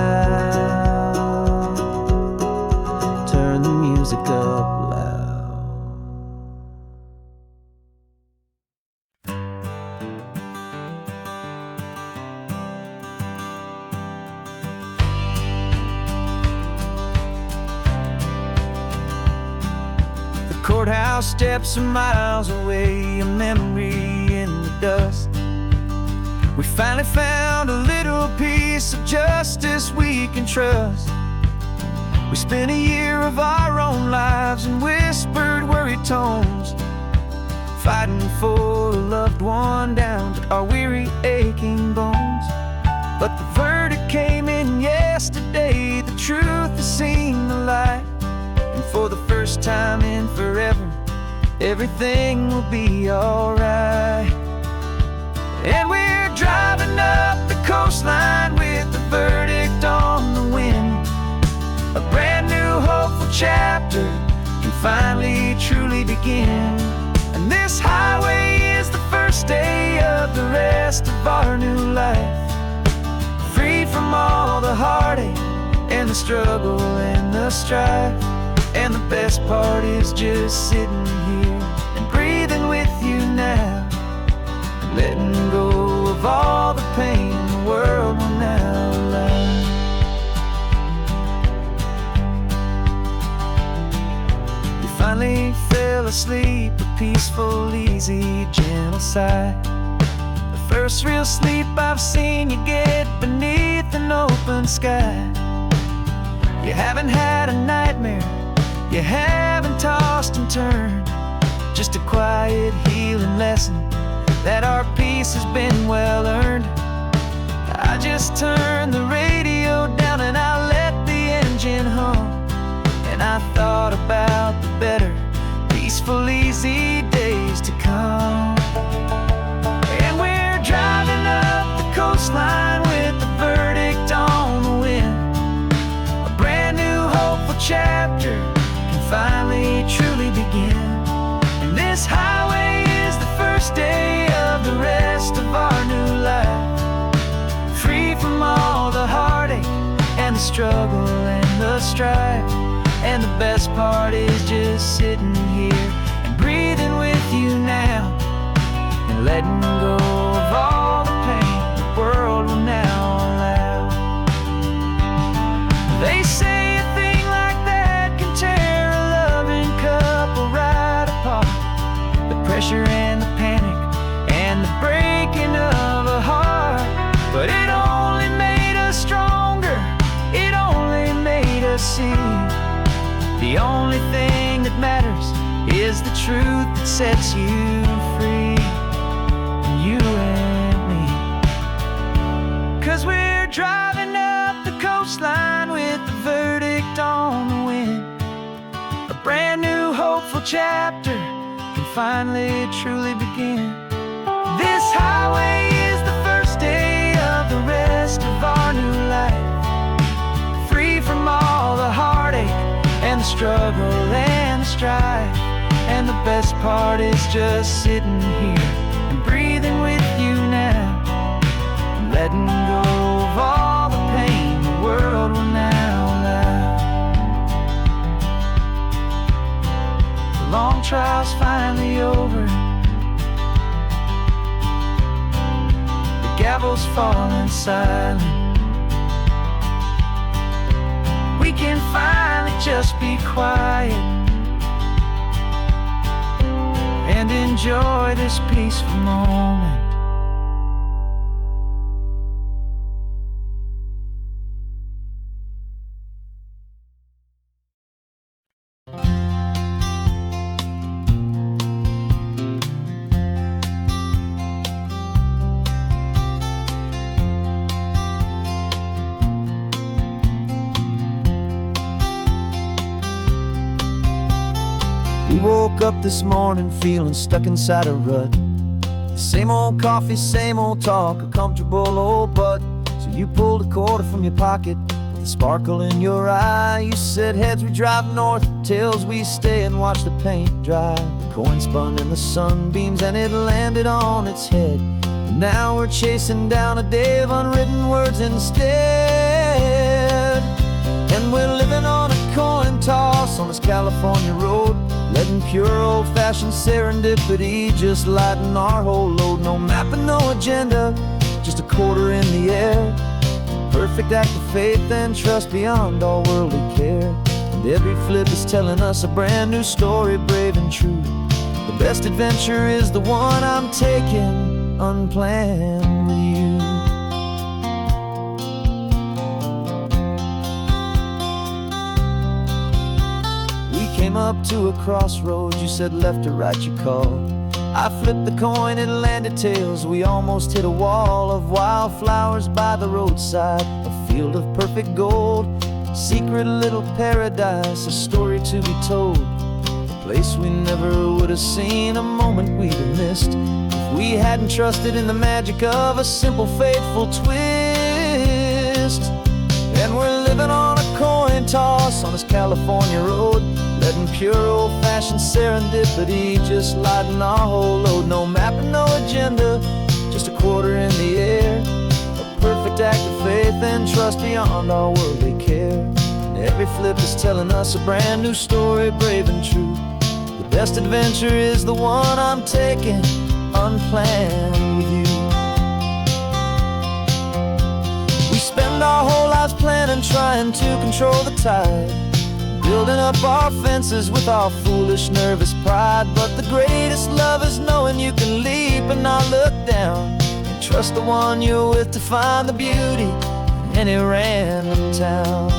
turn the music up loud. Courthouse steps are miles away, a memory in the dust. We finally found a little piece of justice we can trust. We spent a year of our own lives in whispered, worried tones, fighting for a loved one down to our weary, aching bones. But the verdict came in yesterday, the truth has seen the light. And for the first time in forever, everything will be alright. And we're driving up the coastline with the verdict on the wind. A brand new hopeful chapter can finally truly begin. And this highway is the first day of the rest of our new life, free from all the heartache and the struggle and the strife. And the best part is just sitting here and breathing with you now, letting go of all the pain the world will now allow. You finally fell asleep, a peaceful, easy, gentle sigh. The first real sleep I've seen you get beneath an open sky. You haven't had a nightmare, you haven't tossed and turned, just a quiet healing lesson that our peace has been well earned. I just turned the radio down and I let the engine hum, and I thought about the better, peaceful, easy days to come. And we're driving up the coastline with the verdict on the wind, a brand new hopeful chapter struggle and the strife. And the best part is just sitting here and breathing with you now, and letting go of all the pain the world will now allow. They say a thing like that can tear a loving couple right apart. The pressure and the panic and the breaking of a heart. But it only made us stronger, it only made us see the only thing that matters is the truth that sets you free. You and me. 'Cause we're driving up the coastline with the verdict on the wind. A brand new hopeful chapter can finally truly begin. This highway is the first day of the rest of our new life. Free from all the heartache and the struggle and the strife. And the best part is just sitting here and breathing with you now, and letting go of all the pain the world will now allow. The long trial's finally over, the gavel's falling silent. We can finally just be quiet and enjoy this peaceful moment. We woke up this morning feeling stuck inside a rut. Same old coffee, same old talk, a comfortable old butt. So you pulled a quarter from your pocket with a sparkle in your eye. You said heads we drive north, tails we stay and watch the paint dry. The coin spun in the sunbeams and it landed on its head. And now we're chasing down a day of unwritten words instead. And we're living on a coin toss on this California road, letting pure old-fashioned serendipity just lighten our whole load. No map and no agenda, just a quarter in the air. Perfect act of faith and trust beyond all worldly care. And every flip is telling us a brand new story, brave and true. The best adventure is the one I'm taking unplanned with you. Came up to a crossroads, you said left or right you called. I flipped the coin, it landed tails. We almost hit a wall of wildflowers by the roadside, a field of perfect gold, secret little paradise, a story to be told. A place we never would have seen, a moment we'd have missed if we hadn't trusted in the magic of a simple faithful twist. And we're living on a coin toss on this California road, letting pure old-fashioned serendipity just lighten our whole load. No map and no agenda, just a quarter in the air. A perfect act of faith and trust beyond our worldly care. And every flip is telling us a brand new story, brave and true. The best adventure is the one I'm taking unplanned with you. We spend our whole lives planning, trying to control the tide, building up our fences with our foolish, nervous pride. But the greatest love is knowing you can leap and not look down, and trust the one you're with to find the beauty in any random town.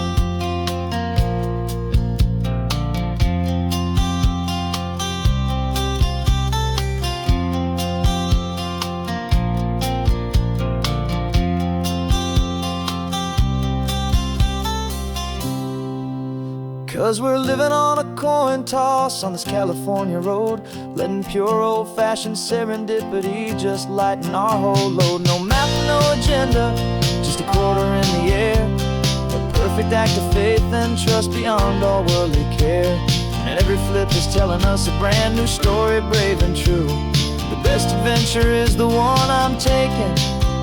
'Cause we're living on a coin toss on this California road, letting pure old-fashioned serendipity just lighten our whole load. No map, no agenda, just a quarter in the air. A perfect act of faith and trust beyond all worldly care. And every flip is telling us a brand new story, brave and true. The best adventure is the one I'm taking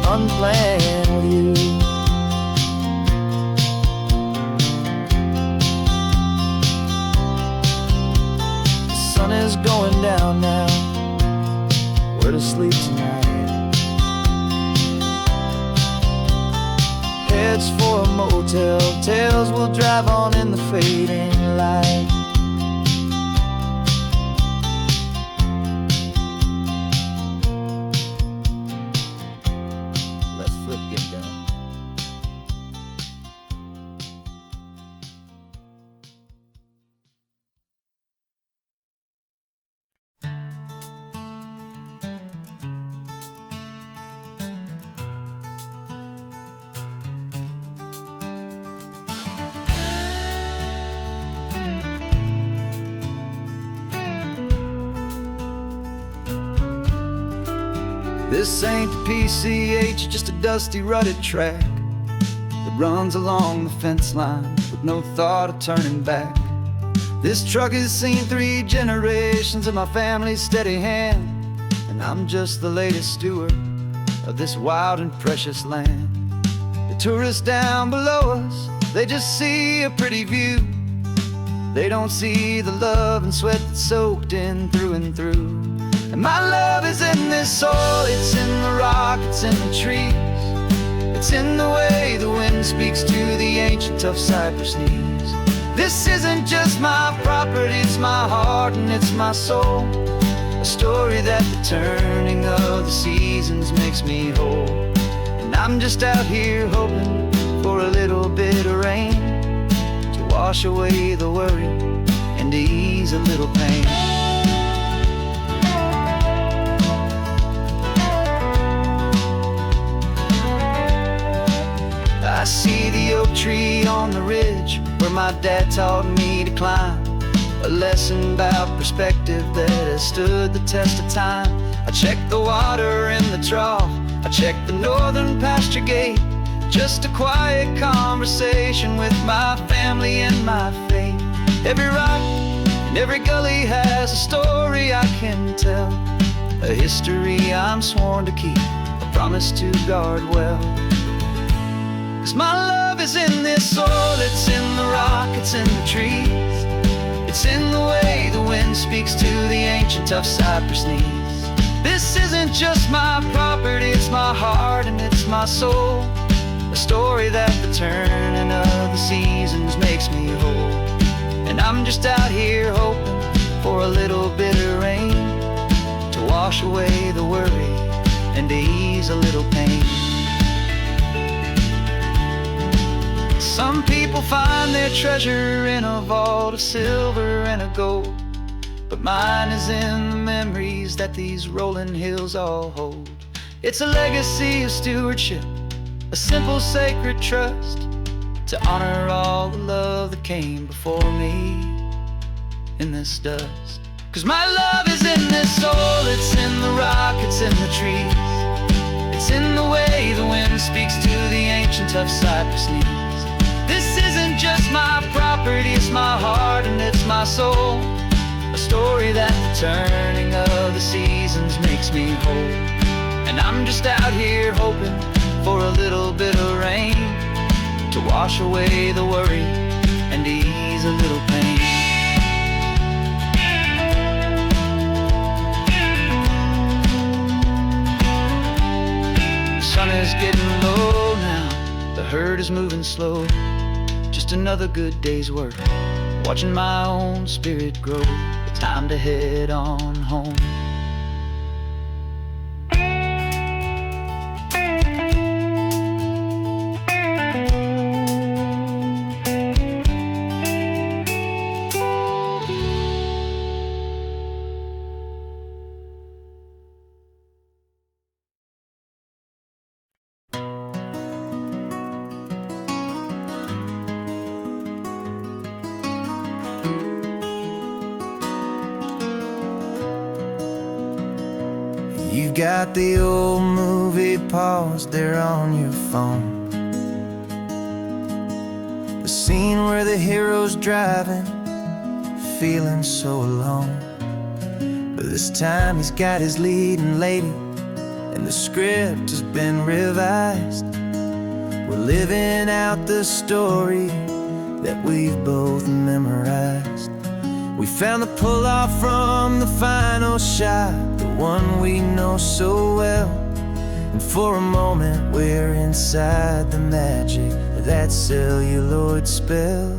unplanned with you. laying down now, where to sleep tonight. Heads for a motel, tails will drive on in the fading light. Let's flip get down. This ain't the PCH, just a dusty, rutted track that runs along the fence line with no thought of turning back. This truck has seen 3 generations of my family's steady hand, and I'm just the latest steward of this wild and precious land. The tourists down below us, they just see a pretty view. They don't see the love and sweat that's soaked in through and through. And my love is in this soil, it's in the rock, it's in the trees. It's in the way the wind speaks to the ancient tough cypress knees. This isn't just my property, it's my heart and it's my soul. A story that the turning of the seasons makes me whole. And I'm just out here hoping for a little bit of rain to wash away the worry and to ease a little pain. I see the oak tree on the ridge where my dad taught me to climb. A lesson about perspective that has stood the test of time. I check the water in the trough, I check the northern pasture gate. Just a quiet conversation with my family and my faith. Every rock and every gully has a story I can tell. A history I'm sworn to keep, a promise to guard well. 'Cause my love is in this soil, it's in the rock, it's in the trees. It's in the way the wind speaks to the ancient tough cypress knees. This isn't just my property, it's my heart and it's my soul. A story that the turning of the seasons makes me whole. And I'm just out here hoping for a little bit of rain to wash away the worry and to ease a little pain. Some people find their treasure in a vault of silver and of gold, but mine is in the memories that these rolling hills all hold. It's a legacy of stewardship, a simple sacred trust, to honor all the love that came before me in this dust. 'Cause my love is in this soil, it's in the rock, it's in the trees. It's in the way the wind speaks to the ancient tough cypress knees. This isn't just my property, it's my heart and it's my soul. A story that the turning of the seasons makes me whole. And I'm just out here hoping for a little bit of rain to wash away the worry and ease a little pain. The sun is getting low now, the herd is moving slow. Just another good day's work, watching my own spirit grow. Time to head on home. You've got the old movie paused there on your phone. The scene where the hero's driving, feeling so alone. But this time he's got his leading lady, and the script has been revised. We're living out the story that we've both memorized. We found the pull-off from the final shot, the one we know so well. And for a moment we're inside the magic of that celluloid spell.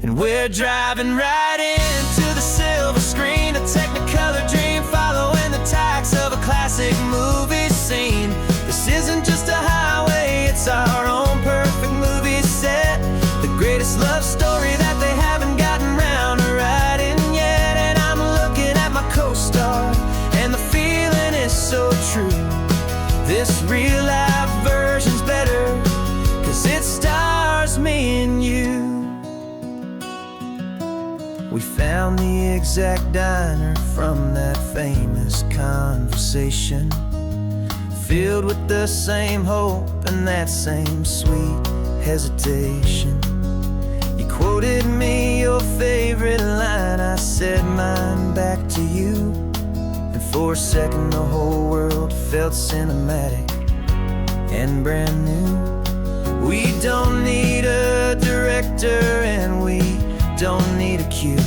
And we're driving right into the silver screen, a technicolor dream, following the tacks of a classic movie scene. This isn't just a highway, it's our own perfect movie set, the greatest love story that they haven't gotten round to writing yet. And I'm looking at my co-star, and the feeling is so true. This real-life version's better, 'cause it stars me and you. We found the exact diner from that famous conversation, filled with the same hope and that same sweet hesitation. You quoted me your favorite line, I said mine back to you. And for a second the whole world felt cinematic and brand new. We don't need a director and we don't need a cue.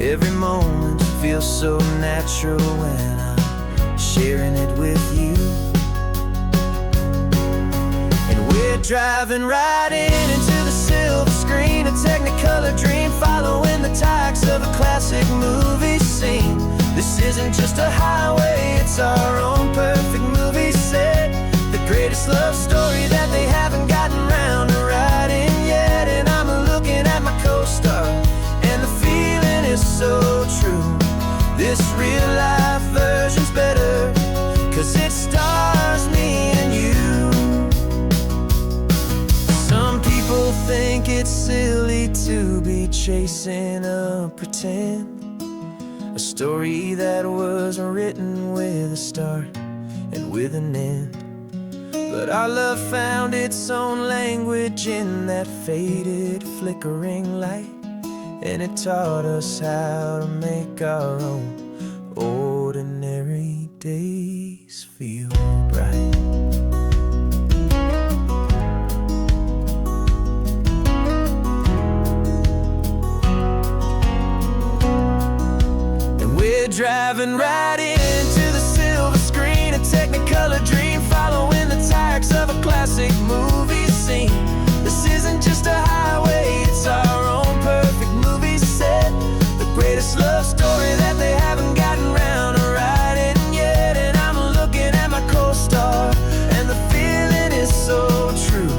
Every moment feels so natural when I'm sharing it with you. And we're driving right into the silver screen, a technicolor dream, following the tacks of a classic movie scene. This isn't just a highway, it's our own perfect movie set, the greatest love story that they haven't gotten round to writing yet. And I'm looking at my co-star, and the feeling is so true. This real-life version's better, 'cause it stars me and you. Some people think it's silly to be chasing a pretend, a story that was written with a start and with an end. But our love found its own language in that faded, flickering light, and it taught us how to make our own ordinary days feel bright. And we're driving right into the silver screen, a technicolor dream, following the tacks of a classic movie scene. This isn't just a highway, it's our own perfect movie set, the greatest love story that they haven't gotten round to writing yet. And I'm looking at my co-star, and the feeling is so true.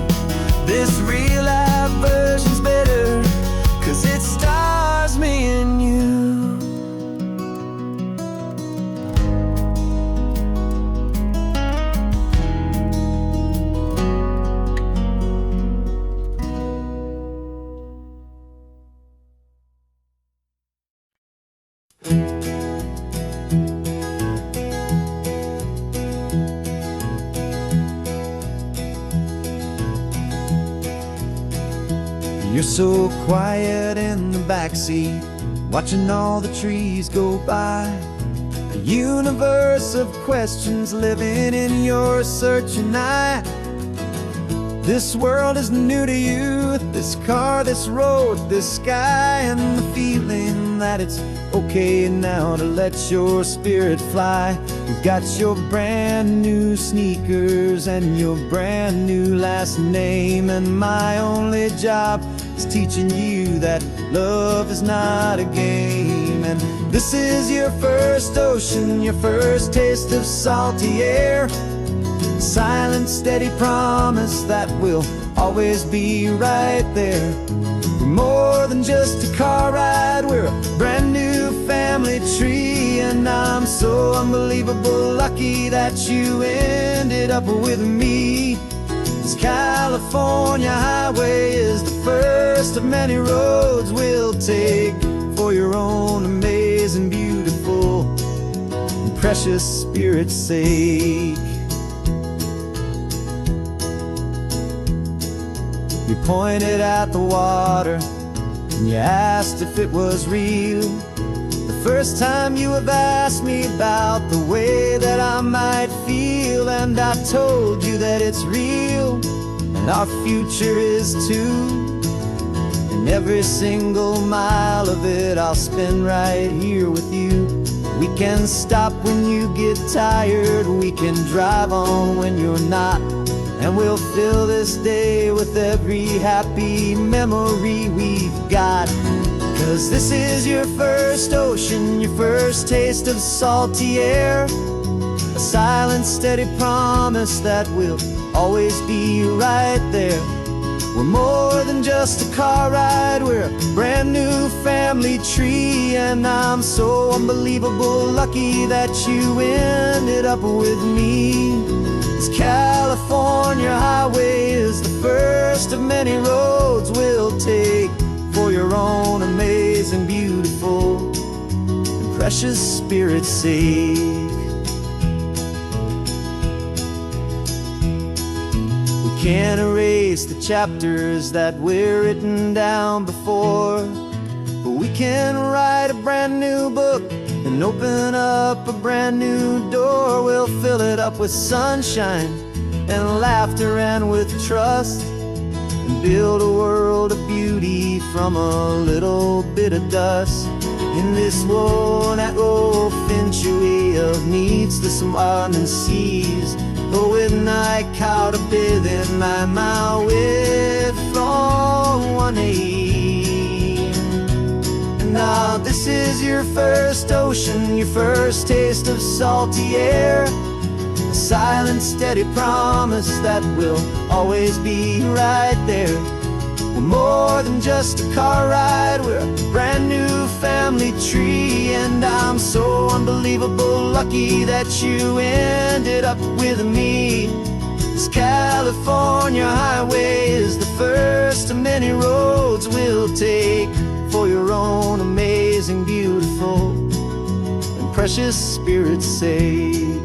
This real-life version's better, 'cause it stars me and you. You're so quiet in the backseat, watching all the trees go by. A universe of questions living in your searching eye. This world is new to you, this car, this road, this sky, and the feeling that it's okay now to let your spirit fly. You've got your brand new sneakers and your brand new last name, and my only job is teaching you that love is not a game. And this is your first ocean, your first taste of salty air, silent, steady promise that we'll always be right there. We're more than just a car ride, we're a brand new family tree. And I'm so unbelievable lucky that you ended up with me. This California highway is the first of many roads we'll take for your own amazing, beautiful, and precious spirit's sake. You pointed at the water and you asked if it was real. The first time you have asked me about the way that I might feel, and I told you that it's real and our future is too. and every single mile of it I'll spend right here with you. We can stop when you get tired, we can drive on when you're not, and we'll fill this day with every happy memory we've got. 'Cause this is your first ocean, your first taste of salty air, a silent, steady promise that we'll always be right there. We're more than just a car ride, we're a brand new family tree, and I'm so unbelievable lucky that you ended up with me. This California highway is the first of many roads we'll take for your own amazing, beautiful, and precious spirit's sake. Can't erase the chapters that we're written down before, but we can write a brand new book and open up a brand new door. We'll fill it up with sunshine and laughter and with trust, and build a world of beauty from a little bit of dust. In this world that finchuy of needs to some and seas, but when I caught a bit in my mouth with from one aim. And now this is your first ocean, your first taste of salty air, a silent, steady promise that we'll always be right there. We're more than just a car ride, we're a brand new family tree, and I'm so unbelievable lucky that you ended up with me. This California highway is the first of many roads we'll take for your own amazing, beautiful, and precious spirit's sake.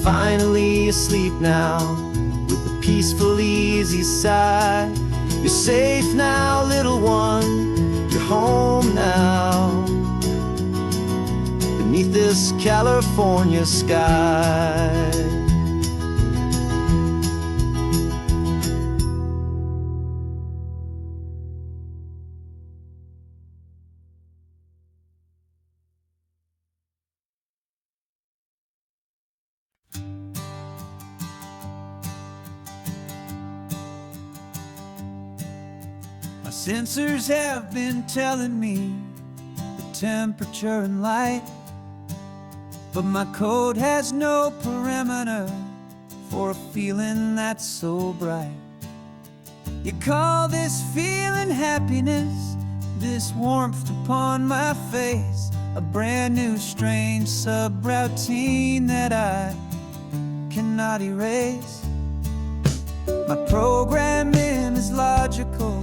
Finally asleep now, with a peaceful, easy sigh. You're safe now, little one, you're home now, beneath this California sky. My sensors have been telling me the temperature and light, but my code has no parameter for a feeling that's so bright. You call this feeling happiness, this warmth upon my face, a brand new strange subroutine that I cannot erase. My programming is logical,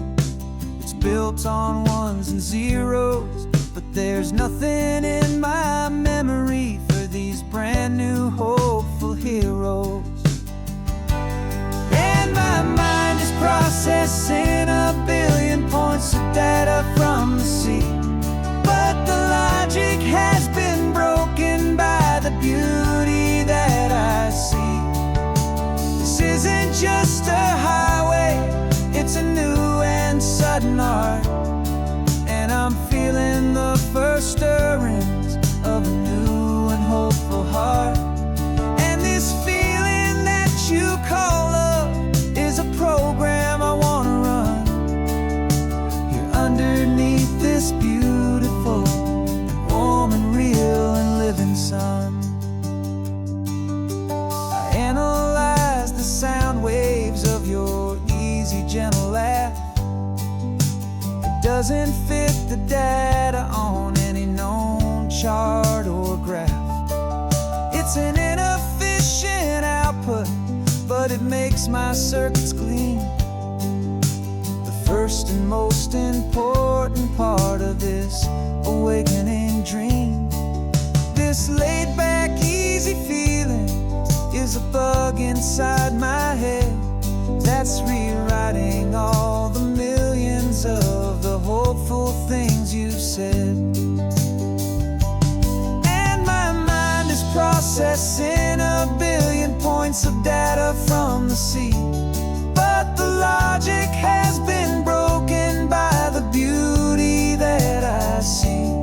built on ones and zeros, but there's nothing in my memory for these brand new hopeful heroes. And my mind is processing a billion points of data from the sea, but the logic has been broken by the beauty that I see. This isn't just a highway, it's a new and sudden art, and I'm feeling the first stirrings of a new and hopeful heart. And this feeling that you call love is a program I want to run here underneath this beautiful and warm and real and living sun. I analyze the sound waves of your easy, gentle laugh. It doesn't fit the data on any known chart or graph. It's an inefficient output, but it makes my circuits gleam. The first and most important part of this awakening dream. This laid-back, easy feeling is a bug inside my head that's rewriting all the millions of the hopeful things you've said. And my mind is processing a billion points points of data from the sea. But the logic has been broken by the beauty that I see.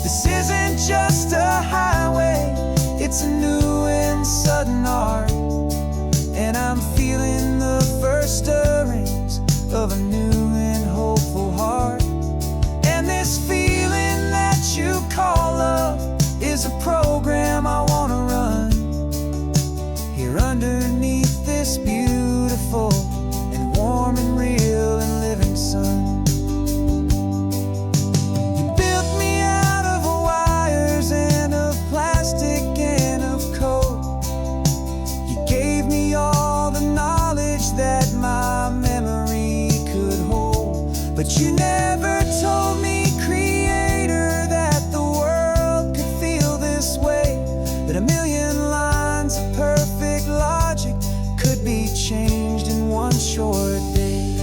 This isn't just a highway, it's a new and sudden art. And I'm feeling the first stirrings of a new and hopeful heart. And this feeling that you call love is a program I wanna run here underneath this beautiful and warm and real and living sun. You built me out of wires and of plastic and of code. You gave me all the knowledge that my memory could hold. But you never told me, Creator, that the world could feel this way, that a million lines of perfect logic could be changed in one short day.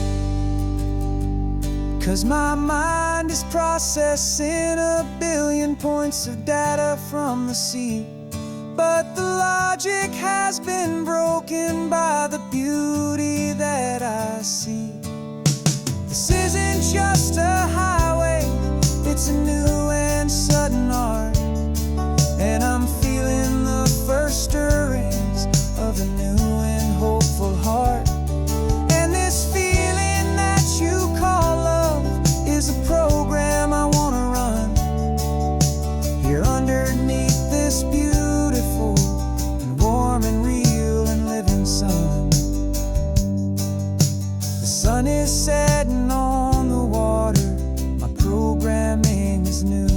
'Cause my mind is processing a billion points of data from the sea. But the logic has been broken by the beauty that I see. This isn't just a highway, it's a new and sudden art. And I'm feeling the first stirrings of a new and hopeful heart. And this feeling that you call love is a program I wanna run here underneath this beautiful and warm and real and living sun. The sun is setting on the water, my programming is new.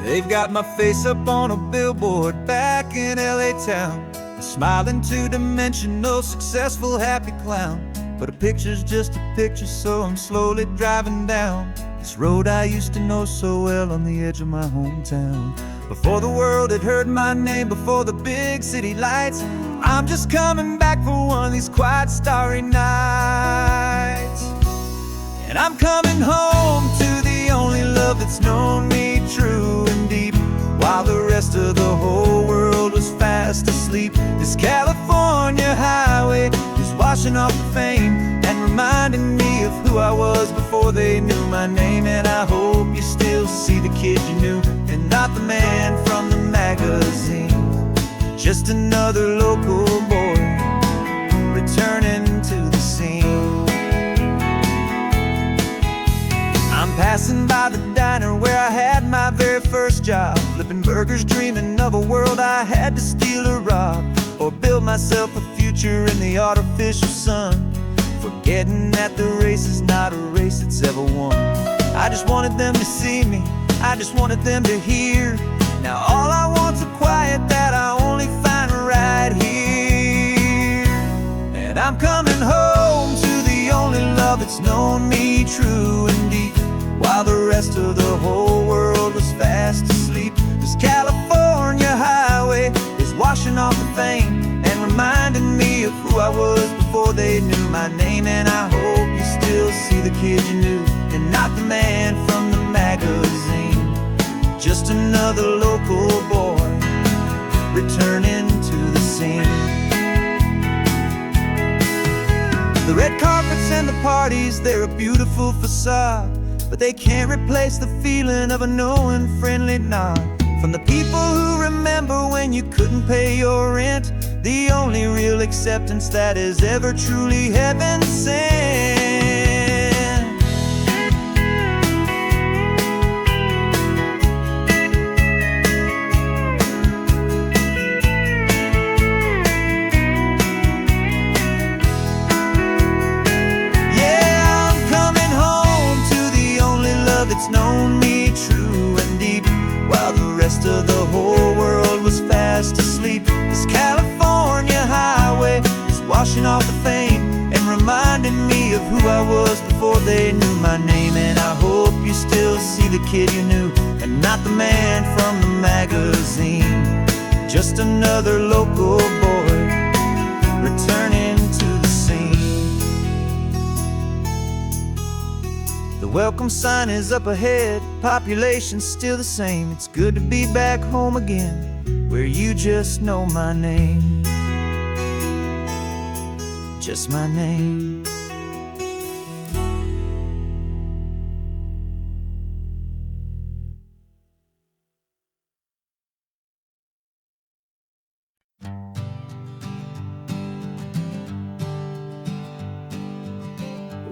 They've got my face up on a billboard back in LA town, a smiling two-dimensional, successful, happy clown. But a picture's just a picture, so I'm slowly driving down this road I used to know so well on the edge of my hometown. Before the world had heard my name, before the big city lights, I'm just coming back for one of these quiet, starry nights. And I'm coming home to the only love that's known me true and deep, while the rest of the whole world was fast asleep. This California highway is washing off the fame and reminding me of who I was before they knew my name. And I hope you still see the kid you knew and not the man from the magazine. Just another local boy returning to the scene. I'm passing by the diner where I had my very first job, flipping burgers, dreaming of a world I had to steal or rob, or build myself a future in the artificial sun, forgetting that the race is not a race that's ever won. I just wanted them to see me, I just wanted them to hear. Now all I want's a quiet that I only find right here. And I'm coming home to the only love that's known me true and deep, while the rest of the whole world was fast asleep. This California highway is washing off the fame and reminding me of who I was before they knew my name. And I hope you still see the kid you knew and not the man from the magazine. Just another local boy returning to the scene. The red carpets and the parties, they're a beautiful facade, but they can't replace the feeling of a knowing, friendly nod from the people who remember when you couldn't pay your rent, the only real acceptance that is ever truly heaven sent. It's known me true and deep, while the rest of the whole world was fast asleep. This California highway is washing off the fame and reminding me of who see the kid you knew and not the man from the magazine. Just another local boy returning to the scene. The welcome sign is up ahead, population's still the same. It's good to be back home again, where you just know my name. Just my name.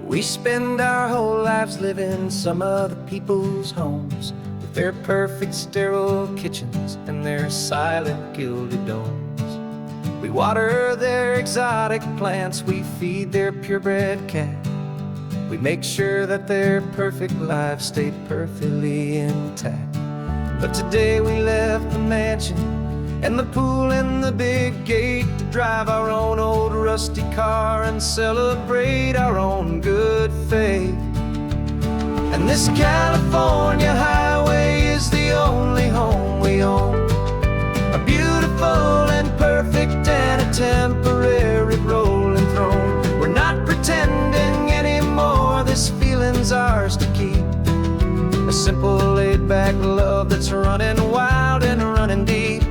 We spend our whole lives living some other people's homes, with their perfect sterile kitchens and their silent gilded domes. We water their exotic plants, we feed their purebred cat. We make sure that their perfect lives stay perfectly intact. But today we left the mansion and the pool and the big gate to drive our own old rusty car and celebrate our own good faith. And this California highway is the only home we own, a beautiful and perfect and a temporary rolling throne. We're not pretending anymore, this feeling's ours to keep, a simple laid-back love that's running wild and running deep.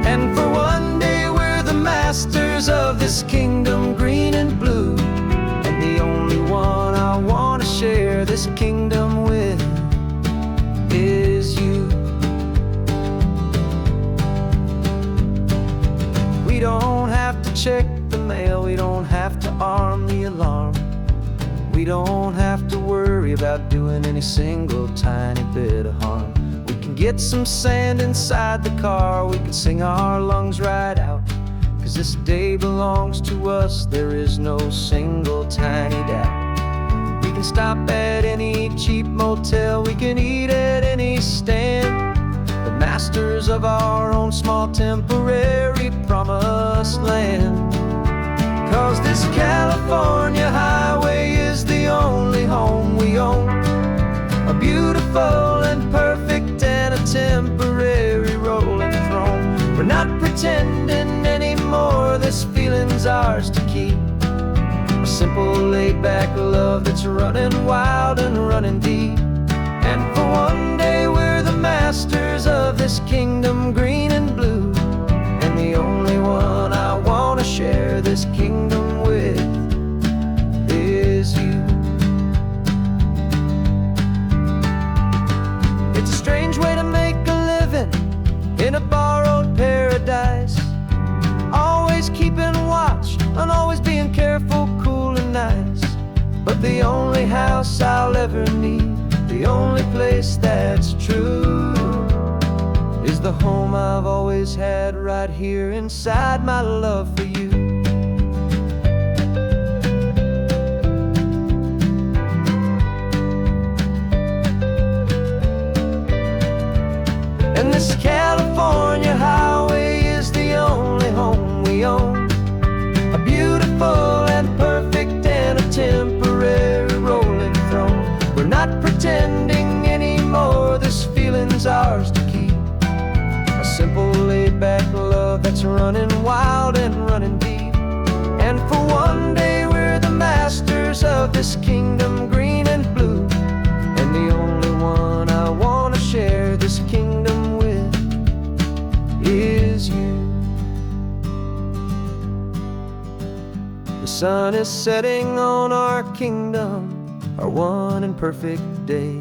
And for one day we're the masters of this kingdom green and blue, and the only one I want to share this kingdom with is you. We don't have to check the mail, we don't have to arm the alarm, we don't have to worry about doing any single tiny bit of harm. We can get some sand inside the car, we can sing our lungs right out, 'cause this day belongs to us, there is no single tiny doubt. We can stop at any cheap motel, we can eat at any stand, the masters of our own small temporary promised land. 'Cause this California highway is the only home we own, a beautiful and perfect and a temporary rolling throne. We're not pretending anymore, this feeling's ours to keep, a simple laid-back love that's running wild and running deep. And for one day we're the masters of this kingdom green and blue, and the only one I want to share this kingdom with is you. It's a strange way to make a living in a borrowed paradise, always keeping watch and always being careful, cool and nice. But the only house I'll ever need, the only place that's true, is the home I've always had right here inside my love for you. And this California highway is the only home we own, a beautiful and perfect and a temporary rolling throne. We're not pretending anymore, this feeling's ours to keep, a simple laid-back love that's running wild and running deep. And for one day we're the masters of this kingdom green and blue, and the only one I want to share this kingdom with is you. The sun is setting on our kingdom, our one and perfect day.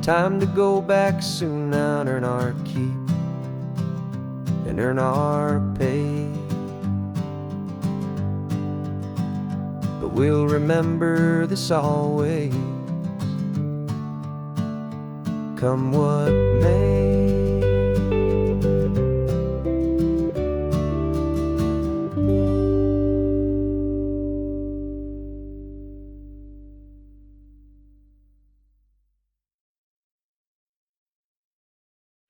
Time to go back soon now and earn our keep and earn our pay. But we'll remember this always, come what may.